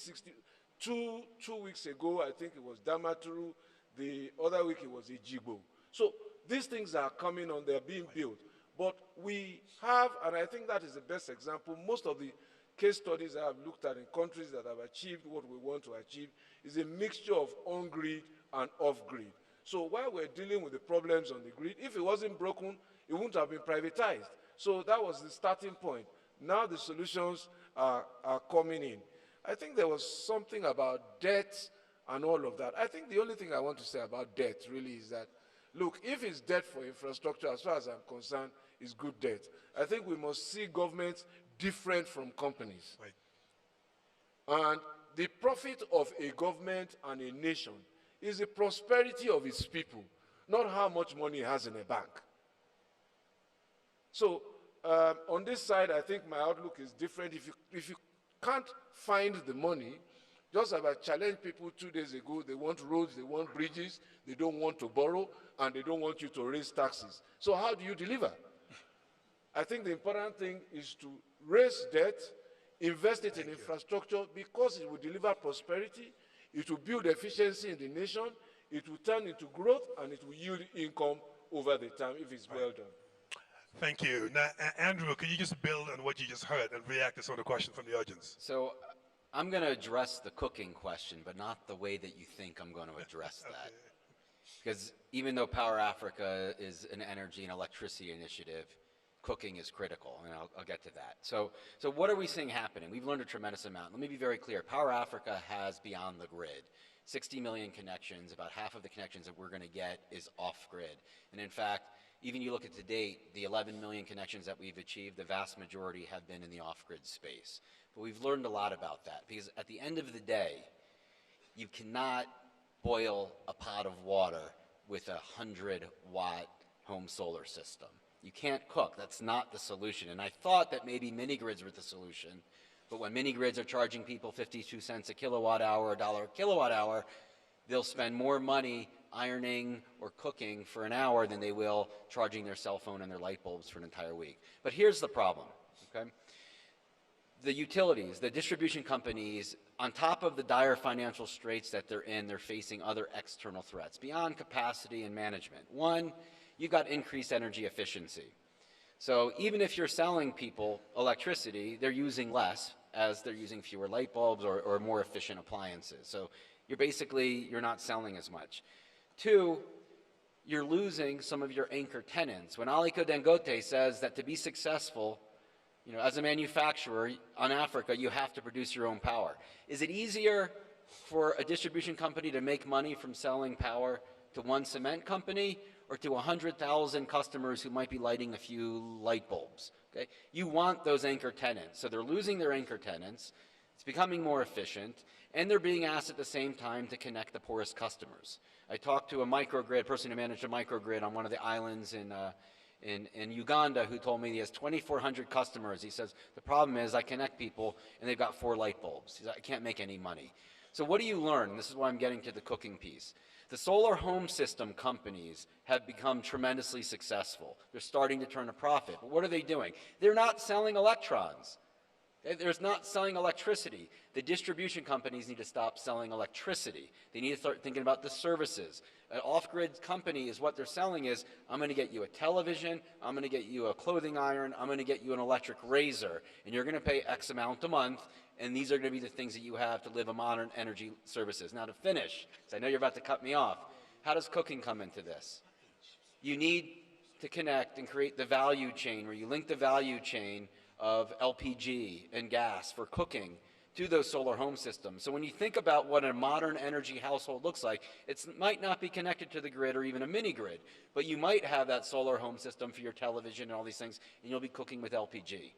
S6: 2 weeks ago, I think it was Damaturu, the other week it was Ijigbo. So these things are coming on, they're being built. But we have, and I think that is the best example, most of the case studies I have looked at in countries that have achieved what we want to achieve is a mixture of on-grid and off-grid. So while we're dealing with the problems on the grid, if it wasn't broken, it wouldn't have been privatized. So that was the starting point. Now the solutions are coming in. I think there was something about debt and all of that. I think the only thing I want to say about debt really is that, look, if it's debt for infrastructure, as far as I'm concerned, it's good debt. I think we must see governments different from companies. Right. And the profit of a government and a nation is the prosperity of its people, not how much money it has in a bank. So on this side, I think my outlook is different. If you can't find the money, just as I challenged people 2 days ago, they want roads, they want bridges, they don't want to borrow, and they don't want you to raise taxes. So how do you deliver? I think the important thing is to raise debt, invest it in infrastructure, because it will deliver prosperity, it will build efficiency in the nation, it will turn into growth, and it will yield income over the time if it's well done.
S21: Thank you. Now, Andrew, can you just build on what you just heard and react to some of the questions from the audience?
S5: So I'm going to address the cooking question, but not the way that you think I'm going to address that. Because even though Power Africa is an energy and electricity initiative, cooking is critical, and I'll get to that. So what are we seeing happening? We've learned a tremendous amount. Let me be very clear. Power Africa has beyond the grid 60 million connections. About half of the connections that we're going to get is off-grid. And in fact, even you look at to date, the 11 million connections that we've achieved, the vast majority have been in the off-grid space. But we've learned a lot about that, because at the end of the day, you cannot boil a pot of water with a 100-watt home solar system. You can't cook. That's not the solution. And I thought that maybe mini-grids were the solution, but when mini-grids are charging people 52 cents a kilowatt hour, $1 a kilowatt hour, they'll spend more money ironing or cooking for an hour than they will charging their cell phone and their light bulbs for an entire week. But here's the problem, okay? The utilities, the distribution companies, on top of the dire financial straits that they're in, they're facing other external threats beyond capacity and management. One, you've got increased energy efficiency. So even if you're selling people electricity, they're using less as they're using fewer light bulbs or more efficient appliances. So you're not selling as much. Two, you're losing some of your anchor tenants. When Aliko Dangote says that to be successful, as a manufacturer on Africa, you have to produce your own power. Is it easier for a distribution company to make money from selling power to one cement company or to 100,000 customers who might be lighting a few light bulbs? Okay? You want those anchor tenants. So they're losing their anchor tenants. It's becoming more efficient, and they're being asked at the same time to connect the poorest customers. I talked to a microgrid, person who managed a microgrid on one of the islands in Uganda, who told me he has 2,400 customers. He says, the problem is I connect people and they've got 4 light bulbs. He says, I can't make any money. So what do you learn? This is why I'm getting to the cooking piece. The solar home system companies have become tremendously successful. They're starting to turn a profit. But what are they doing? They're not selling electrons. They're not selling electricity. The distribution companies need to stop selling electricity. They need to start thinking about the services. An off-grid company is what they're selling is, I'm going to get you a television, I'm going to get you a clothing iron, I'm going to get you an electric razor, and you're going to pay X amount a month, and these are going to be the things that you have to live a modern energy services. Now to finish, because I know you're about to cut me off, how does cooking come into this? You need to connect and create the value chain where you link the value chain of LPG and gas for cooking to those solar home systems. So when you think about what a modern energy household looks like, it might not be connected to the grid or even a mini grid, but you might have that solar home system for your television and all these things, and you'll be cooking with LPG.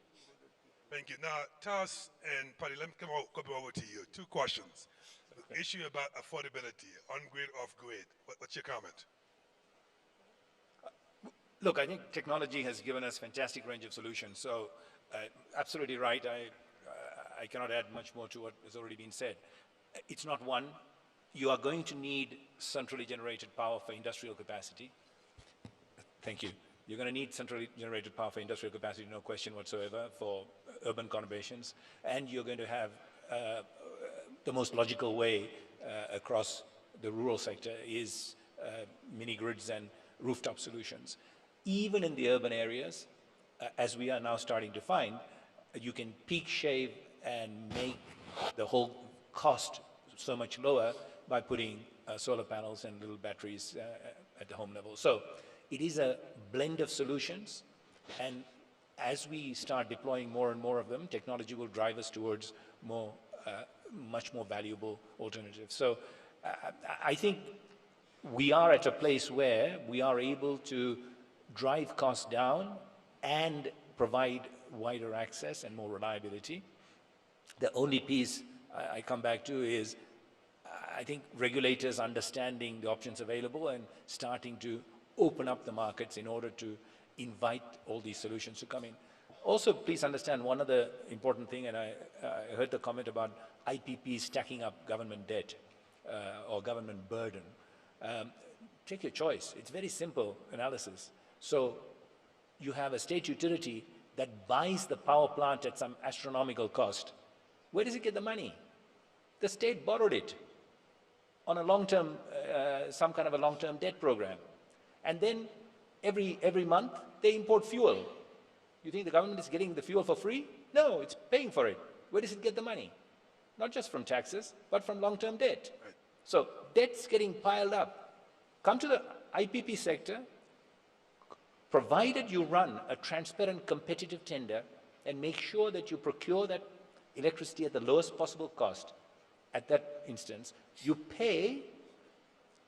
S21: Thank you. Now, Tas and Paddy, let me come over to you. 2 questions. The issue about affordability, on-grid, off-grid. What's your comment?
S3: Look, I think technology has given us fantastic range of solutions. So absolutely right. I cannot add much more to what has already been said. It's not one. You are going to need centrally generated power for industrial capacity. Thank you. You're going to need centrally generated power for industrial capacity, no question whatsoever, for urban conurbations. And you're going to have the most logical way across the rural sector is mini grids and rooftop solutions. Even in the urban areas, as we are now starting to find, you can peak shave and make the whole cost so much lower by putting solar panels and little batteries at the home level. So it is a blend of solutions, and as we start deploying more and more of them, technology will drive us towards much more valuable alternatives. So I think we are at a place where we are able to drive costs down and provide wider access and more reliability. The only piece I come back to is, I think regulators understanding the options available and starting to open up the markets in order to invite all these solutions to come in. Also, please understand one other important thing, and I heard the comment about IPPs stacking up government debt or government burden. Take your choice. It's very simple analysis. So you have a state utility that buys the power plant at some astronomical cost. Where does it get the money? The state borrowed it on a long-term, some kind of a long-term debt program. And then every month, they import fuel. You think the government is getting the fuel for free? No, it's paying for it. Where does it get the money? Not just from taxes, but from long-term debt. Right. So debt's getting piled up. Come to the IPP sector, provided you run a transparent competitive tender and make sure that you procure that electricity at the lowest possible cost. At that instance, you pay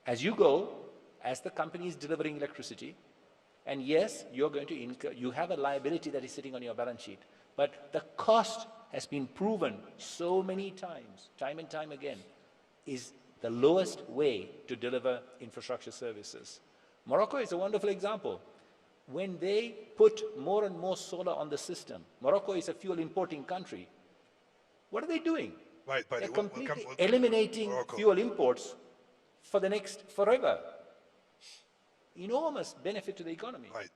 S3: as you go, as the company is delivering electricity, and yes, you're going to incur, you have a liability that is sitting on your balance sheet, but the cost has been proven so many times, time and time again, is the lowest way to deliver infrastructure services. Morocco is a wonderful example. When they put more and more solar on the system, Morocco is a fuel importing country. What are they doing?
S21: Right,
S3: They're completely eliminating fuel imports for the next forever. Enormous benefit to the economy.
S21: Right.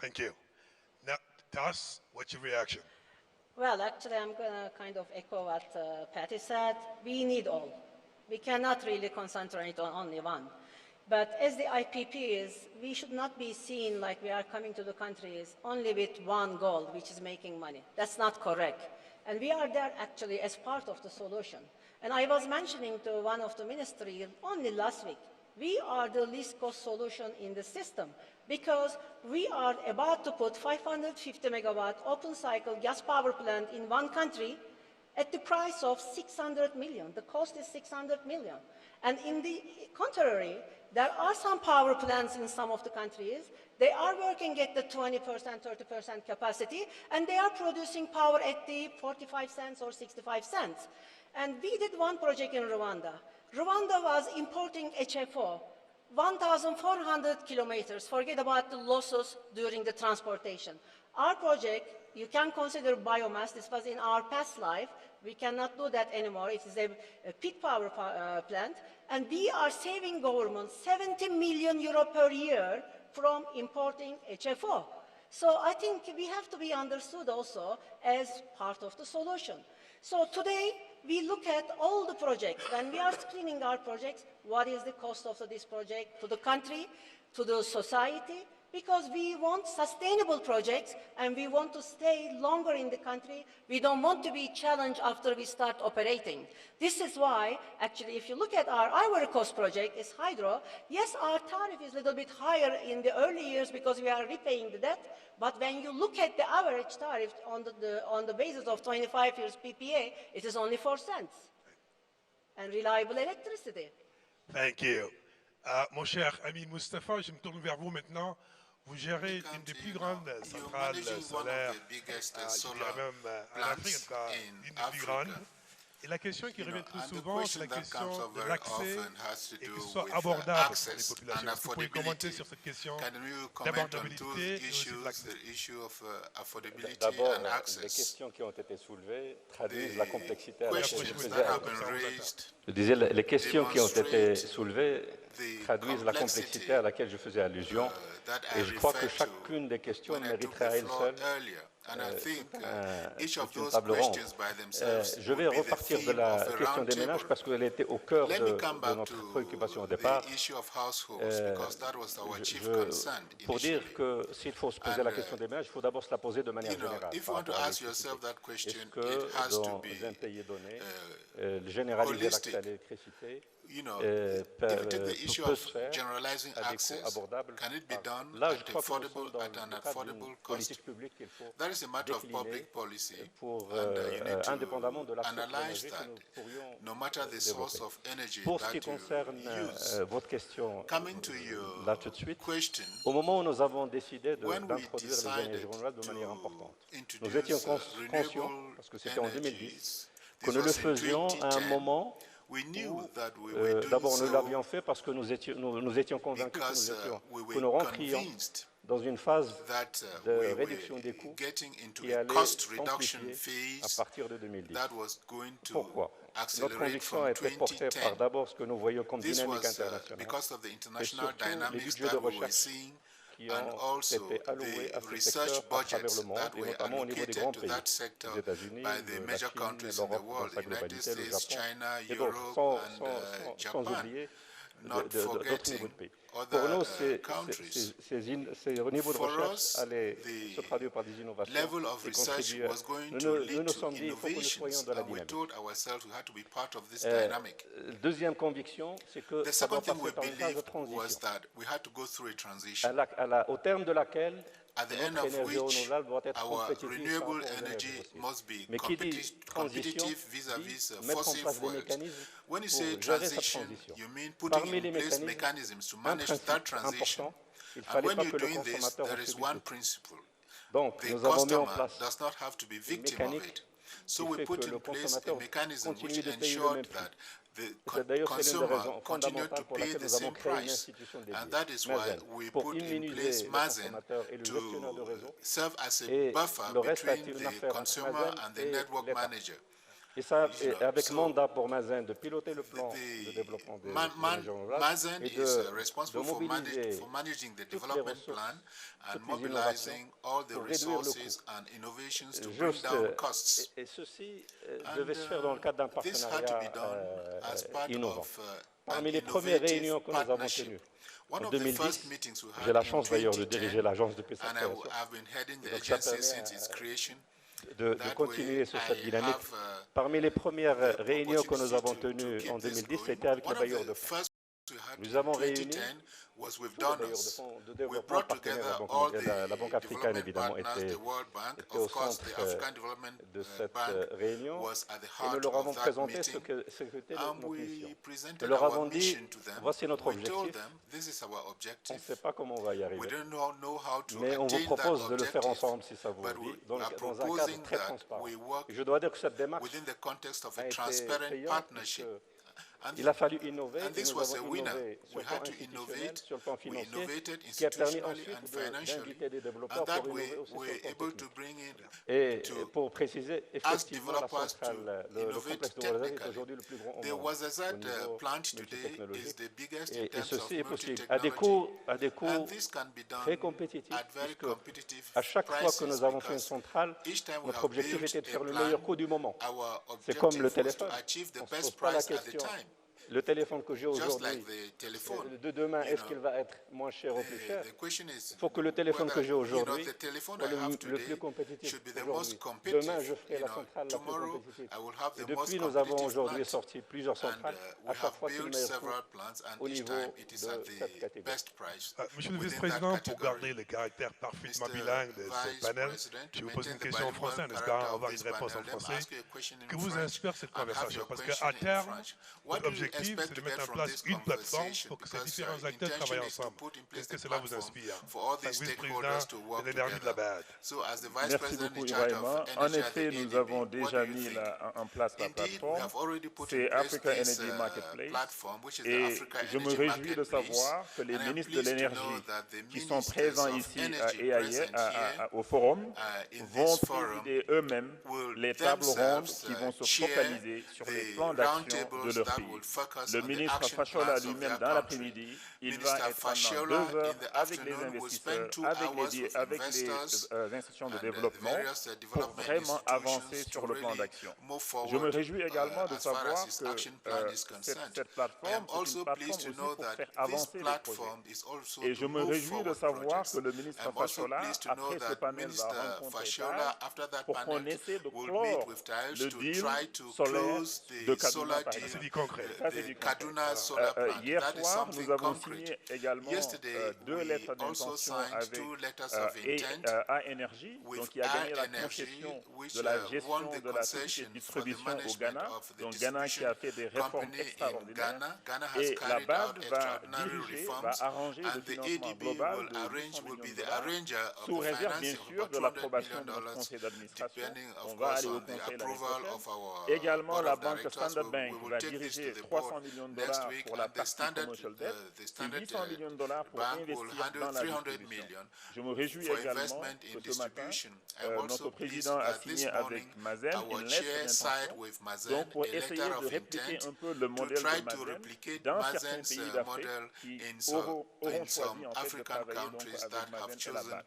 S21: Thank you. Now, Tas, what's your reaction?
S4: Well, actually, I'm going to kind of echo what Patty said. We need all. We cannot really concentrate on only one. But as the IPPs, we should not be seen like we are coming to the countries only with one goal, which is making money. That's not correct. And we are there actually as part of the solution. And I was mentioning to one of the ministries only last week, we are the least cost solution in the system because we are about to put 550 megawatt open cycle gas power plant in one country at the price of 600 million. The cost is 600 million. And in the contrary, there are some power plants in some of the countries. They are working at the 20%, 30% capacity, and they are producing power at the 45 cents or 65 cents. And we did one project in Rwanda. Rwanda was importing HFO, 1,400 kilometers. Forget about the losses during the transportation. Our project, you can consider biomass. This was in our past life. We cannot do that anymore. It is a peak power plant. And we are saving government 70 million euro per year from importing HFO. So I think we have to be understood also as part of the solution. So today, we look at all the projects. When we are screening our projects, what is the cost of this project to the country, to the society? Because we want sustainable projects and we want to stay longer in the country. We don't want to be challenged after we start operating. This is why, actually, if you look at our Ivory Coast project, it's hydro. Yes, our tariff is a little bit higher in the early years because we are repaying the debt. But when you look at the average tariff on the basis of 25 years PPA, it is only 4 cents. And reliable electricity.
S21: Thank you. Mon cher ami Moustapha, je me tourne vers vous maintenant. Vous gérez une des plus grandes centrales solaires, je dirais même en Afrique, en tout cas, une des plus grandes. Et la question qui revient très souvent, c'est la question de l'accès et que ce soit abordable pour les populations. Est-ce que vous pouvez commenter sur cette question d'abordabilité et aussi de l'accès?
S22: D'abord, les questions qui ont été soulevées traduisent la complexité à laquelle je faisais allusion. Je disais, les questions qui ont été soulevées traduisent la complexité à laquelle je faisais allusion. Et je crois que chacune des questions mériterait à elle seule une table ronde. Je vais repartir de la question des ménages parce qu'elle était au cœur de notre préoccupation au départ. Pour dire que s'il faut se poser la question des ménages, il faut d'abord se la poser de manière générale. Est-ce que dans un pays donné, généraliser l'accès à l'électricité peut se faire à des coûts abordables? Là, je crois que nous sommes dans le cadre d'une politique publique qu'il faut décliner pour, indépendamment de l'accès à l'énergie que nous pourrions développer. Pour ce qui concerne votre question, là tout de suite, au moment où nous avons décidé d'introduire les énergies renouvelables de manière importante, nous étions conscients, parce que c'était en 2010, que nous le faisions à un moment où, d'abord, nous l'avions fait parce que nous étions convaincus que nous rentrions dans une phase de réduction des coûts qui allait s'amplifier à partir de 2010. Pourquoi? Notre conviction était portée par d'abord ce que nous voyons comme dynamique internationale et surtout les budgets de recherche qui ont été alloués à ce secteur à travers le monde, et notamment au niveau des grands pays, les États-Unis, la Chine, l'Europe dans sa globalité, le Japon, et d'autres, sans oublier d'autres niveaux de pays. Pour nous, ces niveaux de recherche allaient se traduire par des innovations et contribuer. Nous nous sommes dit qu'il faut que nous soyons dans la dynamique. Deuxième conviction, c'est que ça doit passer par une phase de transition, au terme de laquelle notre énergie renouvelable doit être compétitive par rapport aux énergies fossiles. Mais qui dit transition dit mettre en place des mécanismes pour gérer cette transition. Parmi les mécanismes, un principe important, il ne fallait pas que le consommateur en subisse. Donc, nous avons mis en place une mécanique qui fait que le consommateur continue de payer le même prix. C'est d'ailleurs l'une des raisons fondamentales pour laquelle nous avons créé une institution dédiée, pour immuniser le consommateur et le gestionnaire de réseau, et le reste a été une affaire entre Mazen et les Et ça, avec mandat pour Mazen de piloter le plan de développement des régions rurales et de mobiliser toutes les ressources, toutes les innovations pour réduire le coût. Et ceci devait se faire dans le cadre d'un partenariat innovant. Parmi les premières réunions que nous avons tenues en 2010, j'ai la chance d'ailleurs de diriger l'agence depuis sa création. Donc ça permet de continuer sur cette dynamique. Parmi les premières réunions que nous avons tenues en 2010, c'était avec les bailleurs de fonds. Nous avons réuni tous les bailleurs de fonds de développement partenaires. La Banque africaine, évidemment, était au centre de cette réunion. Et nous leur avons présenté ce qu'était notre mission. Nous leur avons dit, voici notre objectif. On ne sait pas comment on va y arriver. Mais on vous propose de le faire ensemble, si ça vous dit, dans un cadre très transparent. Et je dois dire que cette démarche a été payante. Il a fallu innover, et nous avons innové sur le plan institutionnel, sur le plan financier, qui a permis ensuite d'inviter des développeurs pour innover aussi sur le plan technique. Et pour préciser, effectivement, la centrale, le complexe de Mobilizing est aujourd'hui le plus grand au monde au niveau multitechnologique. Et ceci est possible à des coûts très compétitifs, puisque à chaque fois que nous avons fait une centrale, notre objectif était de faire le meilleur coût du moment. C'est comme le téléphone, on ne se pose pas la question. Le téléphone que j'ai aujourd'hui, de demain, est-ce qu'il va être moins cher ou plus cher? Il faut que le téléphone que j'ai aujourd'hui soit le plus compétitif aujourd'hui. Demain, je ferai la centrale la plus compétitive. Et depuis, nous avons aujourd'hui sorti plusieurs centrales. À chaque fois, c'est le meilleur coût au niveau de cette catégorie.
S21: Monsieur le vice-président, pour garder le caractère parfaitement bilingue de ce panel, je vous pose une question en français en espérant avoir une réponse en français. Que vous inspire cette conversation? Parce qu'à terme, l'objectif, c'est de mettre en place une plateforme pour que ces différents acteurs travaillent ensemble. Qu'est-ce que cela vous inspire? Vice-président de l'énergie de la BAD.
S7: Merci beaucoup, Ibrahima. En effet, nous avons déjà mis en place la plateforme. C'est Africa Energy Marketplace. Et je me réjouis de savoir que les ministres de l'énergie qui sont présents ici et ailleurs, au forum vont présider eux-mêmes les tables rondes qui vont se focaliser sur les plans d'action de leur pays. Le ministre Fashola lui-même, dans l'après-midi, il va être pendant 2 heures avec les investisseurs, avec les institutions de développement pour vraiment avancer sur le plan d'action. Je me réjouis également de savoir que cette plateforme est une plateforme aussi pour faire avancer les projets. Et je me réjouis de savoir que le ministre Fashola, après ce panel, va rencontrer TAL pour qu'on essaie de clore le deal solaire de Kaduna, par exemple.
S21: C'est du concret.
S7: Hier soir, nous avons signé également 2 lettres d'intention avec A Energy, donc qui a gagné la concession de la gestion de la société de distribution au Ghana, donc Ghana qui a fait des réformes extraordinaires. Et la BAD va diriger, va arranger le financement global de 800 millions de $, sous réserve bien sûr de l'approbation de notre conseil d'administration. On va aller au conseil l'année prochaine. Également, la banque Standard Bank va diriger 300 millions de dollars pour la partie commercial debt, et 800 millions de dollars pour investir dans la distribution. Je me réjouis également que ce matin, notre président a signé avec Mazen une lettre d'intention, donc pour essayer de répliquer un peu le modèle de Mazen dans certains pays d'Afrique qui auront choisi en fait de travailler donc avec Mazen et la BAD.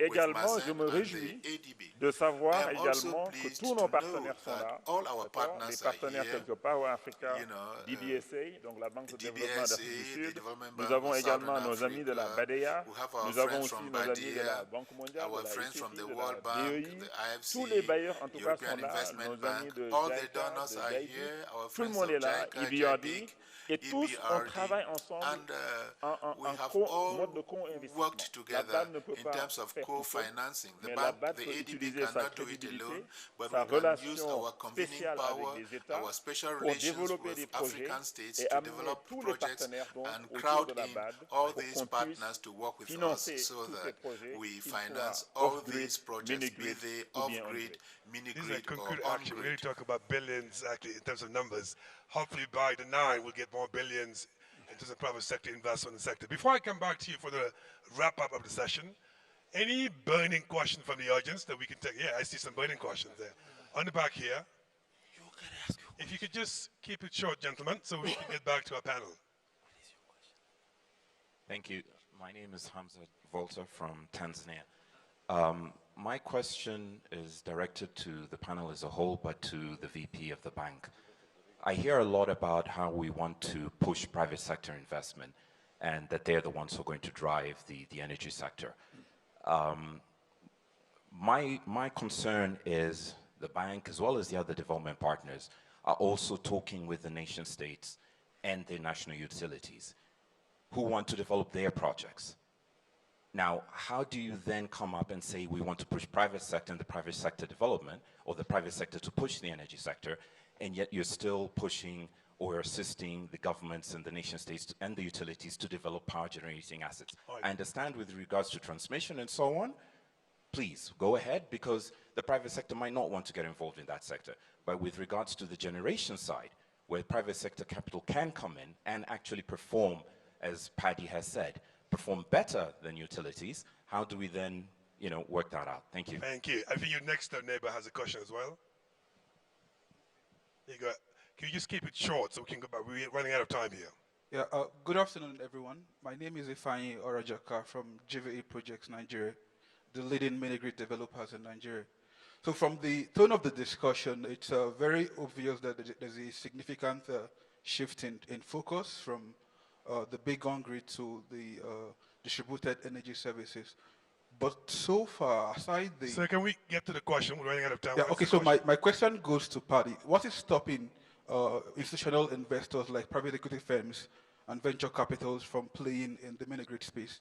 S7: Également, je me réjouis de savoir également que tous nos partenaires sont là, les partenaires quelque part au Africa, DBSA, donc la Banque de développement d'Afrique du Sud. Nous avons également nos amis de la BADEA, nous avons aussi nos amis de la Banque mondiale, de la ICT, de la DEI. Tous les bailleurs, en tout cas, sont là, nos amis de JICA, de DAID, tout le monde est là, EBRD, et tous, on travaille ensemble en mode de co-investissement. La BAD ne peut pas faire tout seul, mais la BAD peut utiliser sa crédibilité, sa relation spéciale avec les États pour développer des projets et amener tous les partenaires donc, autour de la BAD pour qu'on puisse financer tous ces projets, qu'ils soient off-grid, mini-grid ou bien on-grid.
S21: These are concrete action. We really talk about billions actually in terms of numbers. Hopefully by the 9 we'll get more billions into the private sector investment in the sector. Before I come back to you for the wrap up of the session, any burning question from the audience that we can take? Yeah, I see some burning questions there. On the back here. If you could just keep it short, gentlemen, so we can get back to our panel.
S16: Thank you. My name is Hamza Volta from Tanzania. My question is directed to the panel as a whole, but to the VP of the bank. I hear a lot about how we want to push private sector investment and that they're the ones who are going to drive the energy sector. My concern is the bank, as well as the other development partners, are also talking with the nation states and the national utilities who want to develop their projects. Now, how do you then come up and say we want to push private sector and the private sector development, or the private sector to push the energy sector, and yet you're still pushing or assisting the governments and the nation states and the utilities to develop power generating assets? I understand with regards to transmission and so on, please go ahead, because the private sector might not want to get involved in that sector. But with regards to the generation side, where private sector capital can come in and actually perform, as Paddy has said, perform better than utilities, how do we then, work that out? Thank you.
S21: Thank you. I think your next door neighbor has a question as well. There you go. Can you just keep it short so we can go back? We're running out of time here.
S17: Yeah, good afternoon, everyone. My name is Ifeanyi Orajaka from GVA Projects Nigeria, the leading mini-grid developers in Nigeria. So from the tone of the discussion, it's very obvious that there's a significant shift in focus from the big on-grid to the distributed energy services. But so far, aside the...
S21: So can we get to the question? We're running out of time.
S17: Yeah, okay, so my question goes to Paddy. What is stopping institutional investors like private equity firms and venture capitals from playing in the mini-grid space?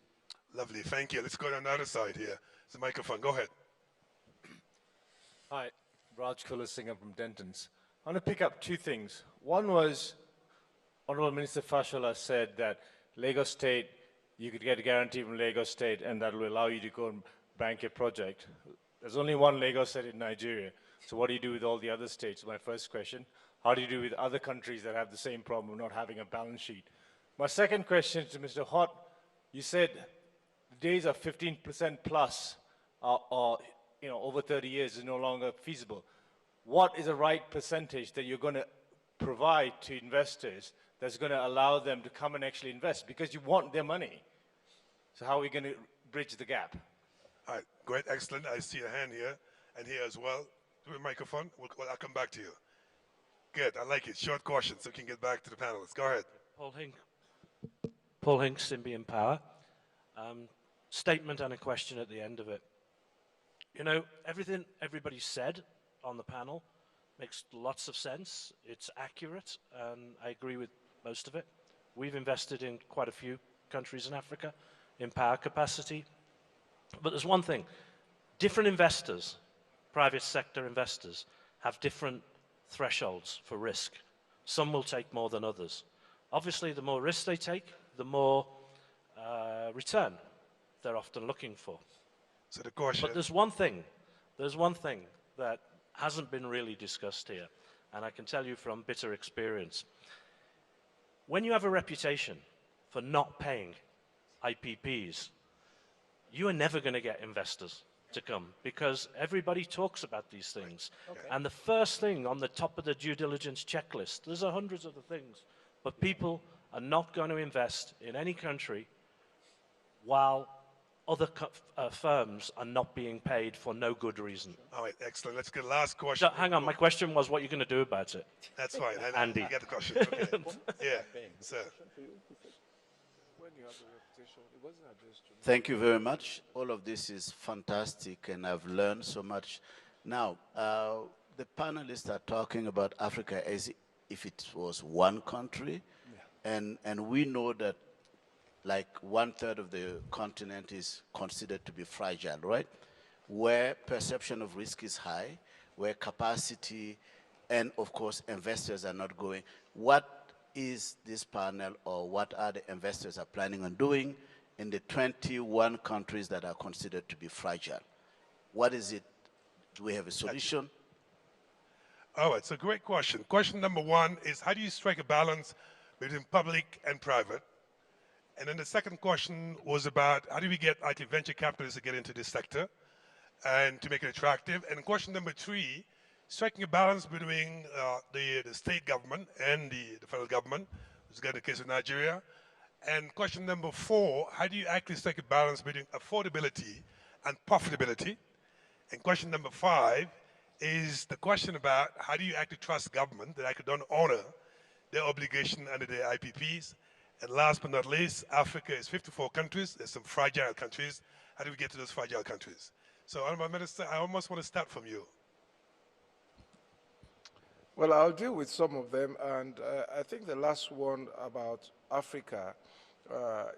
S21: Lovely, thank you. Let's go to another side here. It's the microphone, go ahead.
S23: Hi, Raj Kulasingam from Dentons. I want to pick up two things. One was, Honorable Minister Fashola said that Lagos State, you could get a guarantee from Lagos State and that will allow you to go and bank a project. There's only one Lagos State in Nigeria. So what do you do with all the other states? My first question. How do you do with other countries that have the same problem of not having a balance sheet? My second question to Mr. Hott, you said the days of 15% plus are over 30 years is no longer feasible. What is the right percentage that you're going to provide to investors that's going to allow them to come and actually invest? Because you want their money. So how are we going to bridge the gap?
S21: All right, great, excellent. I see a hand here and here as well. Do a microphone. I'll come back to you. Good, I like it. Short question so we can get back to the panelists. Go ahead.
S24: Paul Hinks, Symbian Power. Statement and a question at the end of it. Everything everybody said on the panel makes lots of sense. It's accurate, and I agree with most of it. We've invested in quite a few countries in Africa in power capacity. But there's one thing. Different investors, private sector investors, have different thresholds for risk. Some will take more than others. Obviously, the more risk they take, the more return they're often looking for.
S21: So the question...
S24: But there's one thing that hasn't been really discussed here, and I can tell you from bitter experience. When you have a reputation for not paying IPPs, you are never going to get investors to come, because everybody talks about these things. Okay. And the first thing on the top of the due diligence checklist, there's hundreds of the things, but people are not going to invest in any country while other firms are not being paid for no good reason.
S21: All right, excellent. Let's get the last question.
S24: So, hang on, my question was what you're going to do about it.
S21: That's fine.
S24: Andy.
S21: You get the question. Okay. Yeah, sir.
S25: Thank you very much. All of this is fantastic, and I've learned so much. Now, the panelists are talking about Africa as if it was one country, and we know that like 1/3 of the continent is considered to be fragile, right? Where perception of risk is high, where capacity and, of course, investors are not going. What is this panel, or what are the investors are planning on doing in the 21 countries that are considered to be fragile? What is it? Do we have a solution?
S21: All right, so great question. Question number one is, how do you strike a balance between public and private? And then the second question was about, how do we get venture capitalists to get into this sector and to make it attractive? And question number three striking a balance between the state government and the federal government, which is the case of Nigeria. And question number 4, how do you actually strike a balance between affordability and profitability? And question number 5 is the question about how do you actually trust government that actually don't honor their obligation under the IPPs? And last but not least, Africa is 54 countries. There's some fragile countries. How do we get to those fragile countries? So, Honourable Minister, I almost want to start from you.
S6: Well, I'll deal with some of them, and I think the last one about Africa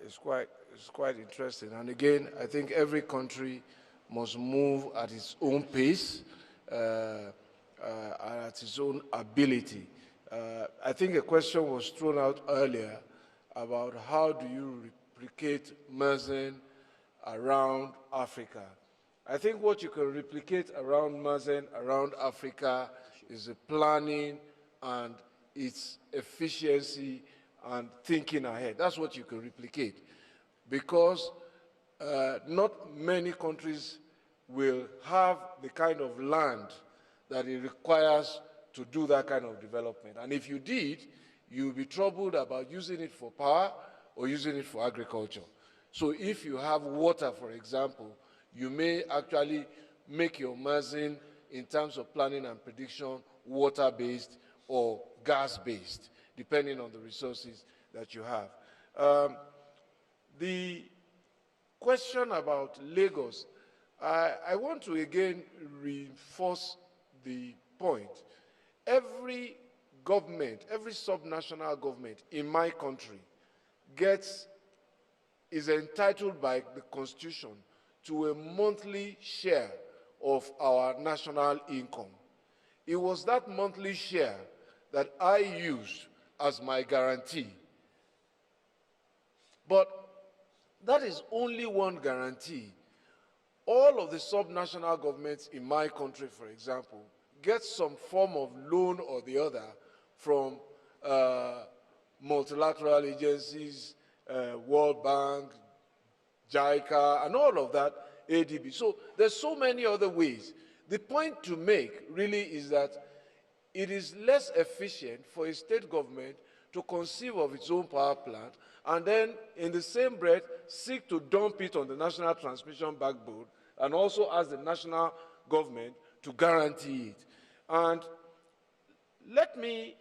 S6: is quite interesting. And again, I think every country must move at its own pace, at its own ability. I think a question was thrown out earlier about how do you replicate Merzen around Africa. I think what you can replicate around Merzen, around Africa, is the planning and its efficiency and thinking ahead. That's what you can replicate. Because not many countries will have the kind of land that it requires to do that kind of development. And if you did, you'll be troubled about using it for power or using it for agriculture. So if you have water, for example, you may actually make your Merzen in terms of planning and prediction water-based or gas-based, depending on the resources that you have. The question about Lagos, I want to again reinforce the point. Every government, every subnational government in my country is entitled by the Constitution to a monthly share of our national income. It was that monthly share that I used as my guarantee. But that is only one guarantee. All of the subnational governments in my country, for example, get some form of loan or the other from multilateral agencies, World Bank, JICA, and all of that, ADB. So there's so many other ways. The point to make really is that it is less efficient for a state government to conceive of its own power plant and then in the same breath seek to dump it on the national transmission backbone and also ask the national government to guarantee it. And let me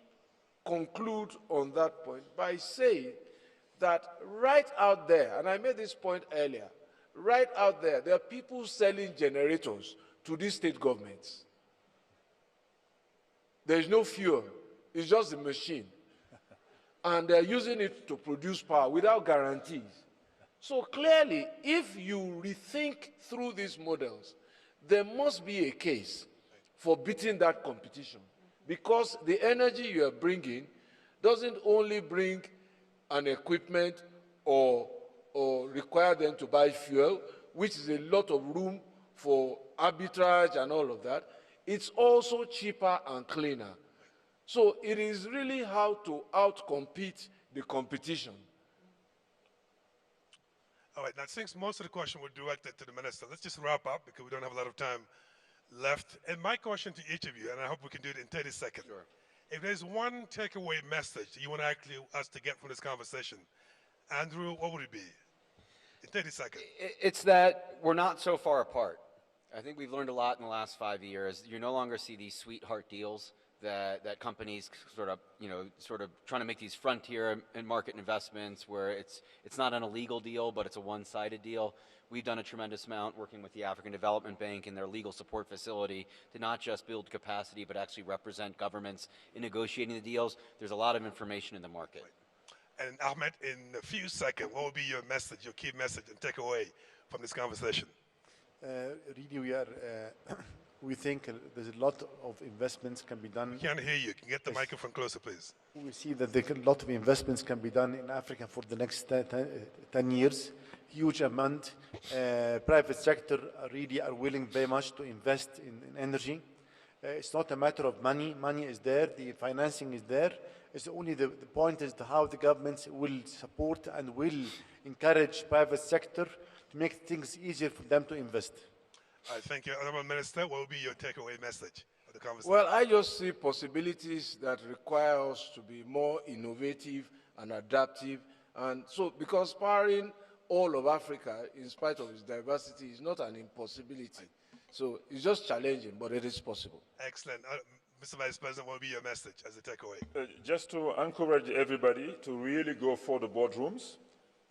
S6: conclude on that point by saying that right out there, and I made this point earlier, right out there, there are people selling generators to these state governments. There's no fuel, it's just a machine. And they're using it to produce power without guarantees. So clearly, if you rethink through these models, there must be a case for beating that competition. Because the energy you are bringing doesn't only bring an equipment or require them to buy fuel, which is a lot of room for arbitrage and all of that. It's also cheaper and cleaner. So it is really how to outcompete the competition.
S21: All right, now since most of the question was directed to the minister, let's just wrap up because we don't have a lot of time left. And my question to each of you, and I hope we can do it in 30 seconds. Sure. If there's one takeaway message that you want us to get from this conversation, Andrew, what would it be? In 30 seconds.
S5: It's that we're not so far apart. I think we've learned a lot in the last 5 years. You no longer see these sweetheart deals that companies sort of trying to make these frontier and market investments where it's not an illegal deal, but it's a one-sided deal. We've done a tremendous amount working with the African Development Bank and their legal support facility to not just build capacity, but actually represent governments in negotiating the deals. There's a lot of information in the market.
S21: And Ahmed, in a few seconds, what will be your message, your key message and takeaway from this conversation?
S15: Really, we think there's a lot of investments can be done.
S21: I can't hear you. Can you get the microphone closer, please?
S15: We see that a lot of investments can be done in Africa for the next 10 years. Huge amount. Private sector really are willing very much to invest in energy. It's not a matter of money. Money is there. The financing is there. It's only the point is how the governments will support and will encourage private sector to make things easier for them to invest.
S21: All right, thank you. Honourable Minister, what will be your takeaway message of the conversation.
S6: Well, I just see possibilities that require us to be more innovative and adaptive. And so, because powering all of Africa, in spite of its diversity, is not an impossibility. So it's just challenging, but it is possible.
S21: Excellent. Mr. Vice President, what will be your message as a takeaway?
S7: Just to encourage everybody to really go for the boardrooms.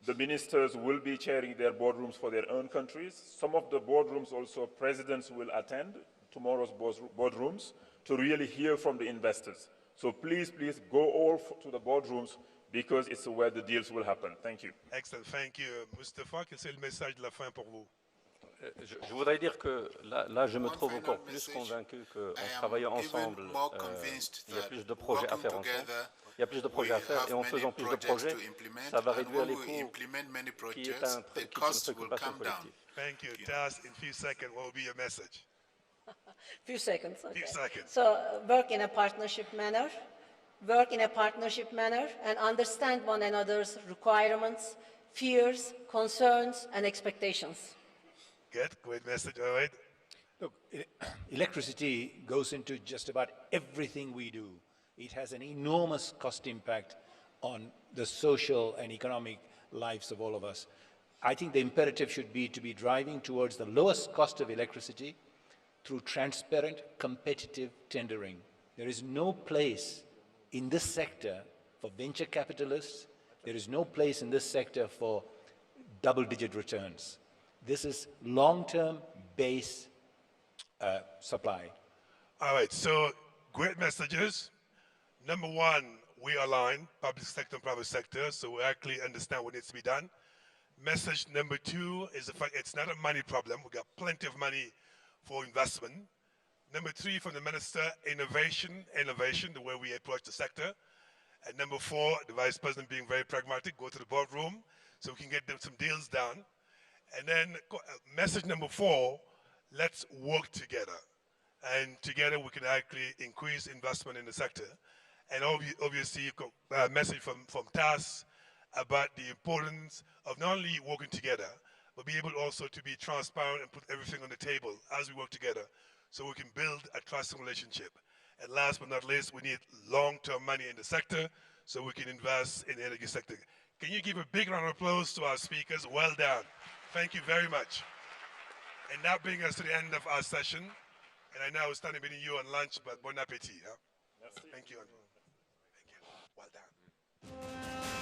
S7: The ministers will be chairing their boardrooms for their own countries. Some of the boardrooms also presidents will attend tomorrow's boardrooms to really hear from the investors. So please, please go all to the boardrooms because it's where the deals will happen. Thank you.
S21: Excellent. Thank you. Mustafa, quel est le message de la fin pour vous?
S22: Je voudrais dire que là, je me trouve encore plus convaincu qu'en travaillant ensemble, il y a plus de projets à faire ensemble. Il y a plus de projets à faire et en faisant plus de projets, ça va réduire les coûts qui est une préoccupation collective.
S21: Thank you. Tas, in a few seconds, what will be your message?
S4: Few seconds. Okay.
S21: Few seconds.
S4: So work in a partnership manner. Work in a partnership manner and understand one another's requirements, fears, concerns, and expectations.
S21: Good. Great message. All right.
S3: Look, electricity goes into just about everything we do. It has an enormous cost impact on the social and economic lives of all of us. I think the imperative should be to be driving towards the lowest cost of electricity through transparent, competitive tendering. There is no place in this sector for venture capitalists. There is no place in this sector for double-digit returns. This is long-term base supply.
S21: All right, so great messages. Number one, we align public sector and private sector, so we actually understand what needs to be done. Message number two is the fact it's not a money problem. We got plenty of money for investment. Number three, from the minister, innovation, the way we approach the sector. And number four, the vice president being very pragmatic, go to the boardroom so we can get them some deals done. And then message number four, let's work together. And together we can actually increase investment in the sector. And obviously, a message from TAS about the importance of not only working together, but be able also to be transparent and put everything on the table as we work together so we can build a trusting relationship. And last but not least, we need long-term money in the sector so we can invest in the energy sector. Can you give a big round of applause to our speakers? Well done. Thank you very much. And that brings us to the end of our session. And I know I was standing between you on lunch, but bon appétit. Huh? Thank you. Thank you. Well done.